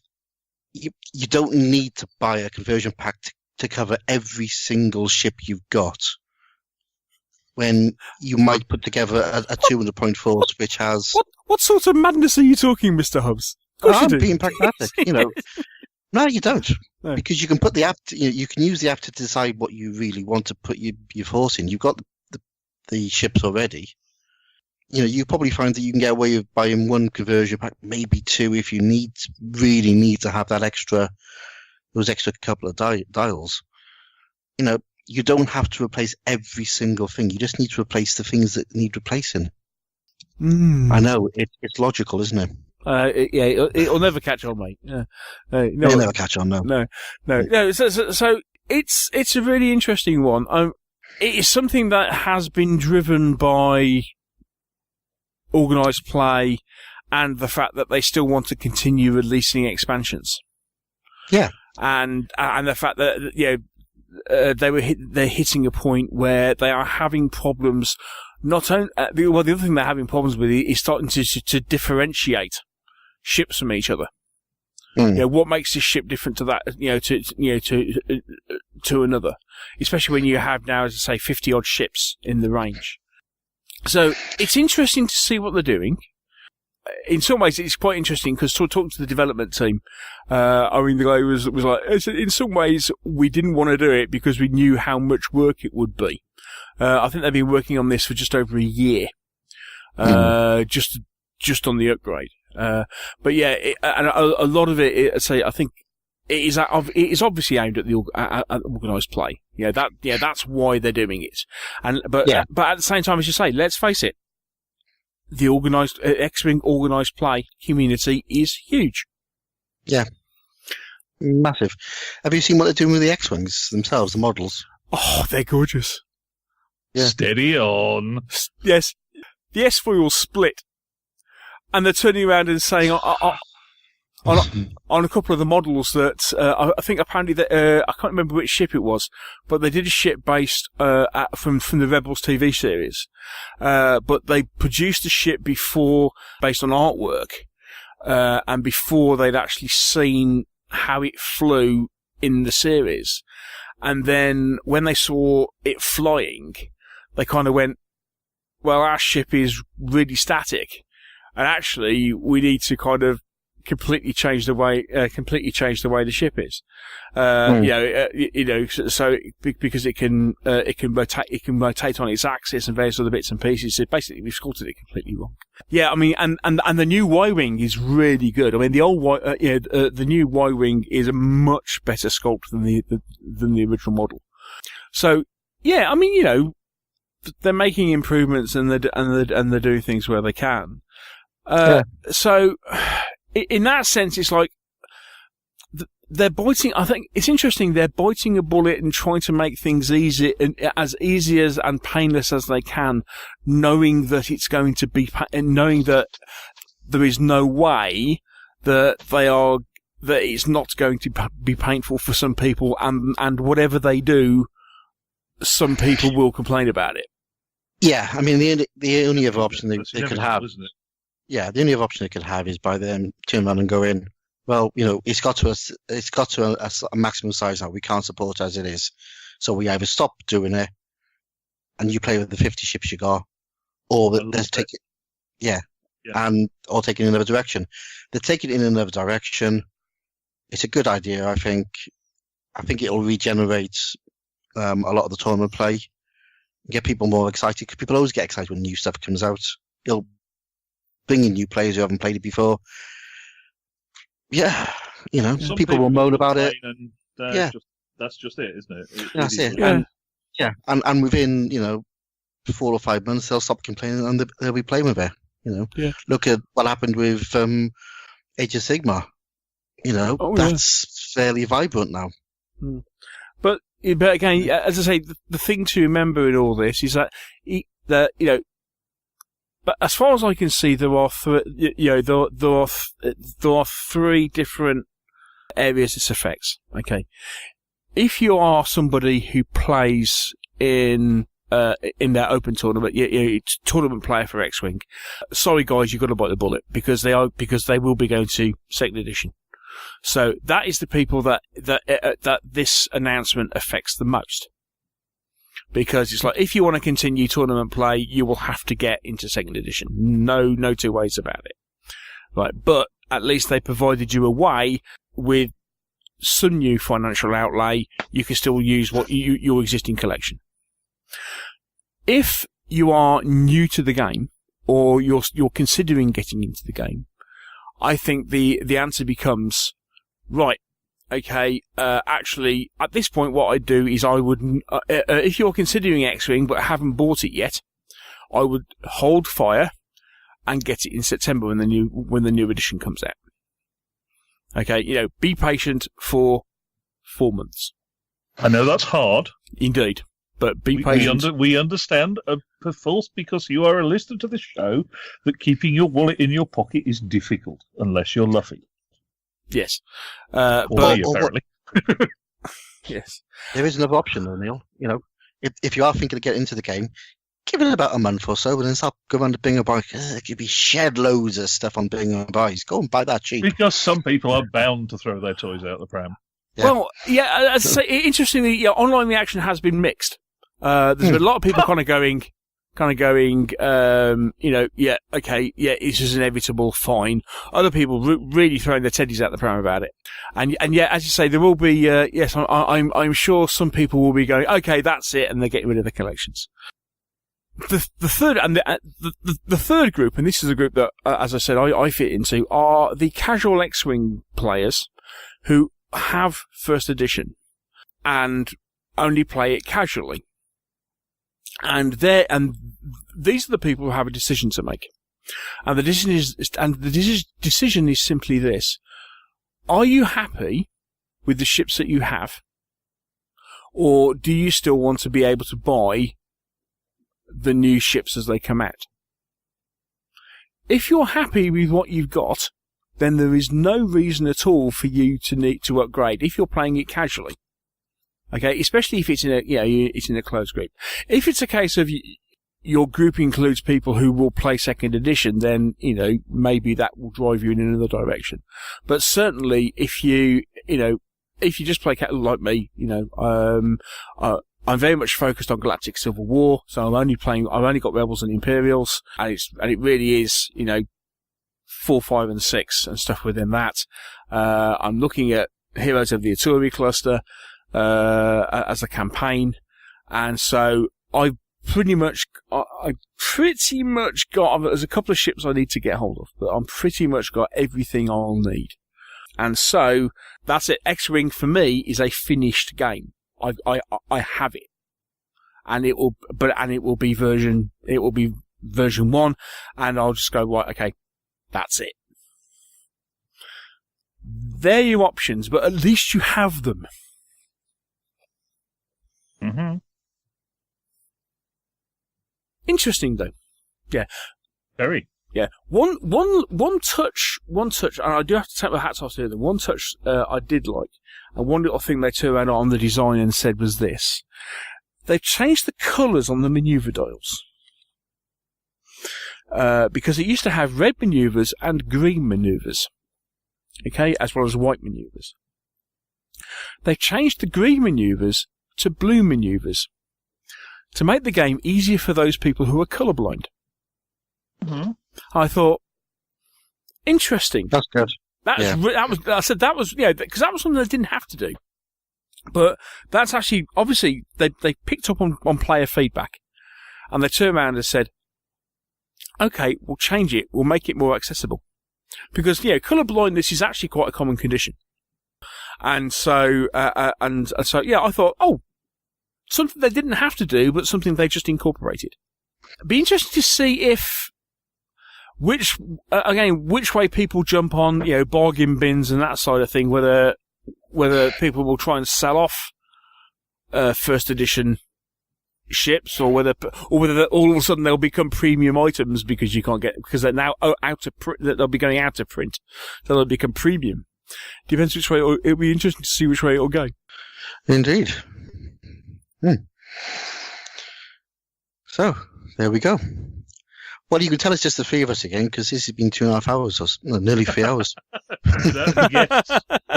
You don't need to buy a conversion pack to cover every single ship you've got, when you might put together a 200-point force which has... What sort of madness are you talking, Mr. Hubbs? I'm being pragmatic, No, you don't. No. Because you can put the app. You can use the app to decide what you really want to put your force in. You've got the ships already. You probably find that you can get away with buying one conversion pack, maybe two, if you really need to have those extra couple of dials. You don't have to replace every single thing. You just need to replace the things that need replacing. I know it's logical, isn't it? It'll never catch on, mate. It'll never catch on, no. No. So it's a really interesting one. It is something that has been driven by organised play and the fact that they still want to continue releasing expansions. Yeah, and the fact that they're hitting a point where they are having problems. Not only the other thing they're having problems with is starting to differentiate ships from each other. What makes this ship different to that? To another, especially when you have now, as I say, 50 odd ships in the range. So it's interesting to see what they're doing. In some ways, it's quite interesting because talking to the development team, the guy was like, in some ways, we didn't want to do it because we knew how much work it would be. I think they've been working on this for just over a year, just on the upgrade. But yeah, and a lot of it, I think it is obviously aimed at the organised play. That's why they're doing it. But at the same time, as you say, let's face it, the organised X-Wing organised play community is huge. Yeah, massive. Have you seen what they're doing with the X-Wings themselves, the models? Oh, they're gorgeous. Yeah. Steady on. Yes, the S-foil split, and they're turning around and saying on a couple of the models that I think apparently that I can't remember which ship it was, but they did a ship based from the Rebels TV series, but they produced a ship before based on artwork, and before they'd actually seen how it flew in the series, and then when they saw it flying, they kind of went, well, our ship is really static, and actually we need to kind of completely change the way the ship is. So because it can rotate on its axis and various other bits and pieces. So basically, we've sculpted it completely wrong. Yeah, I mean, and the new Y-wing is really good. I mean, the new Y-wing is a much better sculpt than the original model. So yeah, I mean, they're making improvements and they're doing things where they can. So. In that sense, it's like they're biting. I think it's interesting. They're biting a bullet and trying to make things easy and painless as they can, knowing that it's going to be, knowing that there is no way that it's not going to be painful for some people, and whatever they do, some people will complain about it. Yeah, I mean the only other option they could have. Isn't it? Yeah, the only other option they could have is by them turn around and go in, well, it's got to a maximum size now. We can't support it as it is. So we either stop doing it and you play with the 50 ships you got, or let's take it. Yeah. Or take it in another direction. They take it in another direction. It's a good idea, I think. I think it'll regenerate a lot of the tournament play, get people more excited, because people always get excited when new stuff comes out. It'll bring in new players who haven't played it before. Yeah, some people will moan about it. And, that's just it, isn't it? That's it. Yeah. And within 4 or 5 months, they'll stop complaining and they'll be playing with it. Look at what happened with Age of Sigmar. That's fairly vibrant now. But again, as I say, the thing to remember in all this is that but as far as I can see, there are three different areas this affects. Okay, if you are somebody who plays in their open tournament, tournament player for X-Wing, sorry guys, you've got to bite the bullet because they will be going to second edition. So that is the people that this announcement affects the most. Because it's like, if you want to continue tournament play, you will have to get into second edition. No two ways about it. Right, but at least they provided you a way with some new financial outlay. You can still use your existing collection. If you are new to the game, or you're considering getting into the game, I think the answer becomes, right, okay, actually, at this point, what I'd do is I would, if you're considering X-Wing but haven't bought it yet, I would hold fire and get it in September when the new edition comes out. Okay, be patient for 4 months. I know that's hard. Indeed, but be patient. We understand, perforce, because you are a listener to the show, that keeping your wallet in your pocket is difficult unless you're Luffy. Yes. Apparently. Yes. There is another option, though, Neil. If you are thinking of getting into the game, give it about a month or so, and then start going on to Bing and Buy. There could be shed loads of stuff on Bing and Buys. Go and buy that cheap. Because some people are bound to throw their toys out the pram. Yeah. Well, yeah, as I say, interestingly, online reaction has been mixed. There's been a lot of people kind of going, okay, yeah, it's just inevitable, fine. Other people really throwing their teddies out the pram about it. And yeah, as you say, there will be, yes, I'm sure some people will be going, okay, that's it, and they're getting rid of the collections. The third group, and this is a group that, as I said, I fit into, are the casual X-Wing players who have first edition and only play it casually. And these are the people who have a decision to make. And the decision is simply this: are you happy with the ships that you have, or do you still want to be able to buy the new ships as they come out? If you're happy with what you've got, then there is no reason at all for you to need to upgrade if you're playing it casually. Okay, especially if it's in a closed group. If it's a case of your group includes people who will play second edition, then maybe that will drive you in another direction. But certainly, if you just play like me, I'm very much focused on Galactic Civil War, so I've only got Rebels and Imperials, and it really is 4, 5, and 6 and stuff within that. I'm looking at Heroes of the Aturi cluster as a campaign, and so I pretty much got. There's a couple of ships I need to get hold of, but I'm pretty much got everything I'll need, and so that's it. X-Wing for me is a finished game. I have it, and it will be version 1, and I'll just go, right, okay, that's it. They're your options, but at least you have them. Mm-hmm. Interesting though. Yeah. Very. Yeah. One touch, and I do have to take my hats off to them. One touch I did like, and one little thing they turned around on the design and said was this: they've changed the colours on the manoeuvre dials. Because it used to have red manoeuvres and green manoeuvres. Okay, as well as white manoeuvres. They changed the green manoeuvres to blue manoeuvres to make the game easier for those people who are colourblind. Mm-hmm. I thought, interesting. That's good. Because that was something they didn't have to do. But that's actually, obviously, they picked up on player feedback, and they turned around and said, okay, we'll change it, we'll make it more accessible. Because, colour blindness is actually quite a common condition. And so, I thought, something they didn't have to do, but something they just incorporated. It'd be interesting to see which way people jump on, bargain bins and that side of thing, whether people will try and sell off, first edition ships, or whether all of a sudden they'll become premium items because they're now out of print, that they'll be going out of print, so they'll become premium. Depends which way. It'll be interesting to see which way it'll go. Indeed. So, there we go. Well, you can tell it's just the three of us again, because this has been 2.5 hours, or nearly 3 hours.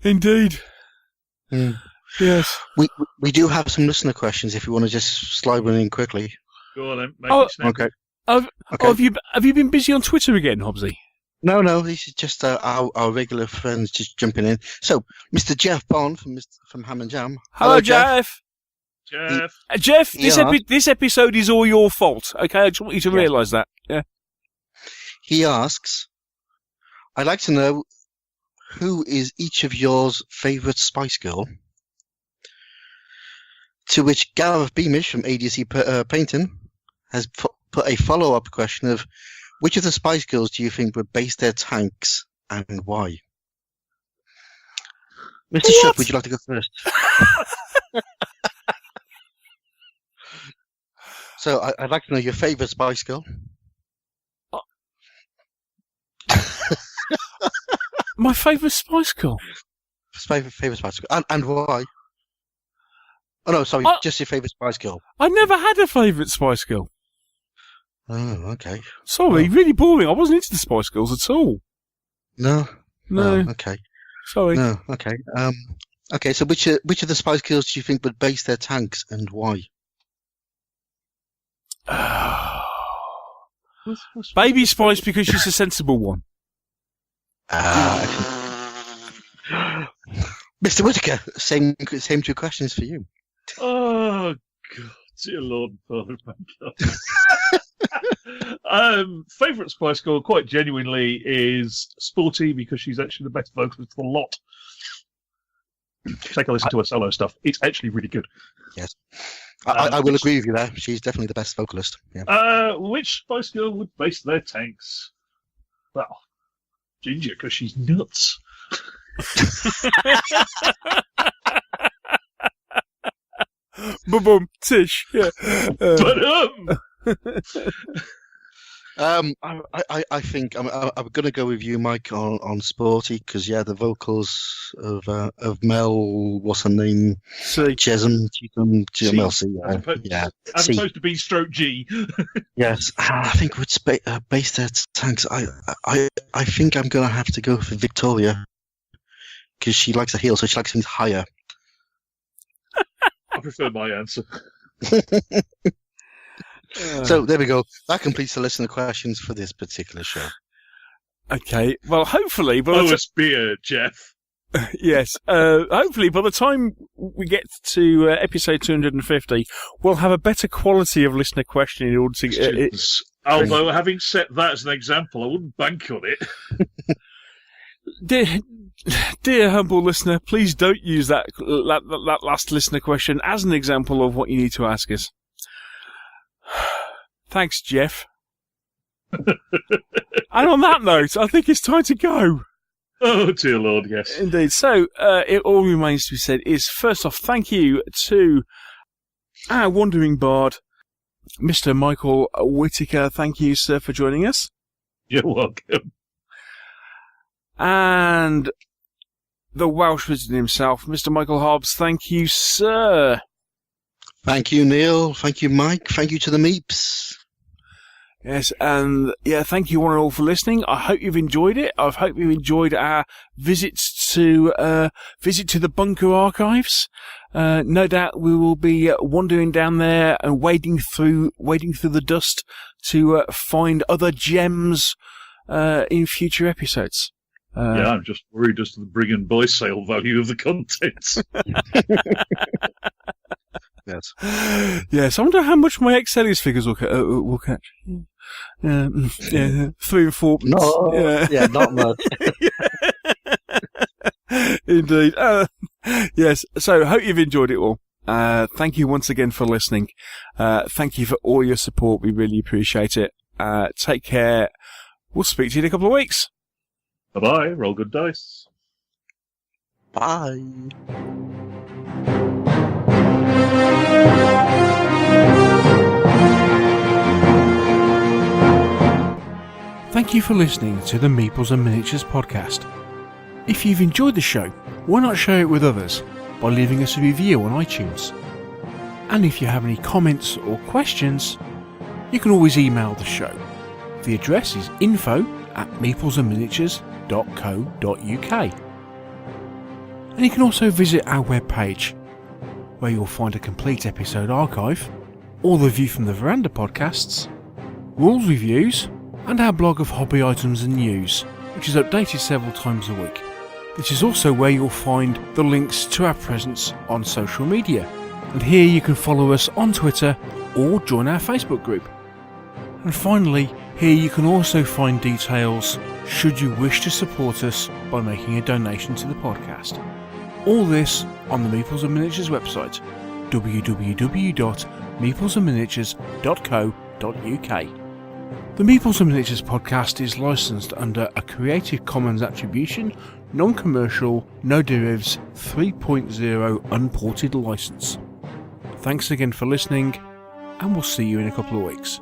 Indeed. Yes. We do have some listener questions if you want to just slide one in quickly. Go on then. Make it snappy. Okay. Have you been busy on Twitter again, Hobbsy? No, this is just our regular friends just jumping in. So, Mr. Jeff Bond from Ham and Jam. Hello, Jeff. Jeff. This episode is all your fault. Okay, I just want you to realise that. Yeah. He asks, I'd like to know who is each of yours favourite Spice Girl? To which Gareth Beamish from ADC Painting has put a follow-up question of, which of the Spice Girls do you think would base their tanks and why? Mr. Shuck, would you like to go first? So, I'd like to know your favourite Spice Girl. My favourite Spice Girl? Favourite Spice Girl. And why? Oh, no, sorry, just your favourite Spice Girl. I never had a favourite Spice Girl. Oh, okay. Sorry, really boring. I wasn't into the Spice Girls at all. No? No. Oh, okay. Sorry. No, okay. Okay, so which of the Spice Girls do you think would base their tanks and why? Baby Spice, because she's a sensible one. Mr. Whittaker, same two questions for you. Oh, God, dear Lord, Father, my God. Favourite Spice Girl, quite genuinely, is Sporty, because she's actually the best vocalist of the lot. Take a listen to her solo stuff. It's actually really good. Yes. I will agree with you there. She's definitely the best vocalist. Yeah. Which Spice Girl would base their tanks? Well, Ginger, because she's nuts. Boom, Tish. Yeah. I think I'm going to go with you, Mike, on Sporty, because the vocals of Mel, what's her name? Chesum, Mel C. As opposed to B/G. Yes, I think would base their tanks. I think I'm going to have to go for Victoria, because she likes a heel, so she likes things higher. I prefer my answer. So there we go. That completes the listener questions for this particular show. Okay. Well, hopefully, beer, Jeff. Yes. Hopefully, by the time we get to episode 250, we'll have a better quality of listener question in order to. Although, having set that as an example, I wouldn't bank on it. Dear humble listener, please don't use that last listener question as an example of what you need to ask us. Thanks, Jeff. And on that note, I think it's time to go. Oh, dear Lord, yes. Indeed. So, it all remains to be said is, first off, thank you to our wandering bard, Mr. Michael Whittaker. Thank you, sir, for joining us. You're welcome. And the Welsh wizard himself, Mr. Michael Hobbs. Thank you, sir. Thank you, Neil. Thank you, Mike. Thank you to the Meeps. Yes, and thank you one and all for listening. I hope you've enjoyed it. I hope you've enjoyed our visits to the bunker archives. No doubt we will be wandering down there and wading through the dust to find other gems in future episodes. I'm just worried as to the bring and buy sale value of the contents. Yes. Yes, I wonder how much my Excelis figures will catch. 3 and 4. No, not much. Indeed. Yes, so hope you've enjoyed it all. Thank you once again for listening. Thank you for all your support. We really appreciate it. Take care. We'll speak to you in a couple of weeks. Bye-bye. Roll good dice. Bye. Thank you for listening to the Meeples and Miniatures podcast. If you've enjoyed the show, why not share it with others by leaving us a review on iTunes? And if you have any comments or questions, you can always email the show. The address is info@meeplesandminiatures.co.uk. And you can also visit our webpage, where you'll find a complete episode archive, all the View from the Veranda podcasts, rules reviews, and our blog of hobby items and news, which is updated several times a week. This is also where you'll find the links to our presence on social media, and here you can follow us on Twitter or join our Facebook group. And finally, here you can also find details should you wish to support us by making a donation to the podcast. All this on the Meeples and Miniatures website, www.meeplesandminiatures.co.uk. The Meeples and Miniatures podcast is licensed under a Creative Commons Attribution, Non-Commercial, No Derivatives 3.0 Unported license. Thanks again for listening, and we'll see you in a couple of weeks.